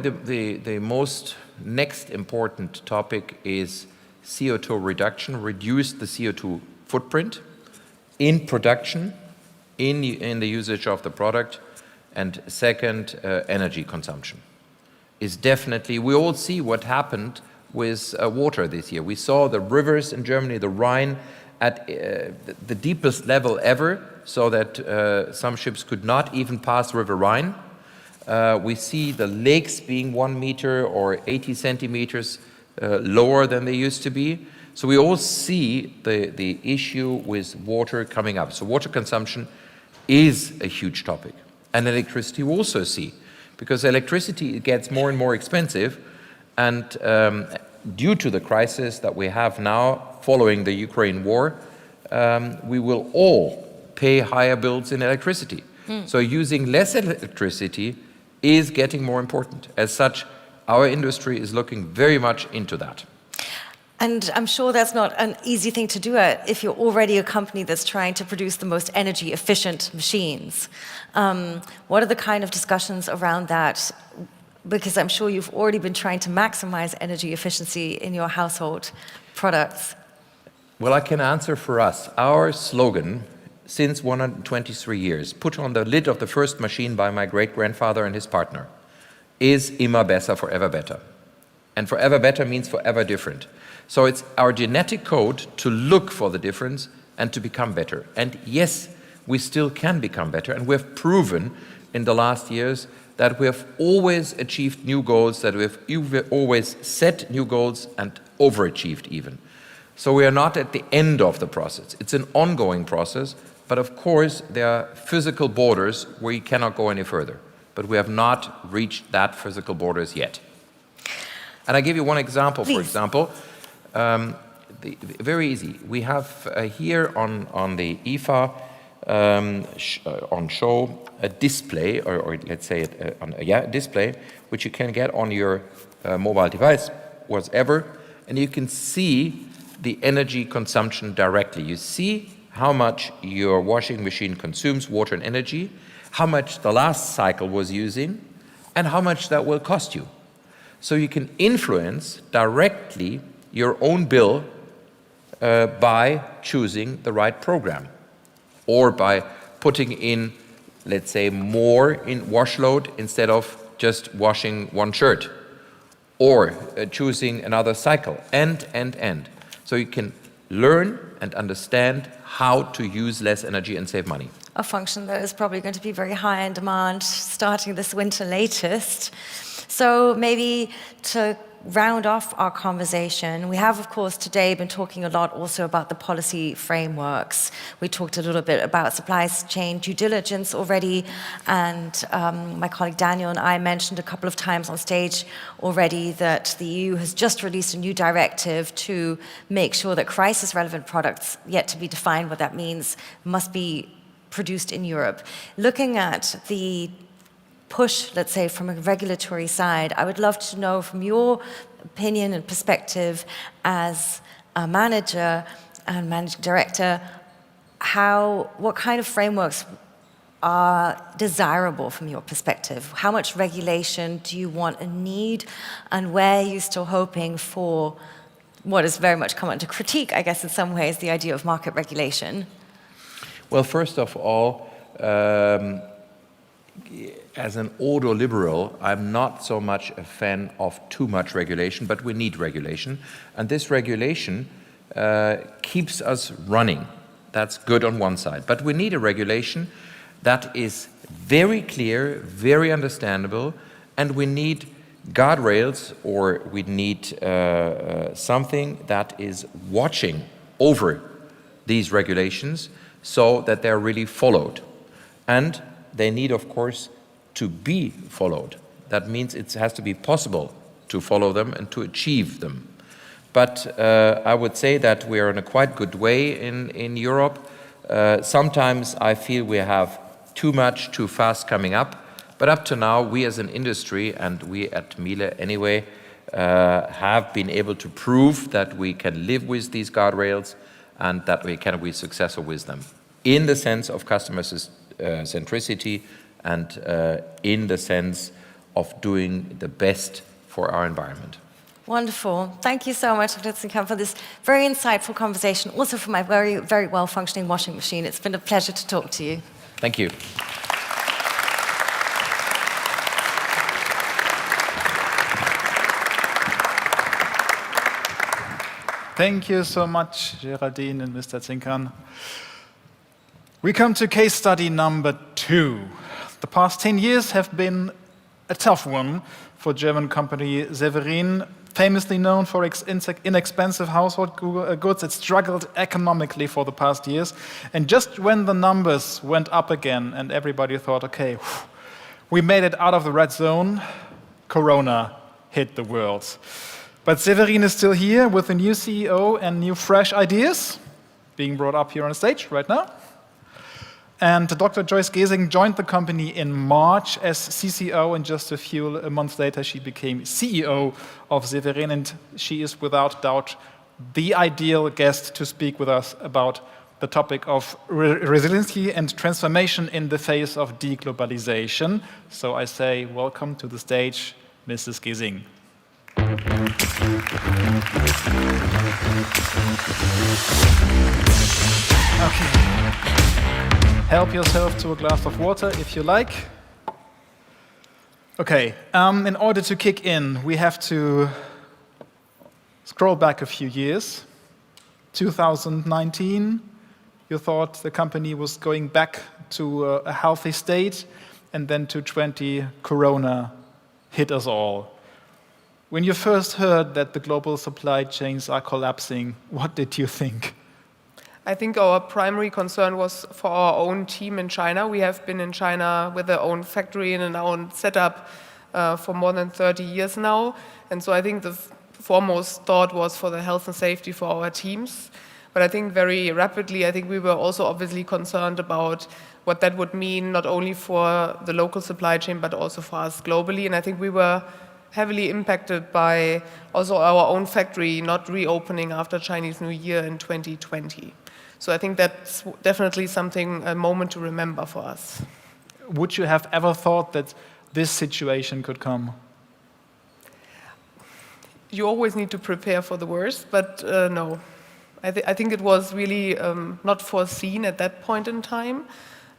the most next important topic is CO2 reduction, reduce the CO2 footprint in production, in the usage of the product, and second, energy consumption. Is definitely, we all see what happened with water this year. We saw the rivers in Germany, the Rhine, at the deepest level ever, so that some ships could not even pass River Rhine. We see the lakes being 1 meter or 80 centimeters lower than they used to be. So we all see the issue with water coming up. So water consumption is a huge topic. And electricity we also see, because electricity gets more and more expensive, and due to the crisis that we have now following the Ukraine war, we will all pay higher bills in electricity. So using less electricity is getting more important. As such, our industry is looking very much into that. And I'm sure that's not an easy thing to do if you're already a company that's trying to produce the most energy efficient machines. What are the kind of discussions around that? Because I'm sure you've already been trying to maximize energy efficiency in your household products. Well, I can answer for us. Our slogan, since 123 years, put on the lid of the first machine by my great-grandfather and his partner, is immer besser, forever better. And forever better means forever different. So it's our genetic code to look for the difference and to become better. And yes, we still can become better. And we have proven in the last years that we have always achieved new goals, that we have always set new goals and overachieved even. So we are not at the end of the process. It's an ongoing process. But of course, there are physical borders where you cannot go any further. But we have not reached that physical borders yet. And I give you one example, for example. Very easy. We have here on the IFA on show a display, or let's say a display, which you can get on your mobile device, whatever, and you can see the energy consumption directly. You see how much your washing machine consumes water and energy, how much the last cycle was using, and how much that will cost you. So you can influence directly your own bill by choosing the right program, or by putting in, let's say, more in wash load instead of just washing one shirt, or choosing another cycle, and. So you can learn and understand how to use less energy and save money. A function that is probably going to be very high in demand starting this winter latest. So maybe to round off our conversation, we have, of course, today been talking a lot also about the policy frameworks. We talked a little bit about supply chain due diligence already, and my colleague Daniel and I mentioned a couple of times on stage already that the EU has just released a new directive to make sure that crisis-relevant products, yet to be defined what that means, must be produced in Europe. Looking at the push, let's say, from a regulatory side, I would love to know from your opinion and perspective as a manager and managing director, what kind of frameworks are desirable from your perspective? How much regulation do you want and need, and where are you still hoping for what has very much come under critique, I guess, in some ways, the idea of market regulation? Well, first of all, as an ordo-liberal, I'm not so much a fan of too much regulation, but we need regulation. And this regulation keeps us running. That's good on one side. But we need a regulation that is very clear, very understandable, and we need guardrails, or we need something that is watching over these regulations so that they're really followed. And they need, of course, to be followed. That means it has to be possible to follow them and to achieve them. But I would say that we are in a quite good way in Europe. Sometimes I feel we have too much, too fast coming up. But up to now, we as an industry, and we at Miele anyway, have been able to prove that we can live with these guardrails and that we can be successful with them in the sense of customer centricity and in the sense of doing the best for our environment. Wonderful. Thank you so much, Dr. Litzenkamp, for this very insightful conversation, also for my very, very well-functioning washing machine. It's been a pleasure to talk to you. Thank you. Thank you so much, Geraldine and Mr. Zinkan. We come to case study number 2. The past 10 years have been a tough one for German company Severin, famously known for its inexpensive household goods. It struggled economically for the past years. And just when the numbers went up again and everybody thought, okay, we made it out of the red zone, Corona hit the world. But Severin is still here with a new CEO and new fresh ideas being brought up here on stage right now. And Dr. Joyce Gesing joined the company in March as CCO, and just a few months later she became CEO of Severin, and she is without doubt the ideal guest to speak with us about the topic of resiliency and transformation in the face of deglobalization. So I say welcome to the stage, Mrs. Gesing. Okay. Help yourself to a glass of water if you like. Okay, in order to kick in, we have to scroll back a few years. 2019, you thought the company was going back to a healthy state, and then 2020, Corona hit us all. When you first heard that the global supply chains are collapsing, what did you think? I think our primary concern was for our own team in China. We have been in China with our own factory and our own setup for more than 30 years now. And so I think the foremost thought was for the health and safety for our teams. But I think very rapidly, I think we were also obviously concerned about what that would mean, not only for the local supply chain, but also for us globally. And I think we were heavily impacted by also our own factory not reopening after Chinese New Year in 2020. So I think that's definitely something, a moment to remember for us. Would you have ever thought that this situation could come? You always need to prepare for the worst, but no. I think it was really not foreseen at that point in time,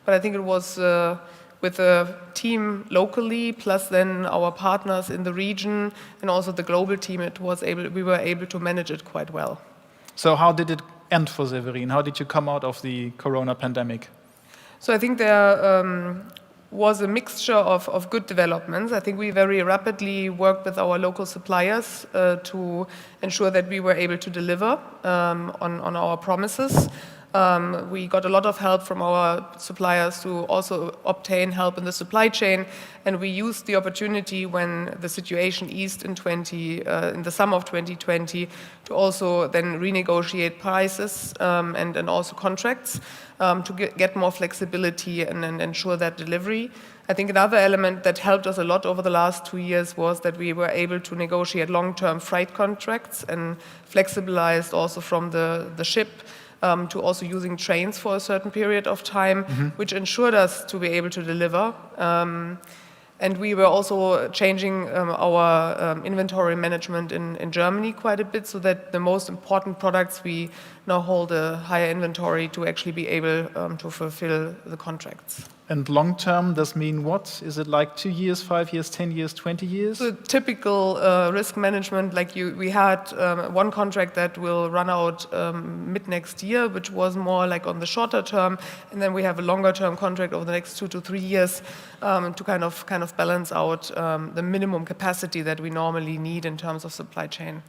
but I think it was with the team locally, plus then our partners in the region, and also the global team, we were able to manage it quite well. So how did it end for Severin? How did you come out of the Corona pandemic? So I think was a mixture of good developments. I think we very rapidly worked with our local suppliers to ensure that we were able to deliver on our promises. We got a lot of help from our suppliers to also obtain help in the supply chain, and we used the opportunity when the situation eased in the summer of 2020 to also then renegotiate prices and also contracts to get more flexibility and ensure that delivery. I think another element that helped us a lot over the last 2 years was that we were able to negotiate long-term freight contracts and flexibilized also from the ship to also using trains for a certain period of time, which ensured us to be able to deliver. And we were also changing our inventory management in Germany quite a bit, so that the most important products we now hold a higher inventory to actually be able to fulfill the contracts. And long term does mean what? Is it like 2 years, 5 years, 10 years, 20 years? So typical risk management, like we had one contract that will run out mid next year, which was more like on the shorter term, and then we have a longer term contract over the next 2 to 3 years to kind of balance out the minimum capacity that we normally need in terms of supply chain.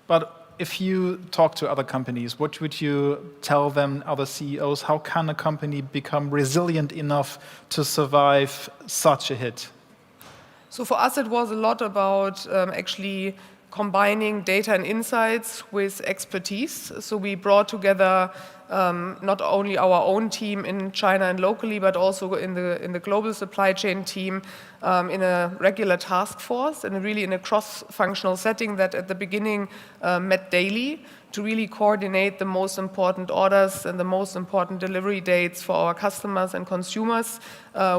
But if you talk to other companies, what would you tell them, other CEOs? How can a company become resilient enough to survive such a hit? So for us, it was a lot about actually combining data and insights with expertise. So we brought together not only our own team in China and locally, but also in the global supply chain team in a regular task force and really in a cross-functional setting that at the beginning met daily to really coordinate the most important orders and the most important delivery dates for our customers and consumers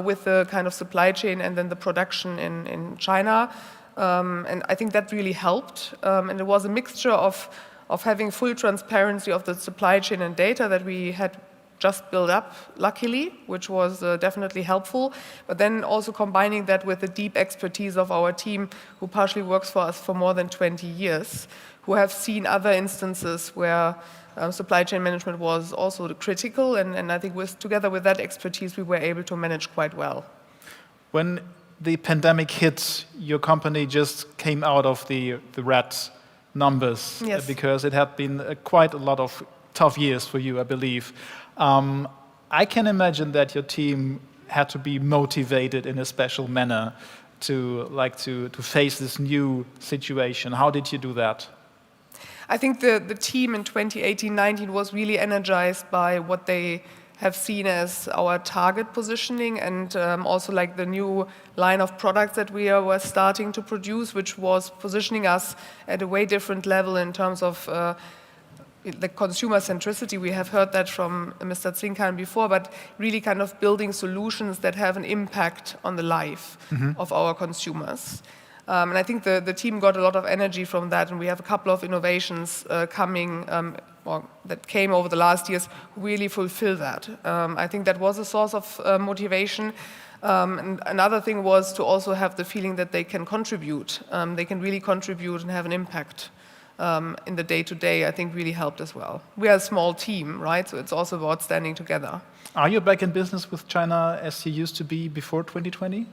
with the kind of supply chain and then the production in China. And I think that really helped. And it was a mixture of having full transparency of the supply chain and data that we had just built up, luckily, which was definitely helpful. But then also combining that with the deep expertise of our team, who partially works for us for more than 20 years, who have seen other instances where supply chain management was also critical. And I think together with that expertise, we were able to manage quite well. When the pandemic hit, your company just came out of the red numbers. Yes. Because it had been quite a lot of tough years for you, I believe. I can imagine that your team had to be motivated in a special manner to face this new situation. How did you do that? I think the team in 2018-19 was really energized by what they have seen as our target positioning and also like the new line of products that we were starting to produce, which was positioning us at a way different level in terms of the consumer centricity. We have heard that from Mr. Zinkan before, but really kind of building solutions that have an impact on the life of our consumers. And I think the team got a lot of energy from that, and we have a couple of innovations coming that came over the last years who really fulfill that. I think that was a source of motivation. And another thing was to also have the feeling that they can contribute. They can really contribute and have an impact in the day-to-day, I think really helped as well. We are a small team, right? So it's also about standing together. Are you back in business with China as you used to be before 2020?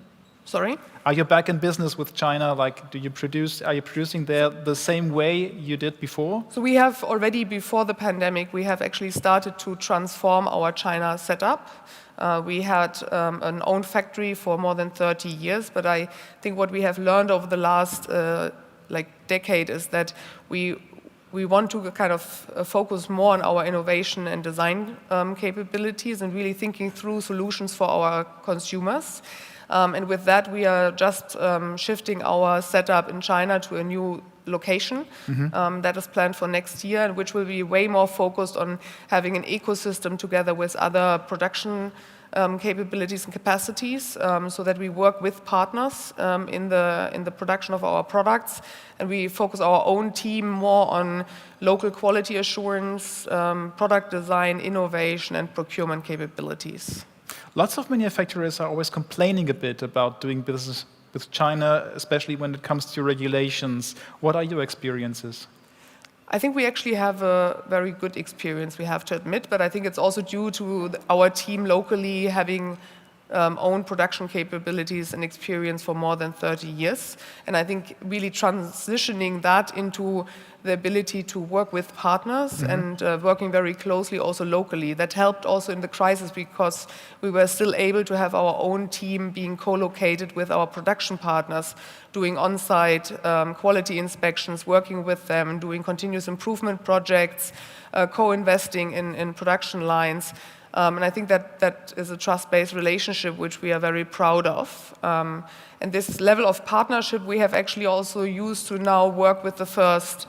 Sorry? Are you back in business with China? Like, are you producing there the same way you did before? So we have already, before the pandemic, we have actually started to transform our China setup. We had an own factory for more than 30 years, but I think what we have learned over the last decade is that we want to kind of focus more on our innovation and design capabilities and really thinking through solutions for our consumers. And with that, we are just shifting our setup in China to a new location that is planned for next year, and which will be way more focused on having an ecosystem together with other production capabilities and capacities, so that we work with partners in the production of our products, and we focus our own team more on local quality assurance, product design, innovation, and procurement capabilities. Lots of manufacturers are always complaining a bit about doing business with China, especially when it comes to regulations. What are your experiences? I think we actually have a very good experience, we have to admit, but I think it's also due to our team locally having own production capabilities and experience for more than 30 years. And I think really transitioning that into the ability to work with partners and working very closely also locally. That helped also in the crisis because we were still able to have our own team being co-located with our production partners, doing on-site quality inspections, working with them, doing continuous improvement projects, co-investing in production lines. And I think that is a trust-based relationship which we are very proud of. And this level of partnership we have actually also used to now work with the first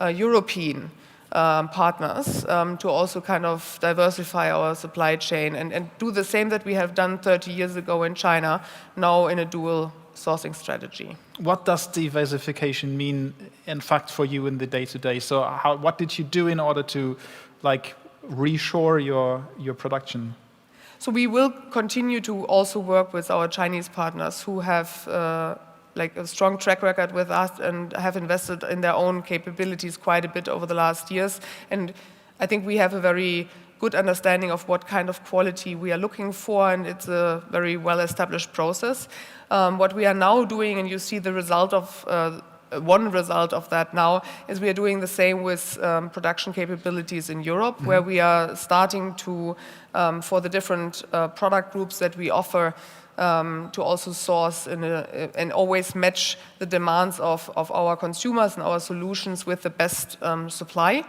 European partners to also kind of diversify our supply chain and do the same that we have done 30 years ago in China, now in a dual sourcing strategy. What does diversification mean, in fact, for you in the day-to-day? So what did you do in order to reshore your production? So we will continue to also work with our Chinese partners who have a strong track record with us and have invested in their own capabilities quite a bit over the last years. And I think we have a very good understanding of what kind of quality we are looking for, and it's a very well-established process. What we are now doing, and you see the result of one result of that now, is we are doing the same with production capabilities in Europe, where we are starting to, for the different product groups that we offer, to also source and always match the demands of our consumers and our solutions with the best supply,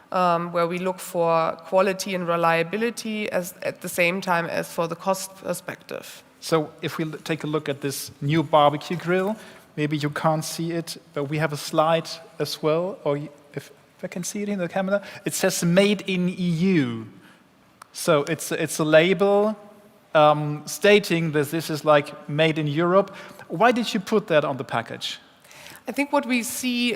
where we look for quality and reliability at the same time as for the cost perspective. So if we take a look at this new barbecue grill, maybe you can't see it, but we have a slide as well, or if I can see it in the camera, it says Made in EU. So it's a label stating that this is made in Europe. Why did you put that on the package? I think what we see,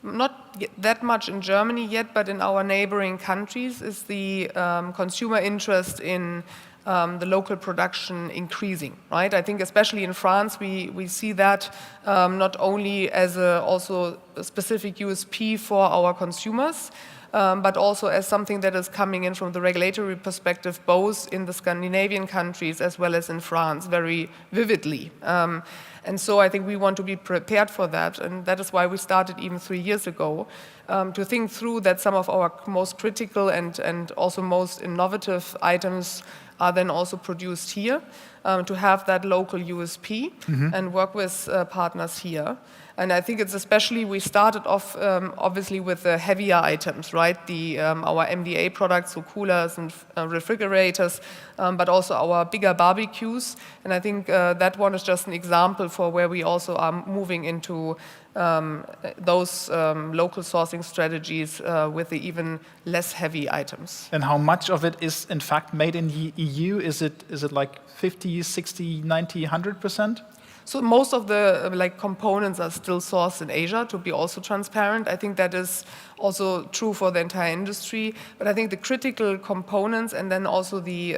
not that much in Germany yet, but in our neighboring countries, is the consumer interest in the local production increasing, right? I think especially in France, we see that not only as also a specific USP for our consumers, but also as something that is coming in from the regulatory perspective, both in the Scandinavian countries as well as in France, very vividly. And so I think we want to be prepared for that, and that is why we started even 3 years ago to think through that some of our most critical and also most innovative items are then also produced here, to have that local USP and work with partners here. And I think it's especially, we started off obviously with the heavier items, right? Our MDA products, so coolers and refrigerators, but also our bigger barbecues. And I think that one is just an example for where we also are moving into those local sourcing strategies with the even less heavy items. And how much of it is in fact made in the EU? Is it like 50, 60, 90, 100%? So most of the components are still sourced in Asia, to be also transparent. I think that is also true for the entire industry. But I think the critical components and then also the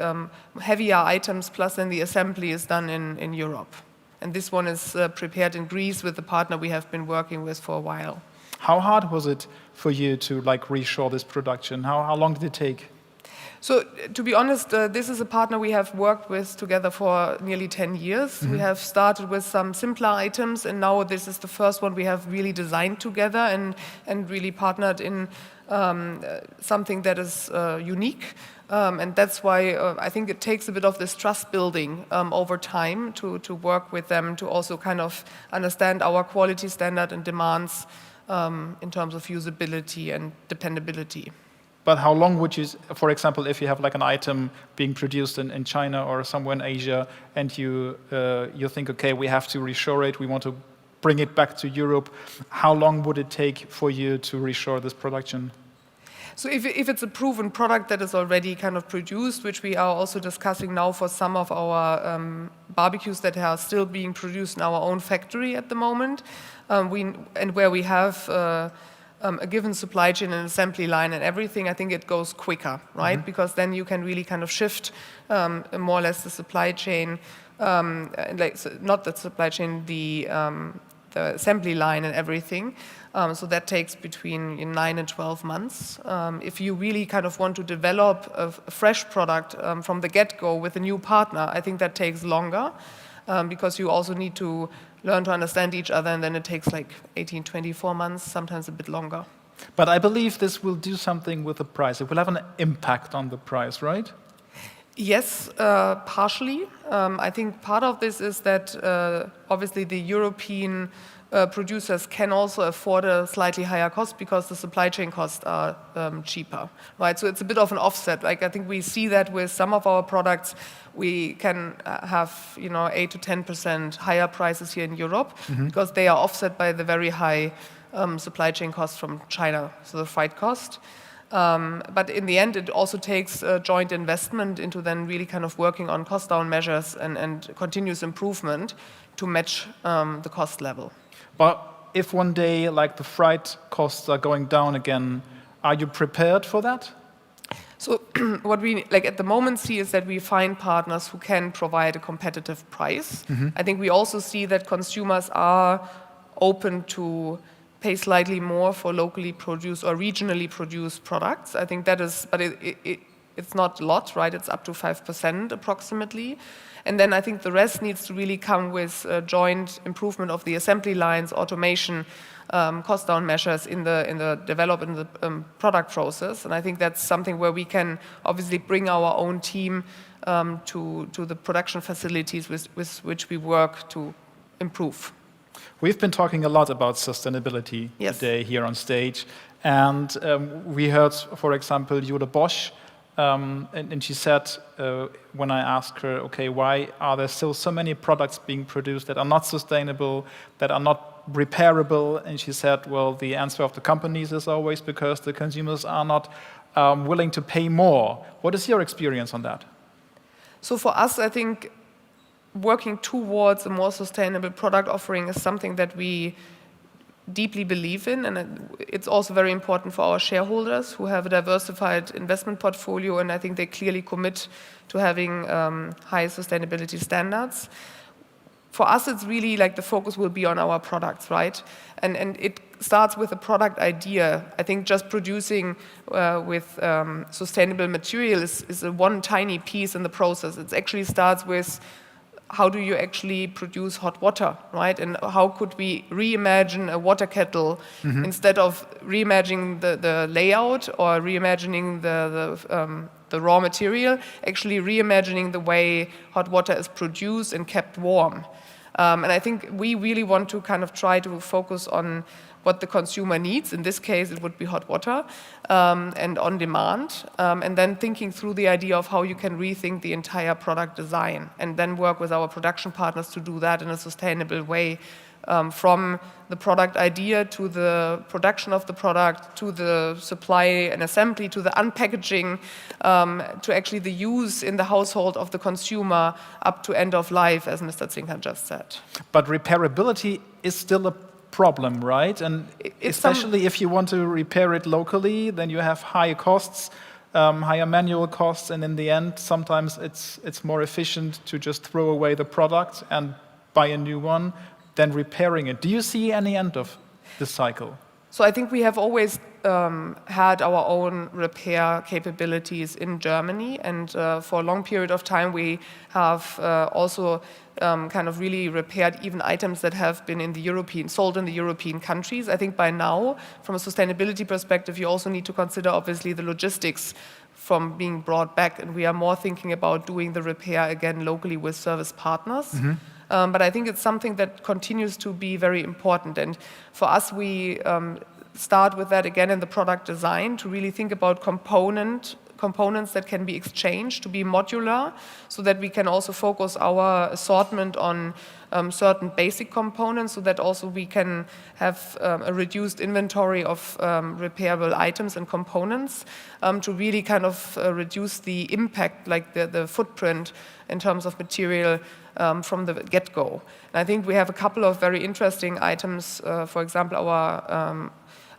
heavier items plus then the assembly is done in Europe. And this one is prepared in Greece with the partner we have been working with for a while. How hard was it for you to reshore this production? How long did it take? So to be honest, this is a partner we have worked with together for nearly 10 years. We have started with some simpler items, and now this is the first one we have really designed together and really partnered in something that is unique. And that's why I think it takes a bit of this trust building over time to work with them, to also kind of understand our quality standard and demands in terms of usability and dependability. But how long would you, for example, if you have an item being produced in China or somewhere in Asia, and you think, okay, we have to reshore it, we want to bring it back to Europe, how long would it take for you to reshore this production? So if it's a proven product that is already kind of produced, which we are also discussing now for some of our barbecues that are still being produced in our own factory at the moment, and where we have a given supply chain and assembly line and everything, I think it goes quicker, right? Because then you can really kind of shift more or less the supply chain, not the supply chain, the assembly line and everything. So that takes between 9 and 12 months. If you really kind of want to develop a fresh product from the get-go with a new partner, I think that takes longer because you also need to learn to understand each other, and then it takes like 18, 24 months, sometimes a bit longer. But I believe this will do something with the price. It will have an impact on the price, right? Yes, partially. I think part of this is that obviously the European producers can also afford a slightly higher cost because the supply chain costs are cheaper, right? So it's a bit of an offset. Like I think we see that with some of our products, we can have 8 to 10% higher prices here in Europe because they are offset by the very high supply chain costs from China, so the freight cost. But in the end, it also takes a joint investment into then really kind of working on cost down measures and continuous improvement to match the cost level. But if one day, like the freight costs are going down again, are you prepared for that? So what we at the moment see is that we find partners who can provide a competitive price. I think we also see that consumers are open to pay slightly more for locally produced or regionally produced products. I think that is, but it's not a lot, right? It's up to 5% approximately. And then I think the rest needs to really come with joint improvement of the assembly lines, automation, cost down measures in the development of the product process. And I think that's something where we can obviously bring our own team to the production facilities with which we work to improve. We've been talking a lot about sustainability today here on stage. And we heard, for example, Jule Bosch. And she said, when I asked her, okay, why are there still so many products being produced that are not sustainable, that are not repairable? And she said, well, the answer of the companies is always because the consumers are not willing to pay more. What is your experience on that? So for us, I think working towards a more sustainable product offering is something that we deeply believe in, and it's also very important for our shareholders who have a diversified investment portfolio, and I think they clearly commit to having high sustainability standards. For us, it's really like the focus will be on our products, right? And it starts with a product idea. I think just producing with sustainable material is a one tiny piece in the process. It actually starts with how do you actually produce hot water, right? And how could we reimagine a water kettle instead of reimagining the layout or reimagining the raw material, actually reimagining the way hot water is produced and kept warm. And I think we really want to kind of try to focus on what the consumer needs. In this case, it would be hot water and on demand. And then thinking through the idea of how you can rethink the entire product design and then work with our production partners to do that in a sustainable way, from the product idea to the production of the product, to the supply and assembly, to the unpackaging, to actually the use in the household of the consumer up to end of life, as Mr. Zinker just said. But repairability is still a problem, right? And especially if you want to repair it locally, then you have higher costs, higher manual costs, and in the end, sometimes it's more efficient to just throw away the product and buy a new one than repairing it. Do you see any end of this cycle? So I think we have always had our own repair capabilities in Germany, and for a long period of time we have also kind of really repaired even items that have been sold in the European countries. I think by now, from a sustainability perspective, you also need to consider obviously the logistics from being brought back, and we are more thinking about doing the repair again locally with service partners. But I think it's something that continues to be very important, and for us we start with that again in the product design to really think about components that can be exchanged, to be modular, so that we can also focus our assortment on certain basic components, so that also we can have a reduced inventory of repairable items and components to really kind of reduce the impact, like the footprint in terms of material from the get-go. And I think we have a couple of very interesting items, for example,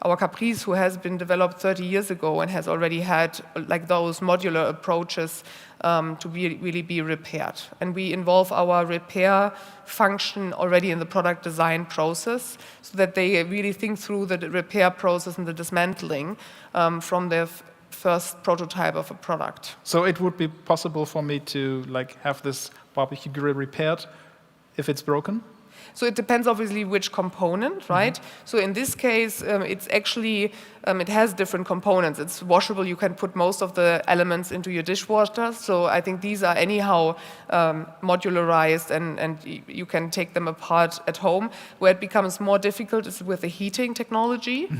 our Caprice, who has been developed 30 years ago and has already had like those modular approaches to really be repaired. And we involve our repair function already in the product design process so that they really think through the repair process and the dismantling from their first prototype of a product. So it would be possible for me to like have this barbecue grill repaired if it's broken? So it depends obviously which component, right? So in this case, it's actually, it has different components. It's washable, you can put most of the elements into your dishwasher. So I think these are anyhow modularized and you can take them apart at home. Where it becomes more difficult is with the heating technology.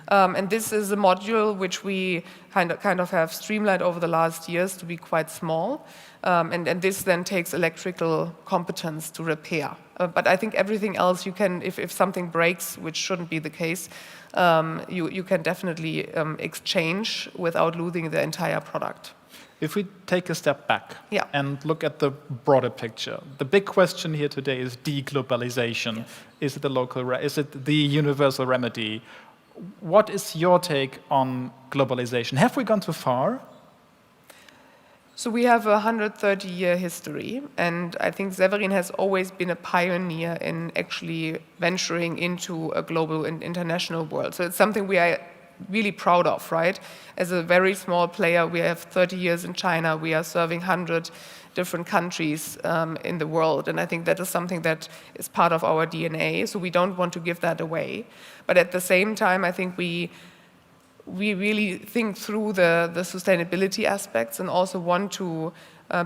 And this is a module which we kind of have streamlined over the last years to be quite small. And this then takes electrical competence to repair. But I think everything else you can, if something breaks, which shouldn't be the case, you can definitely exchange without losing the entire product. If we take a step back and look at the broader picture, the big question here today is deglobalization. Yes. Is it the local? Is it the universal remedy? What is your take on globalization? Have we gone too far? So we have a 130-year history, and I think Severin has always been a pioneer in actually venturing into a global and international world. So it's something we are really proud of, right? As a very small player, we have 30 years in China, we are serving 100 different countries in the world, and I think that is something that is part of our DNA, so we don't want to give that away. But at the same time, I think we really think through the sustainability aspects and also want to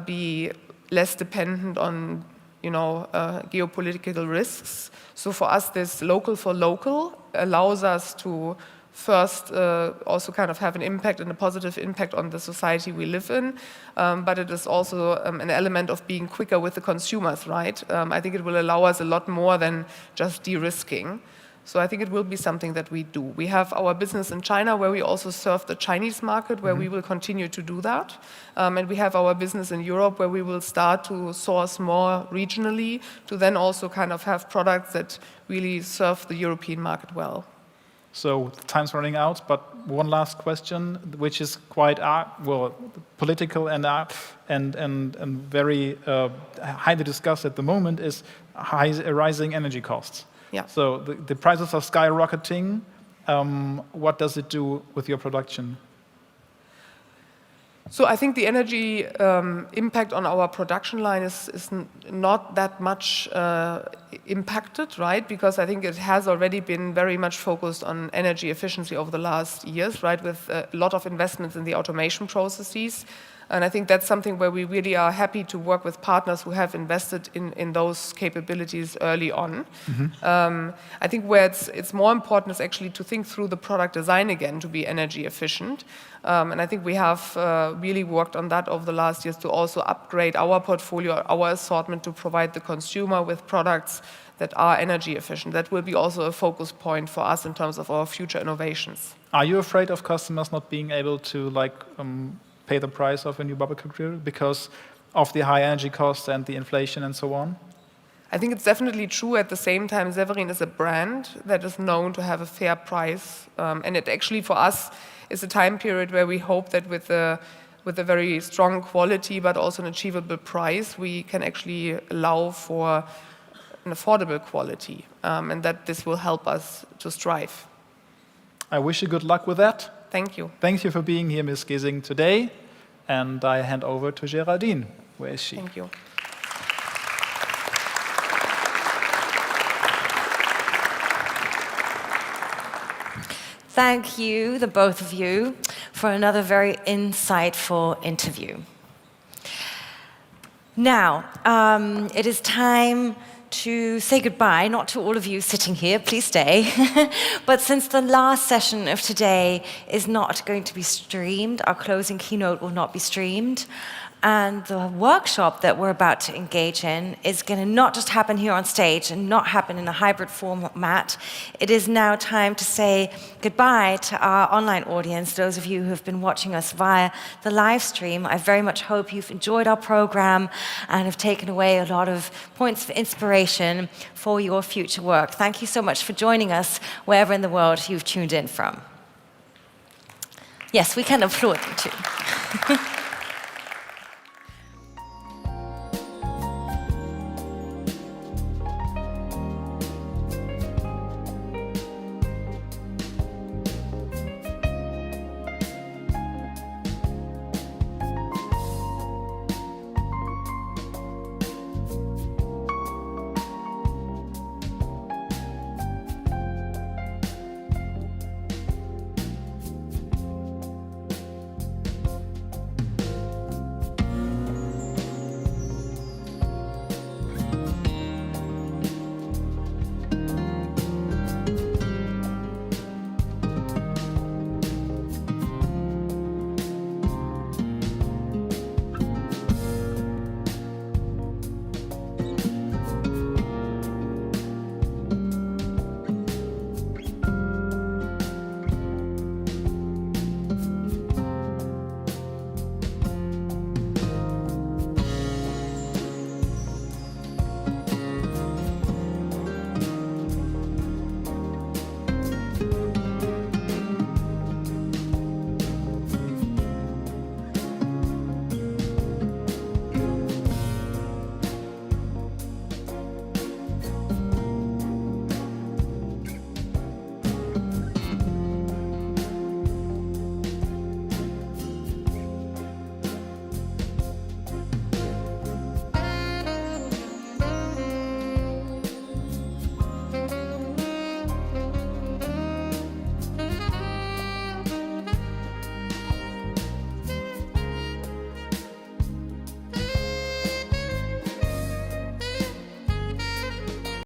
be less dependent on, geopolitical risks. So for us, this local for local allows us to first also kind of have an impact and a positive impact on the society we live in, but it is also an element of being quicker with the consumers, right? I think it will allow us a lot more than just de-risking. So I think it will be something that we do. We have our business in China where we also serve the Chinese market, where we will continue to do that. And we have our business in Europe where we will start to source more regionally to then also kind of have products that really serve the European market well. So time's running out, but one last question, which is quite political and very highly discussed at the moment, is rising energy costs. Yeah. So the prices are skyrocketing. What does it do with your production? So I think the energy impact on our production line is not that much impacted, right? Because I think it has already been very much focused on energy efficiency over the last years, right? With a lot of investments in the automation processes. And I think that's something where we really are happy to work with partners who have invested in those capabilities early on. I think where it's more important is actually to think through the product design again to be energy efficient. And I think we have really worked on that over the last years to also upgrade our portfolio, our assortment to provide the consumer with products that are energy efficient. That will be also a focus point for us in terms of our future innovations. Are you afraid of customers not being able to pay the price of a new barbecue grill because of the high energy costs and the inflation and so on? I think it's definitely true. At the same time, Severin is a brand that is known to have a fair price. And it actually, for us, is a time period where we hope that with a very strong quality but also an achievable price, we can actually allow for an affordable quality. And that this will help us to strive. I wish you good luck with that. Thank you. Thank you for being here, Ms. Gesing, today. And I hand over to Geraldine. Where is she? Thank you. Thank you, the both of you, for another very insightful interview. Now, it is time to say goodbye, not to all of you sitting here, please stay, but since the last session of today is not going to be streamed, our closing keynote will not be streamed, And the workshop that we're about to engage in is going to not just happen here on stage and not happen in a hybrid format. It is now time to say goodbye to our online audience, those of you who have been watching us via the live stream. I very much hope you've enjoyed our program and have taken away a lot of points of inspiration for your future work. Thank you so much for joining us wherever in the world you've tuned in from. Yes, we can applaud them too.